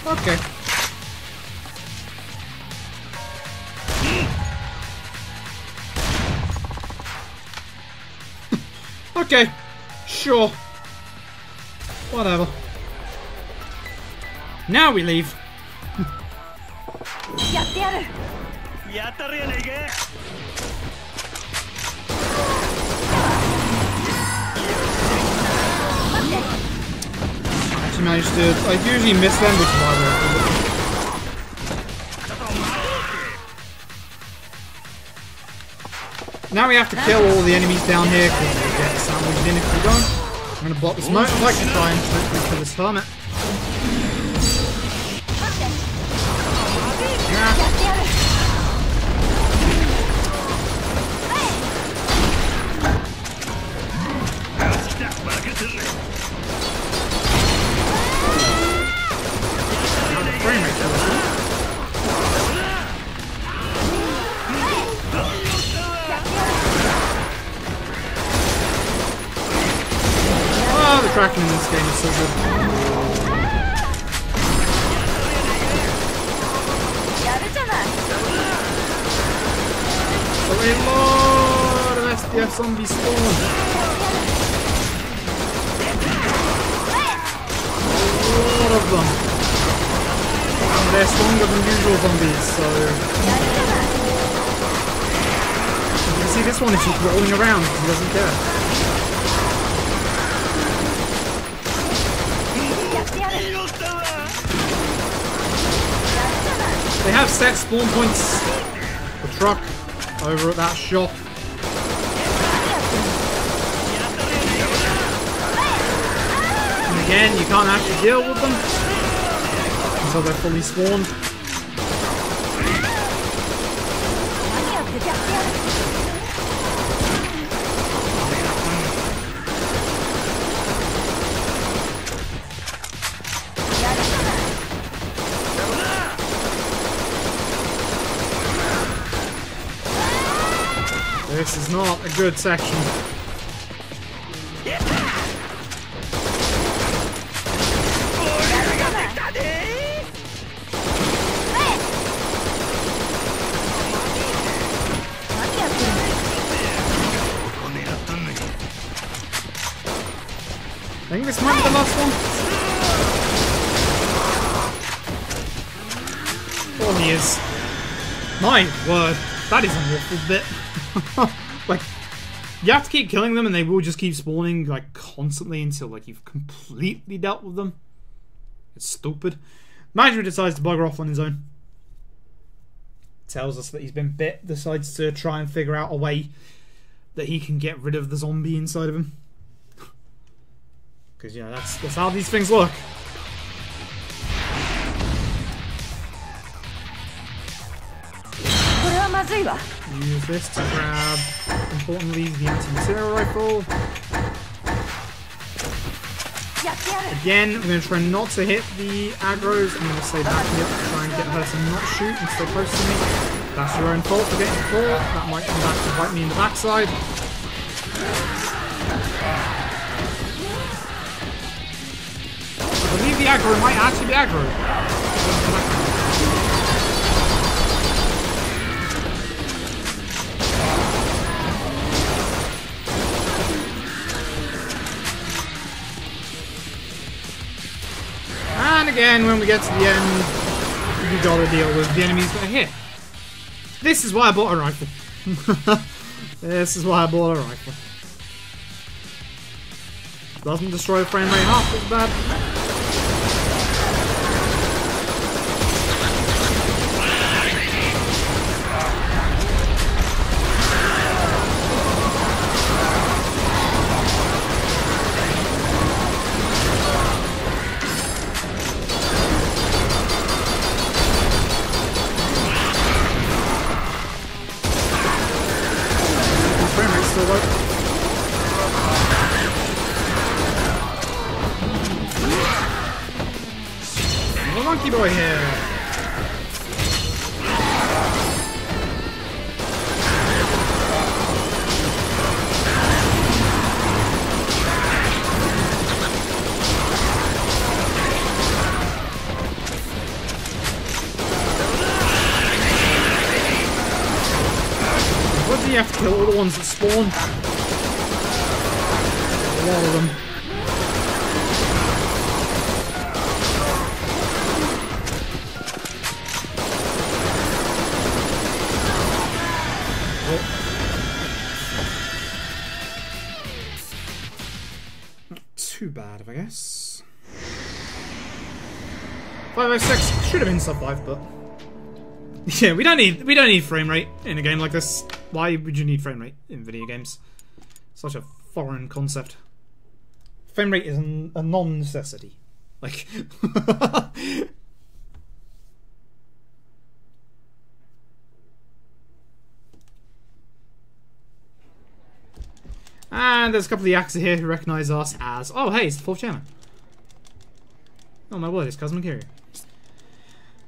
Okay. Okay. Sure. Whatever. Now we leave. やってやる。やったるやないか。 Actually managed to. I usually miss them, which is why we're. Now we have to kill all the enemies down here because they get sandwiched in if we don't. I'm gonna block this motorbike and try and hopefully kill this hermit. Frame rate for this one. Oh, the tracking in this game is so good. So a lot of SDF zombies spawn. A lot of them. And they're stronger than usual zombies, so... You can see this one is just rolling around because he doesn't care. They have set spawn points. The truck over at that shop. And again, you can't actually deal with them until they're fully spawned. This is not a good section. I think this might be the last one. Oh, he is. My word, that is an awful bit. Like, you have to keep killing them and they will just keep spawning, like, constantly until, like, you've completely dealt with them. It's stupid. Manager decides to bugger off on his own. Tells us that he's been bit, decides to try and figure out a way that he can get rid of the zombie inside of him. Because, you know, that's how these things look. Use this to grab, importantly, the anti-material rifle. Again, I'm going to try not to hit the aggros. I'm going to stay back here to try and get her to not shoot and stay close to me. That's your own fault for getting caught. That might come back to bite me in the backside. I believe the aggro might actually be aggro. And again, when we get to the end, we gotta deal with the enemies that are here. This is why I bought a rifle. This is why I bought a rifle. Doesn't destroy the frame rate half as bad. Monkey boy here. Unfortunately, you have to kill all the ones that spawn. A lot of them. Not too bad, I guess. 506 should have been sub 5, but yeah, we don't need frame rate in a game like this. Why would you need frame rate in video games? Such a foreign concept. Frame rate is a non-necessity. Like, and there's a couple of Yakuza here who recognise us as, oh hey, it's the 4th chairman. Oh my word, it's Kazuma Kiryu.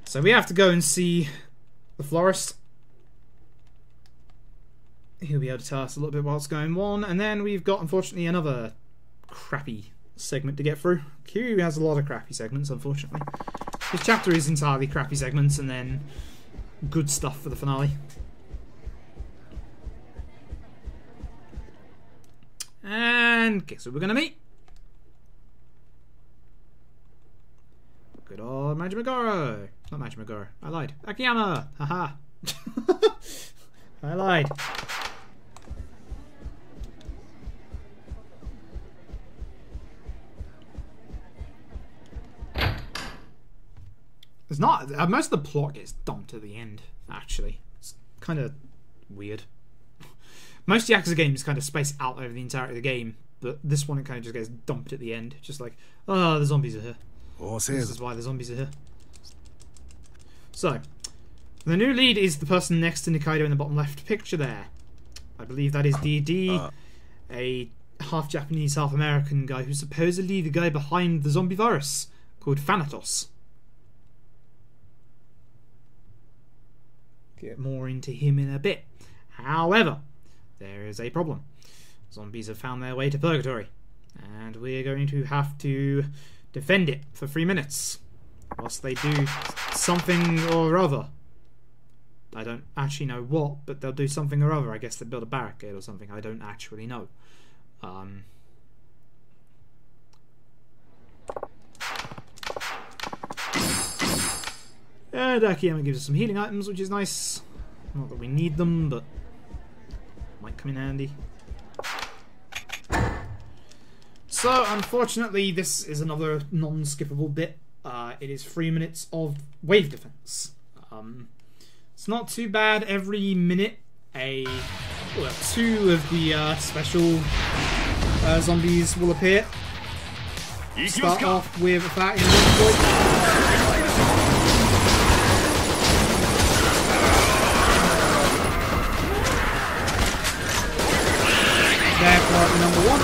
So we have to go and see the florist. He'll be able to tell us a little bit what's going on, and then we've got, unfortunately, another crappy segment to get through. Kiryu has a lot of crappy segments, unfortunately. His chapter is entirely crappy segments, and then good stuff for the finale. And guess who we're gonna meet? Good old Majimagoro. Not Majimagoro. I lied. Akiyama! Haha. I lied. There's not... most of the plot gets dumped at the end, actually. It's kind of weird. Most Yakuza games kind of space out over the entirety of the game, but this one it kind of just gets dumped at the end. Just like, oh, the zombies are here. This is why the zombies are here. So, the new lead is the person next to Nikaido in the bottom left picture there. I believe that is DD, a half Japanese, half American guy who's supposedly the guy behind the zombie virus called Thanatos. Get more into him in a bit. However, there is a problem. Zombies have found their way to Purgatory, and we're going to have to defend it for 3 minutes whilst they do something or other. I don't actually know what, but they'll do something or other. I guess they build a barricade or something. I don't actually know. And Akiyama gives us some healing items, which is nice. Not that we need them, but might come in handy. So, unfortunately, this is another non-skippable bit. It is 3 minutes of wave defense. It's not too bad. Every minute, two of the special zombies will appear. Start off with that in one point. There for number 1.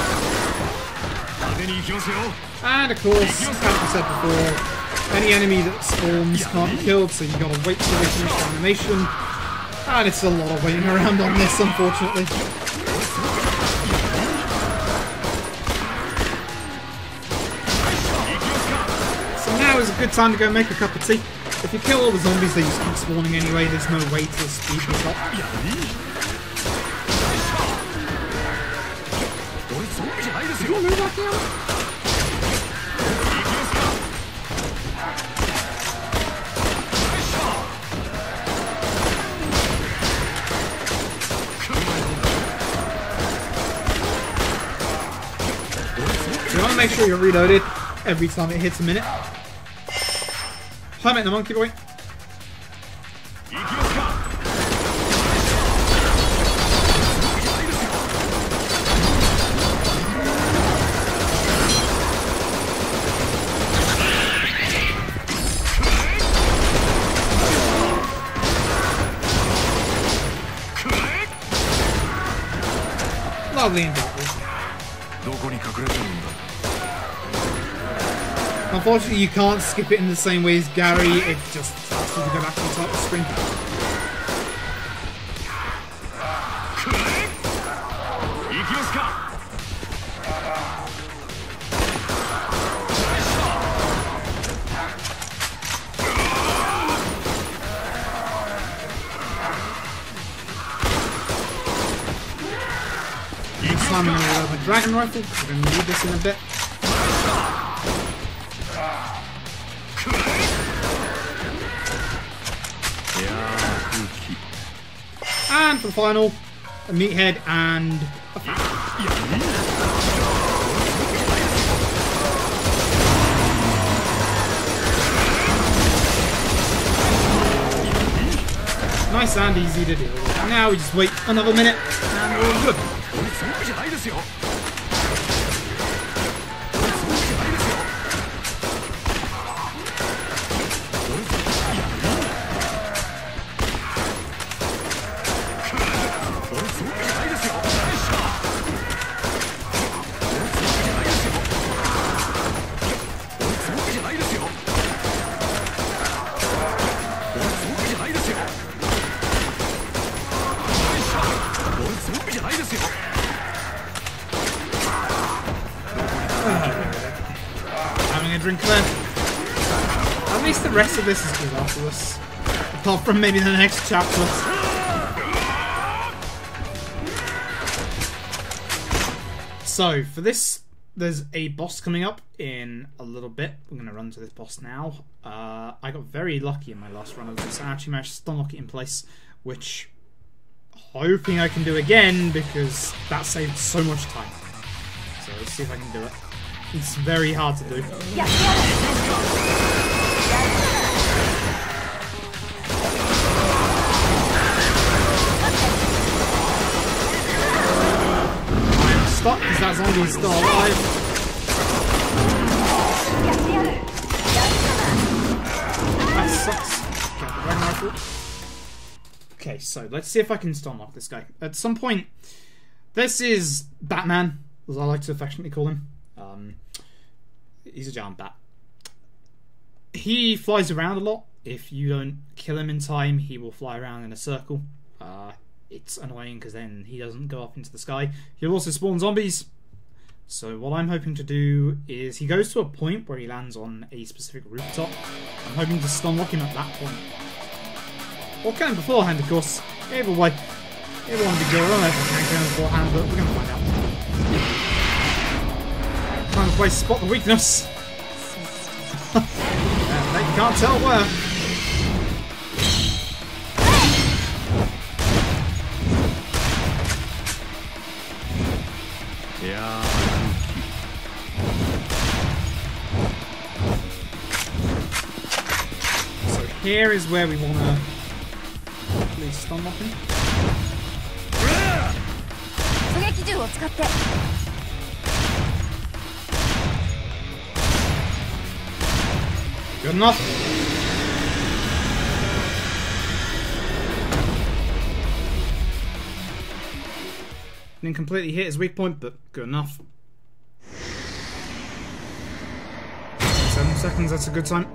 And of course, as I said before, any enemy that spawns can't be killed, so you've got to wait till they finish the animation. And it's a lot of waiting around on this, unfortunately. So now is a good time to go make a cup of tea. If you kill all the zombies, they just keep spawning anyway, there's no way to speed this up. Did you move back down? You want to make sure you're reloaded every time it hits a minute. Hi mate, the monkey boy. Lovely and beautiful. Unfortunately, you can't skip it in the same way as Gary. It just asks you to go back to the top of the screen. time I'm going to reload my dragon rifle, because we're going to need this in a bit. And for the final, a meathead and a fan. Nice and easy to deal with. Now we just wait another minute and we're all good. Having a drink there. At least the rest of this is good after this. Apart from maybe the next chapter. So, for this, there's a boss coming up in a little bit. We're going to run to this boss now. I got very lucky in my last run of this. I actually managed to stun lock it in place, which hoping I can do again because that saved so much time. So let's see if I can do it. It's very hard to do. I am stuck because that zombie is still alive. That sucks. Okay, dragon rifle. Okay, so let's see if I can stun lock this guy. At some point, this is Batman, as I like to affectionately call him. He's a giant bat. He flies around a lot. If you don't kill him in time, he will fly around in a circle. It's annoying because then he doesn't go up into the sky. He'll also spawn zombies. So what I'm hoping to do is he goes to a point where he lands on a specific rooftop. I'm hoping to stun lock him at that point. Or kill him beforehand, of course. Either way. Either one would be good. I don't know if I can kill him beforehand, but we're going to find out. Trying to place spot the weakness. Yeah, you can't tell where. Yeah. So here is where we want to please stun lock him. Good enough. Didn't completely hit his weak point, but good enough. 7 seconds, that's a good time.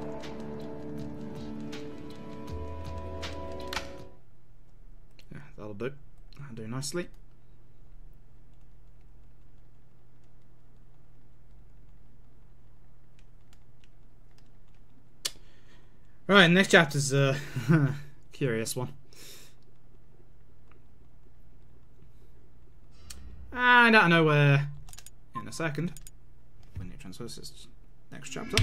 Yeah, that'll do. That'll do nicely. Right, next chapter's a curious one. And out of nowhere, in a second, when it transfers to next chapter.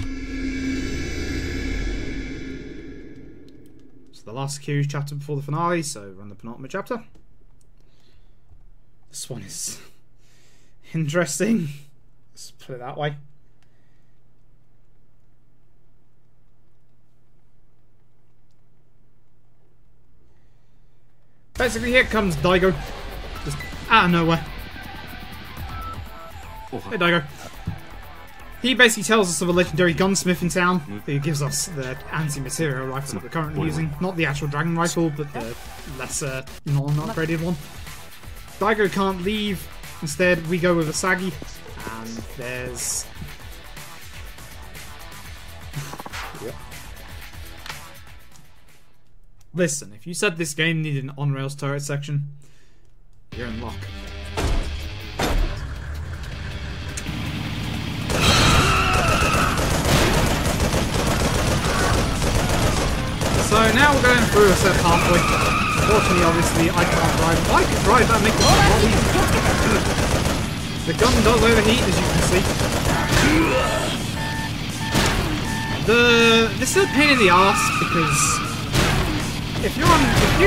So the last Q chapter before the finale, so run the penultimate chapter. This one is interesting. Let's put it that way. Basically, here comes Daigo. Just out of nowhere. Hey, Daigo. He basically tells us of a legendary gunsmith in town who gives us the anti-material rifle that we're currently using. Not the actual dragon rifle, but the lesser, non-upgraded one. Daigo can't leave. Instead, we go with Asagi. And there's... Listen, if you said this game needed an on-rails turret section, you're in luck. So now we're going through a set halfway. Unfortunately, obviously, I can't drive. If I could drive, that'd make it a lot easier. The gun does overheat, as you can see. This is a pain in the arse because if you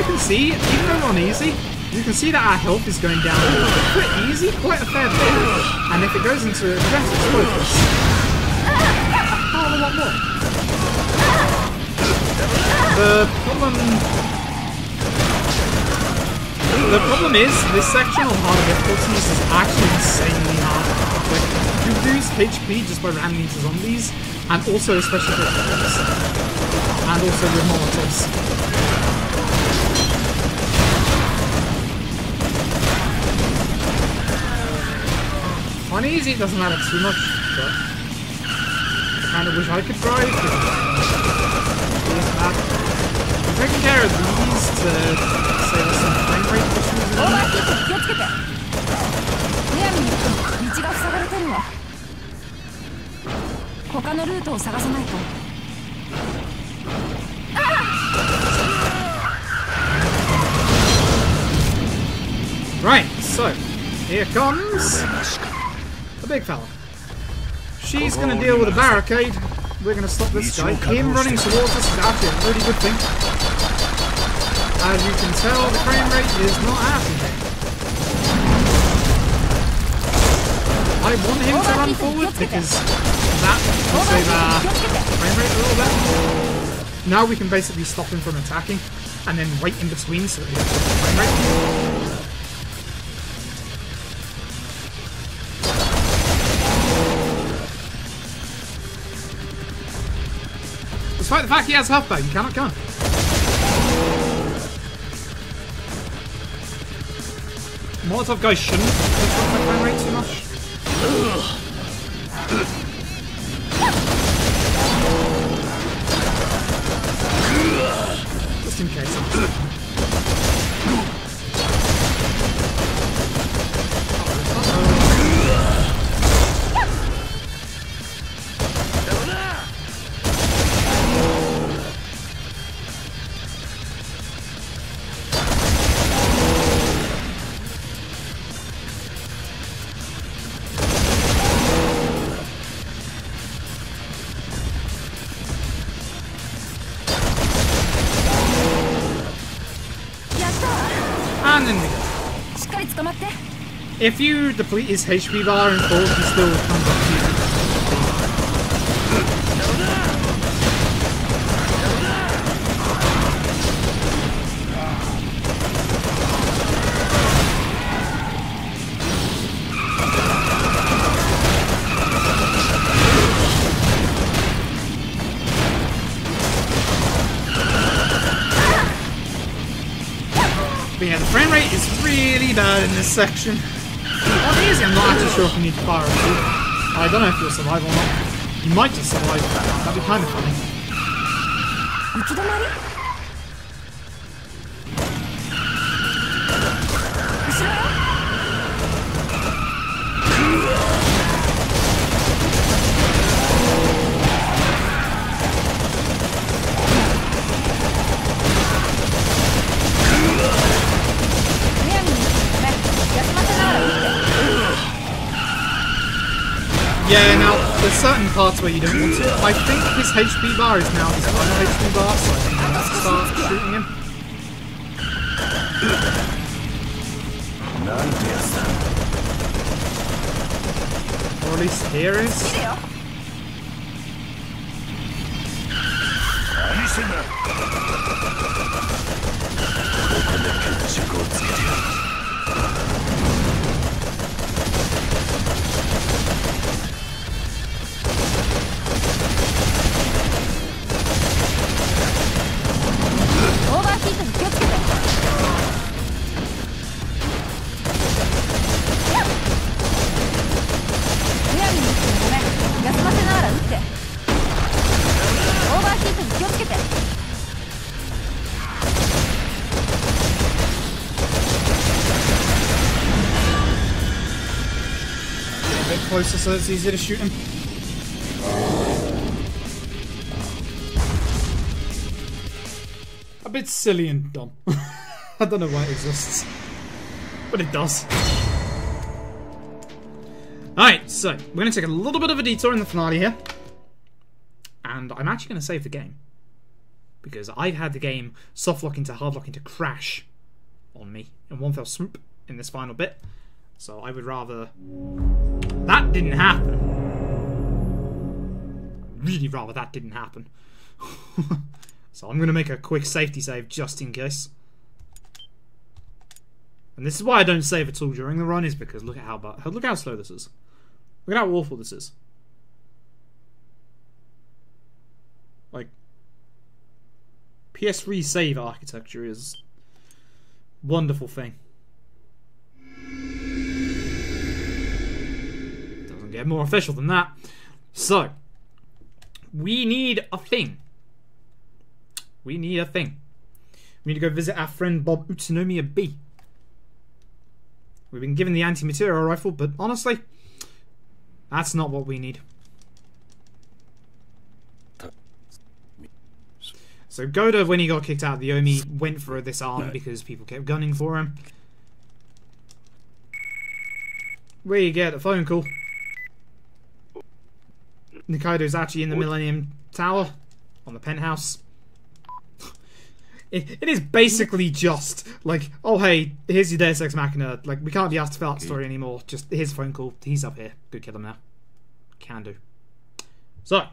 can see, even though we're on easy, you can see that our health is going down quite easy, quite a fair bit. And if it goes into aggressive focus, a hell of a lot more. The problem is, this section on harder difficulties is actually insanely hard. Like, you lose HP just by ramming into zombies, and also especially for attacks, and also with molotovs. On easy it doesn't matter too much, but I kind of wish I could drive. I'm taking care of these to save us some frame rate issues. Right, so here comes the big fella. She's going to deal with a barricade. We're going to stop this guy. Him running towards us is actually a really good thing. As you can tell, the frame rate is not happening. I want him to run forward because that will save our frame rate a little bit. Now we can basically stop him from attacking and then wait in between so that we get the frame rate. Despite the fact he has health back, you cannot gun. Molotov guys shouldn't disrupt my frame rate too much. Just in case. And then we go. If you deplete his HP bar and falls, he still comes up to you. But yeah, the frame rate is really bad in this section. On easy, I'm not actually sure if you need to fire or two. I don't know if you'll survive or not. You might just survive. That'd be kind of funny. Yeah, now, there's certain parts where you don't want to. I think his HP bar is now his final HP bar, so I think I have to start shooting him. Or at least here is. Closer so it's easier to shoot him. A bit silly and dumb. I don't know why it exists, but it does. Alright, so we're going to take a little bit of a detour in the finale here. And I'm actually going to save the game. Because I've had the game soft lock into hard lock into crash on me in one fell swoop in this final bit. So I would rather... That didn't happen. I'd really rather that didn't happen. So I'm going to make a quick safety save just in case. And this is why I don't save at all during the run, is because look how slow this is. Look at how awful this is. Like, PS3 save architecture is a wonderful thing. Doesn't get more official than that. So, we need a thing. We need a thing. We need to go visit our friend Bob Utsunomiya B. We've been given the anti-material rifle, but honestly, that's not what we need. So Goda, when he got kicked out of the Omi, went for this arm because people kept gunning for him. We get a phone call. Nikaido's actually in the Millennium Tower, on the penthouse. It is basically just like, oh hey, here's your Deus Ex Machina. Like, we can't be asked to fill out the story anymore. Just here's a phone call. He's up here. Go kill him now. Can do. So,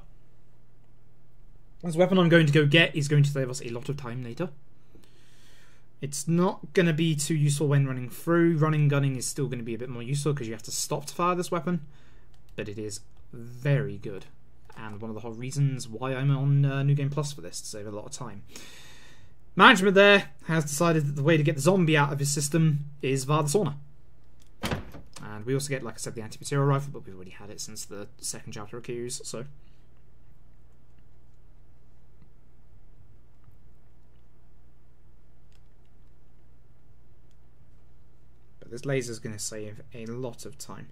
this weapon I'm going to go get is going to save us a lot of time later. It's not going to be too useful when running through. Running gunning is still going to be a bit more useful because you have to stop to fire this weapon. But it is very good. And one of the whole reasons why I'm on New Game Plus for this, to save a lot of time. Management there has decided that the way to get the zombie out of his system is via the sauna. And we also get, like I said, the anti-material rifle, but we've already had it since the second chapter of Kiryu's, so... But this laser's going to save a lot of time.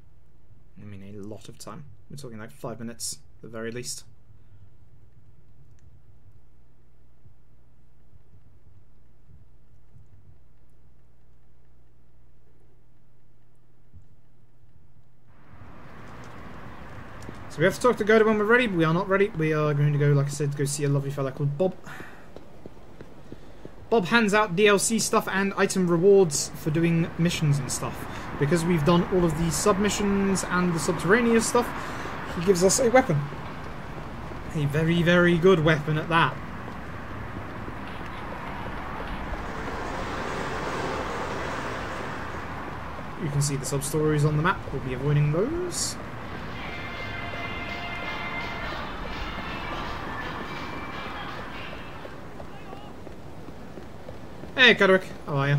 I mean, a lot of time. We're talking like 5 minutes, at the very least. So we have to talk to Goda when we're ready, but we are not ready. We are going to go, like I said, go see a lovely fella called Bob. Bob hands out DLC stuff and item rewards for doing missions and stuff. Because we've done all of the submissions and the subterraneous stuff, he gives us a weapon. A very, very good weapon at that. You can see the sub-stories on the map. We'll be avoiding those. Hey, Kudrick, how are you?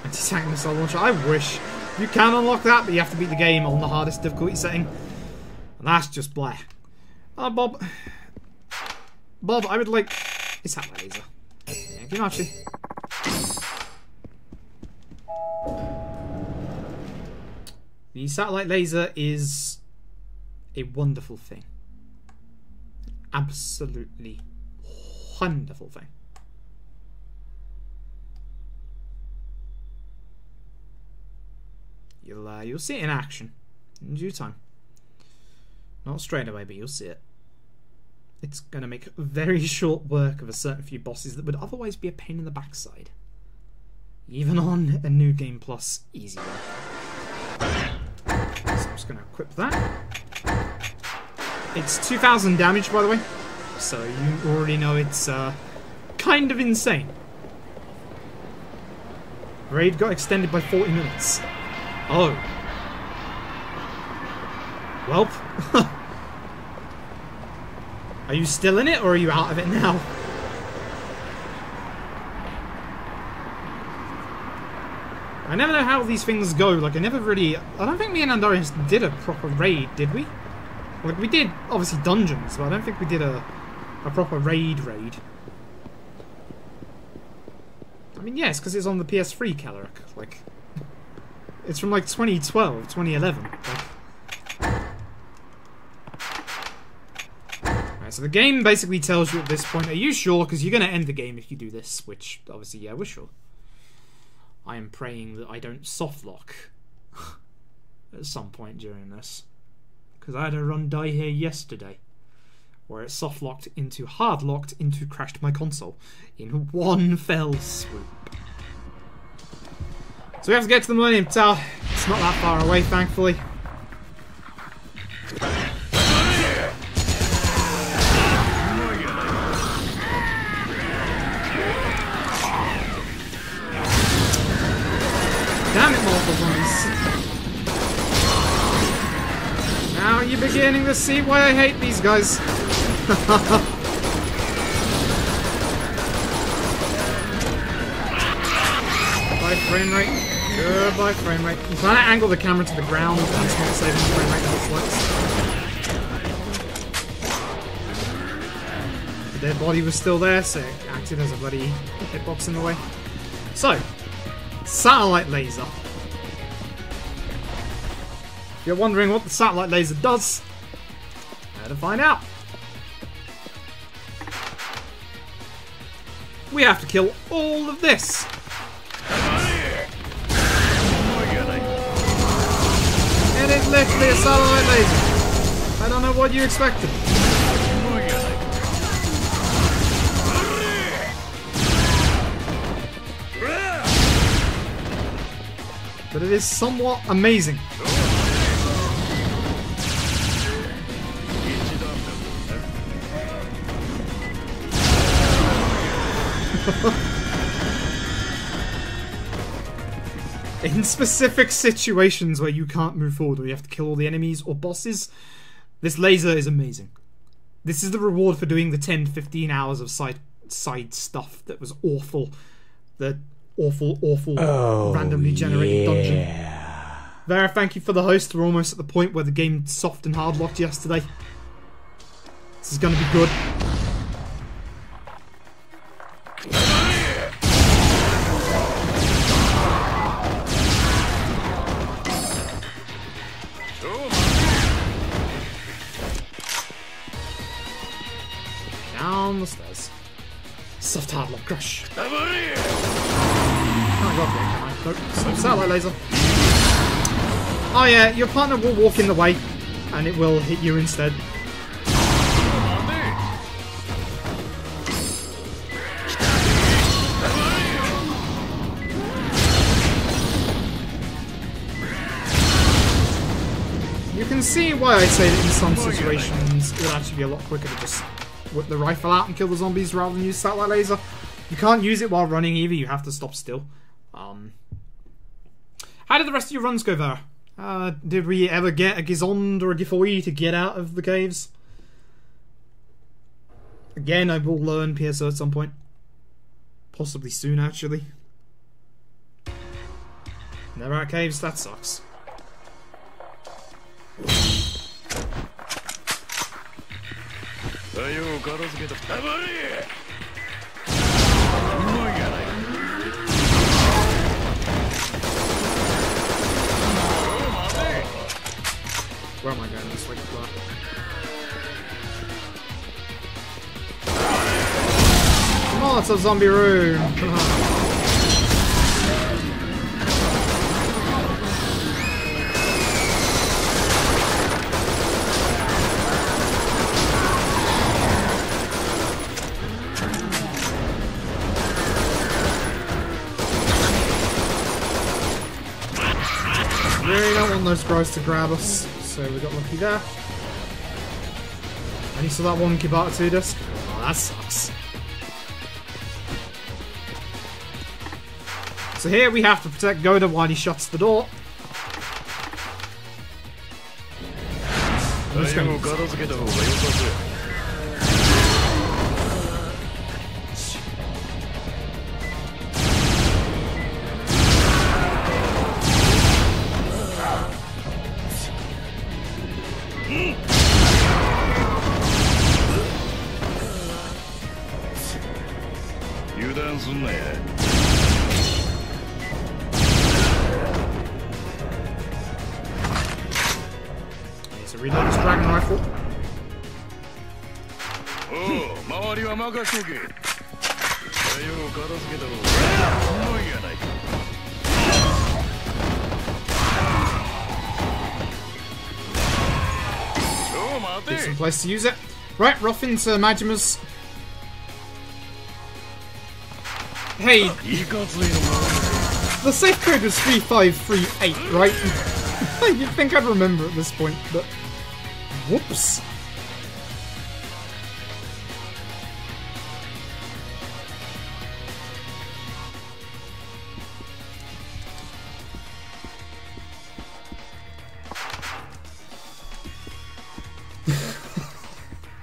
Anti-tank missile launcher. I wish you can unlock that, but you have to beat the game on the hardest difficulty setting. And that's just blah. Bob. Bob, I would like a satellite laser. Thank you, Nachi. The satellite laser is a wonderful thing. Absolutely wonderful thing. You'll see it in action in due time. Not straight away, but you'll see it. It's going to make very short work of a certain few bosses that would otherwise be a pain in the backside. Even on a New Game Plus easy work. So I'm just going to equip that. It's 2,000 damage, by the way. So you already know it's kind of insane. Raid got extended by 40 minutes. Oh. Welp. Are you still in it, or are you out of it now? I never know how these things go. Like, I don't think me and Andorius did a proper raid, did we? Like, we did, obviously, dungeons, but I don't think we did a proper raid. I mean, yes, because it's on the PS3, Caloric. Like... It's from like 2012, 2011. Right, so the game basically tells you at this point, are you sure? Because you're going to end the game if you do this, which obviously, yeah, we're sure. I am praying that I don't softlock. at some point during this. Because I had a run die here yesterday, where it soft locked into hard locked into crashed my console in one fell swoop. So we have to get to the Millennium Tower. It's not that far away, thankfully. Damn it, multiple zombies. Now you're beginning to see why I hate these guys. Goodbye frame rate. Goodbye frame rate. I'm trying to angle the camera to the ground and it's not saving the frame rate in this looks. The dead body was still there, so it acted as a bloody hitbox in the way. So, satellite laser. If you're wondering what the satellite laser does, how to find out. We have to kill all of this. It is literally a satellite laser. I don't know what you expected. But it is somewhat amazing. In specific situations where you can't move forward or you have to kill all the enemies or bosses, this laser is amazing. This is the reward for doing the 10-15 hours of side stuff that was awful. The awful randomly generated dungeon. Vera, thank you for the host. We're almost at the point where the game soft and hard locked yesterday. This is gonna be good. Down the stairs. Soft hard lock crush. Can't go up there, can I? Nope. Satellite laser. Oh yeah, your partner will walk in the way and it will hit you instead. You can see why I say that in some situations it would actually be a lot quicker to just whip the rifle out and kill the zombies rather than use satellite laser. You can't use it while running either, you have to stop still. How did the rest of your runs go, Vera? Did we ever get a Gizond or a Gifoy to get out of the caves? Again, I will learn PSO at some point. Possibly soon, actually. Never out of caves, that sucks. Where am I going? This way. Come on, it's a zombie room. Really don't want those guys to grab us. So we got lucky there. And you saw that one Kibata 2 disc? Oh, that sucks. So here we have to protect Goda while he shuts the door. I'm just going to reload this dragon rifle. Decent place to use it. Right, we're off into Majima's. Hey, the safe code was 3538, right? You'd think I'd remember at this point, but whoops.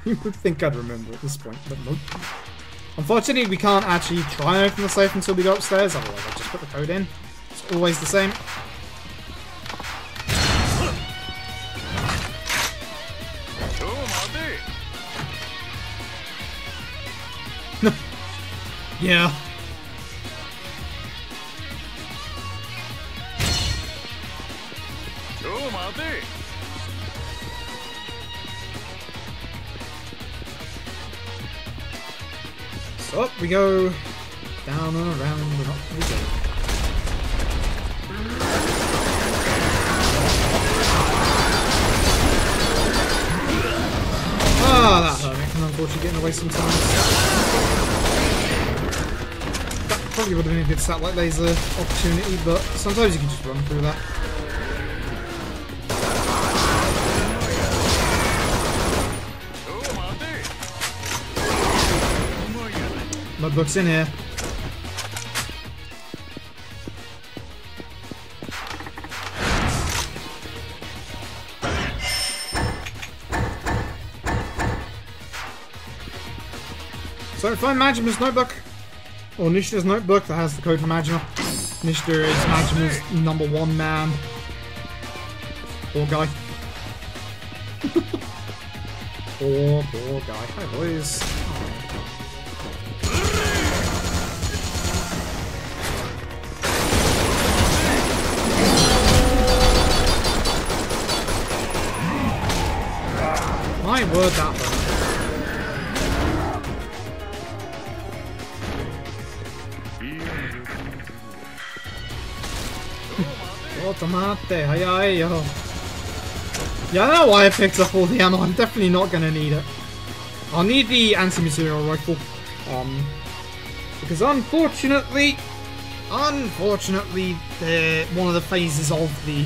You would think I'd remember at this point, but nope. Unfortunately, we can't actually try and open the safe until we go upstairs, otherwise I'll just put the code in. It's always the same. Yeah. So up we go, down and around and up we go. Ah, that hurt me. I'm unfortunately getting away sometimes. That probably would have been a good satellite laser opportunity, but sometimes you can just run through that. Notebook's in here. So find Majima's notebook, or Nishita's notebook that has the code for Majima. Nishita is Majima's #1 man. Poor guy. poor guy. Hi boys. My word, that hurt. Oh, tomate, hayai yo. Yeah, I don't know why I picked up all the ammo. I'm definitely not gonna need it. I'll need the anti-material rifle. Because unfortunately, one of the phases of the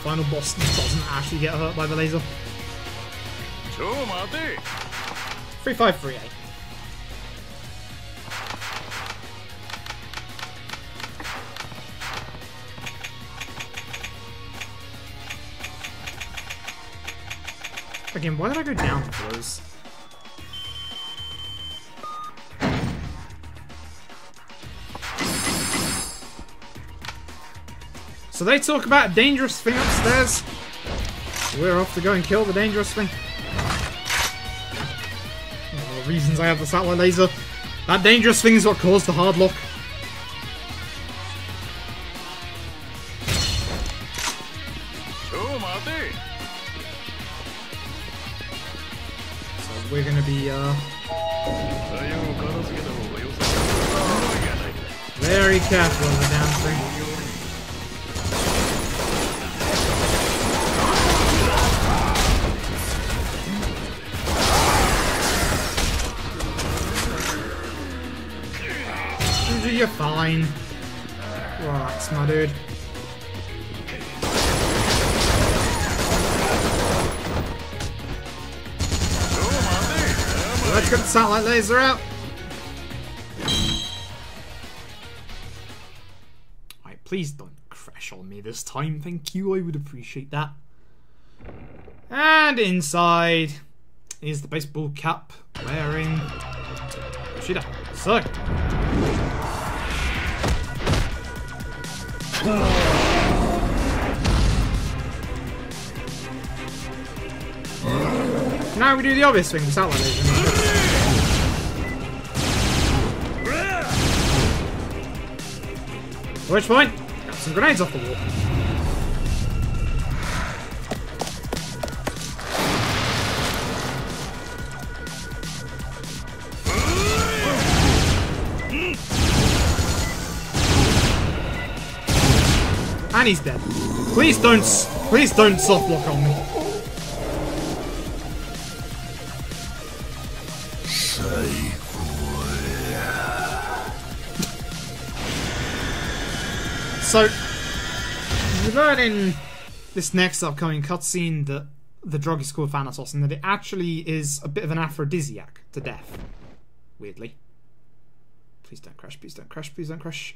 final boss doesn't actually get hurt by the laser. 3538. Again, why did I go down for those? So they talk about a dangerous thing upstairs. We're off to go and kill the dangerous thing. The reasons I have the satellite laser. That dangerous thing is what caused the hard lock. So we're gonna be very careful on the damn thing. You're fine. Relax, my dude. Let's get the satellite laser out. Alright, please don't crash on me this time. Thank you, I would appreciate that. And inside is the baseball cap wearing Yoshida. So. Now we do the obvious thing, the satellite laser. At which point, got some grenades off the wall. And he's dead. Please don't soft lock on me. So, we learn in this next upcoming cutscene that the drug is called Thanatos, and that it actually is a bit of an aphrodisiac to death. Weirdly. Please don't crash, please don't crash, please don't crash.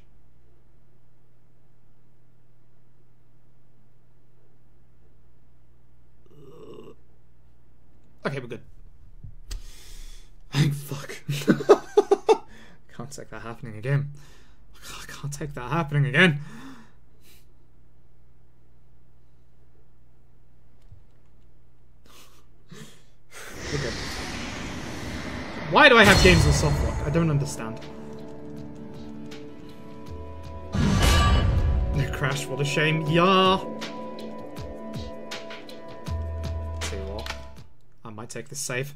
Okay, we're good. Thank fuck. Can't take that happening again. I can't take that happening again. Okay. Why do I have games with soft lock? I don't understand. No crash, what a shame. Yeah. Tell you what, I might take this save.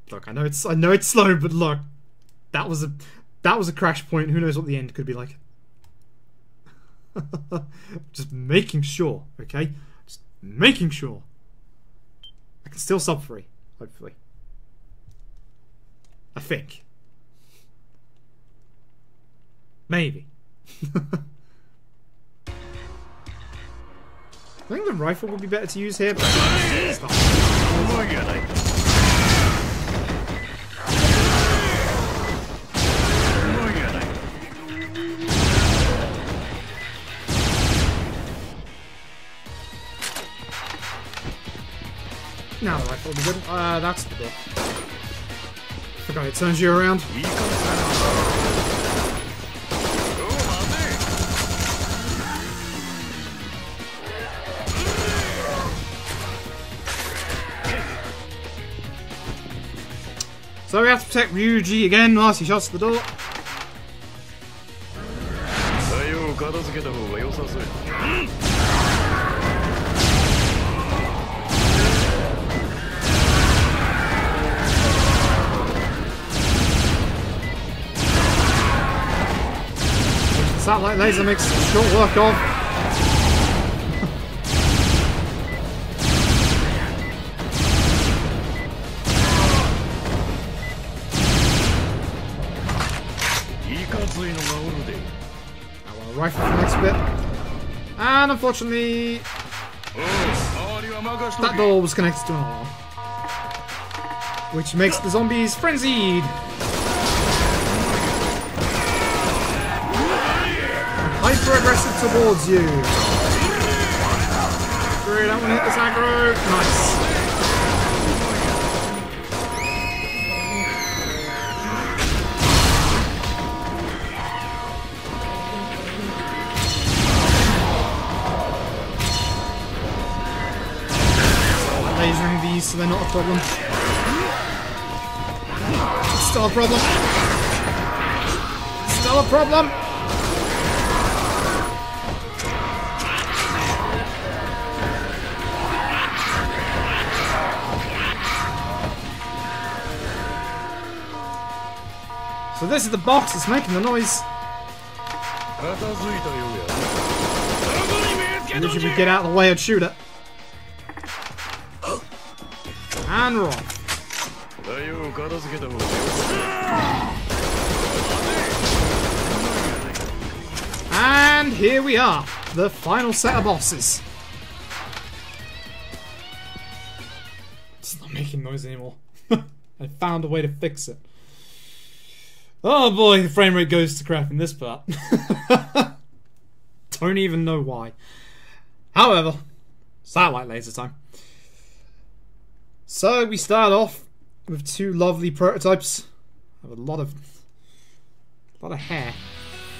Look, I know it's slow, but look, that was a crash point. Who knows what the end could be like? Just making sure, okay? Just making sure. I can still sub free, hopefully. I think. Maybe. I think the rifle would be better to use here, but now the rifle will be good. That's the door. Forgot it turns you around. So we have to protect Ryuji again whilst he shuts the door. The satellite laser makes short work of. Rifle for the next bit. And unfortunately, that door was connected to an alarm, which makes the zombies frenzied. Hyper aggressive towards you. Screw, that one hit this aggro. Nice. Lasering these so they're not a problem. Still a problem. Still a problem. So this is the box that's making the noise. Maybe we get out of the way and shoot it. And we're off. And here we are, the final set of bosses. It's not making noise anymore. I found a way to fix it. Oh boy, the frame rate goes to crap in this part. Don't even know why. However, satellite laser time. So we start off with two lovely prototypes of a lot of hair.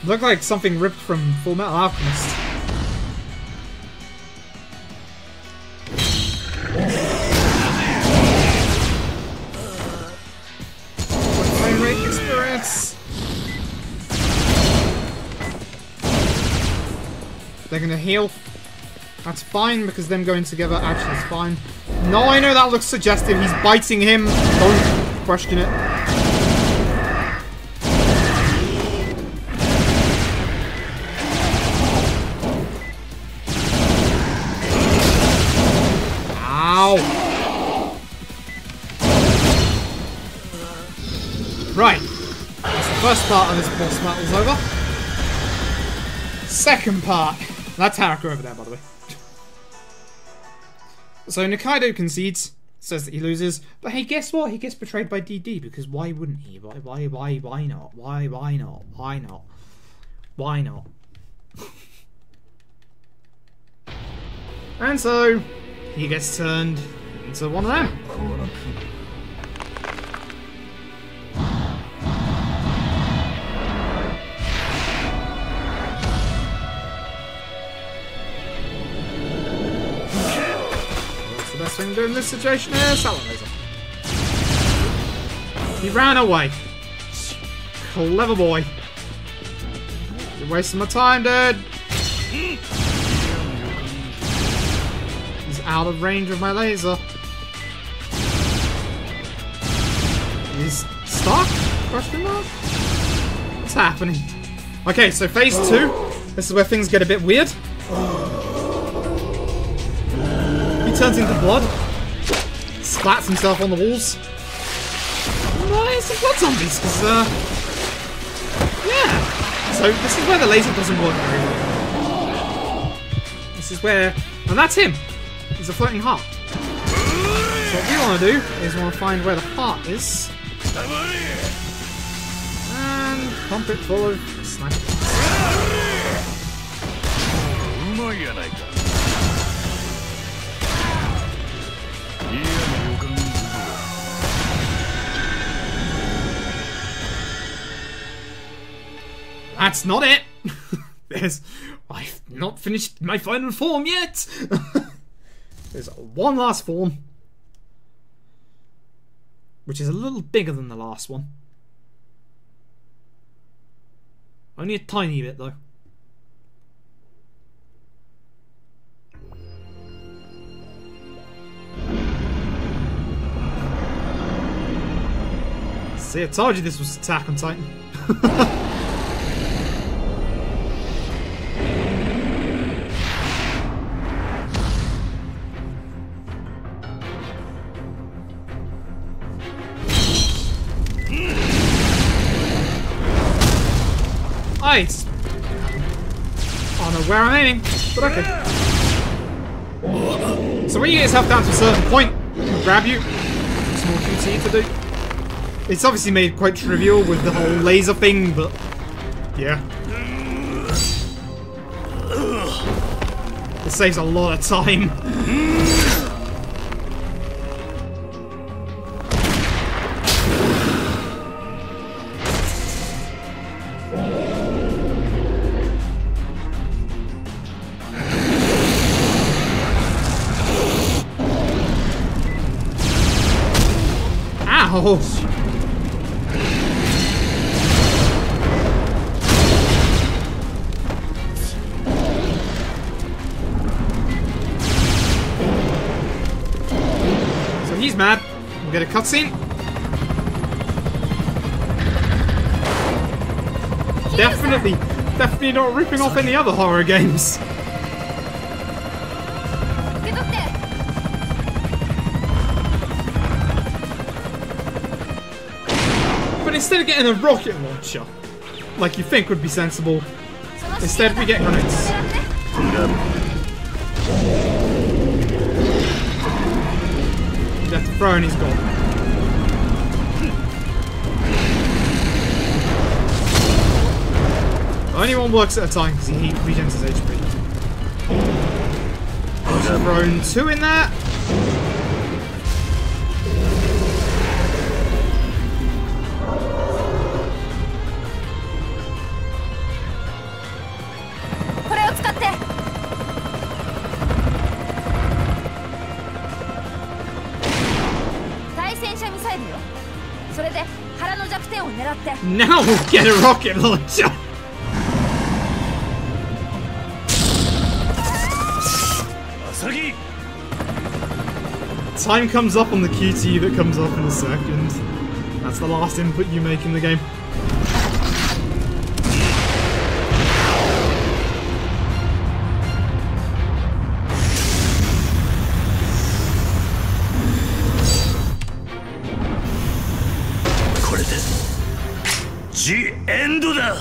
Look like something ripped from Full Metal Alchemist. Frame rate experience. They're gonna heal. That's fine, because them going together actually is fine. No, I know that looks suggestive. He's biting him. Don't question it. Ow. Right. first part of this boss battle's over. Second part. That's Haruka over there, by the way. So Nikaido concedes, says that he loses, but hey, guess what? He gets betrayed by DD, because why wouldn't he? Why not? Why not? And so, he gets turned into one of them. What's the best thing to do in this situation here? Salamander. He ran away. Clever boy. You're wasting my time, dude. He's out of range of my laser. He's stuck? Question mark? What's happening? Okay, so phase 2. This is where things get a bit weird. He turns into blood. Splats himself on the walls. Nice, some blood zombies, because, yeah. So this is where the laser doesn't work very well. This is where... And that's him! He's a floating heart. So what we want to do is we want to find where the heart is. And pump it full of sniper. That's not it! I've not finished my final form yet! There's one last form, which is a little bigger than the last one. Only a tiny bit, though. See, I told you this was Attack on Titan. Nice. I don't know where I'm aiming, but okay. So when you get yourself down to a certain point, it'll grab you. It's more QT to do. It's obviously made quite trivial with the whole laser thing, but yeah. It saves a lot of time. Ow! So he's mad. We'll get a cutscene. Definitely not ripping off any other horror games. Instead of getting a rocket launcher, like you think would be sensible, instead we get grenades. You have to throw and he's gone. Only one works at a time because he regens his HP. I've thrown 2 in there. Now we'll get a rocket launcher! Time comes up on the QT that comes up in a second. That's the last input you make in the game. The エンドだ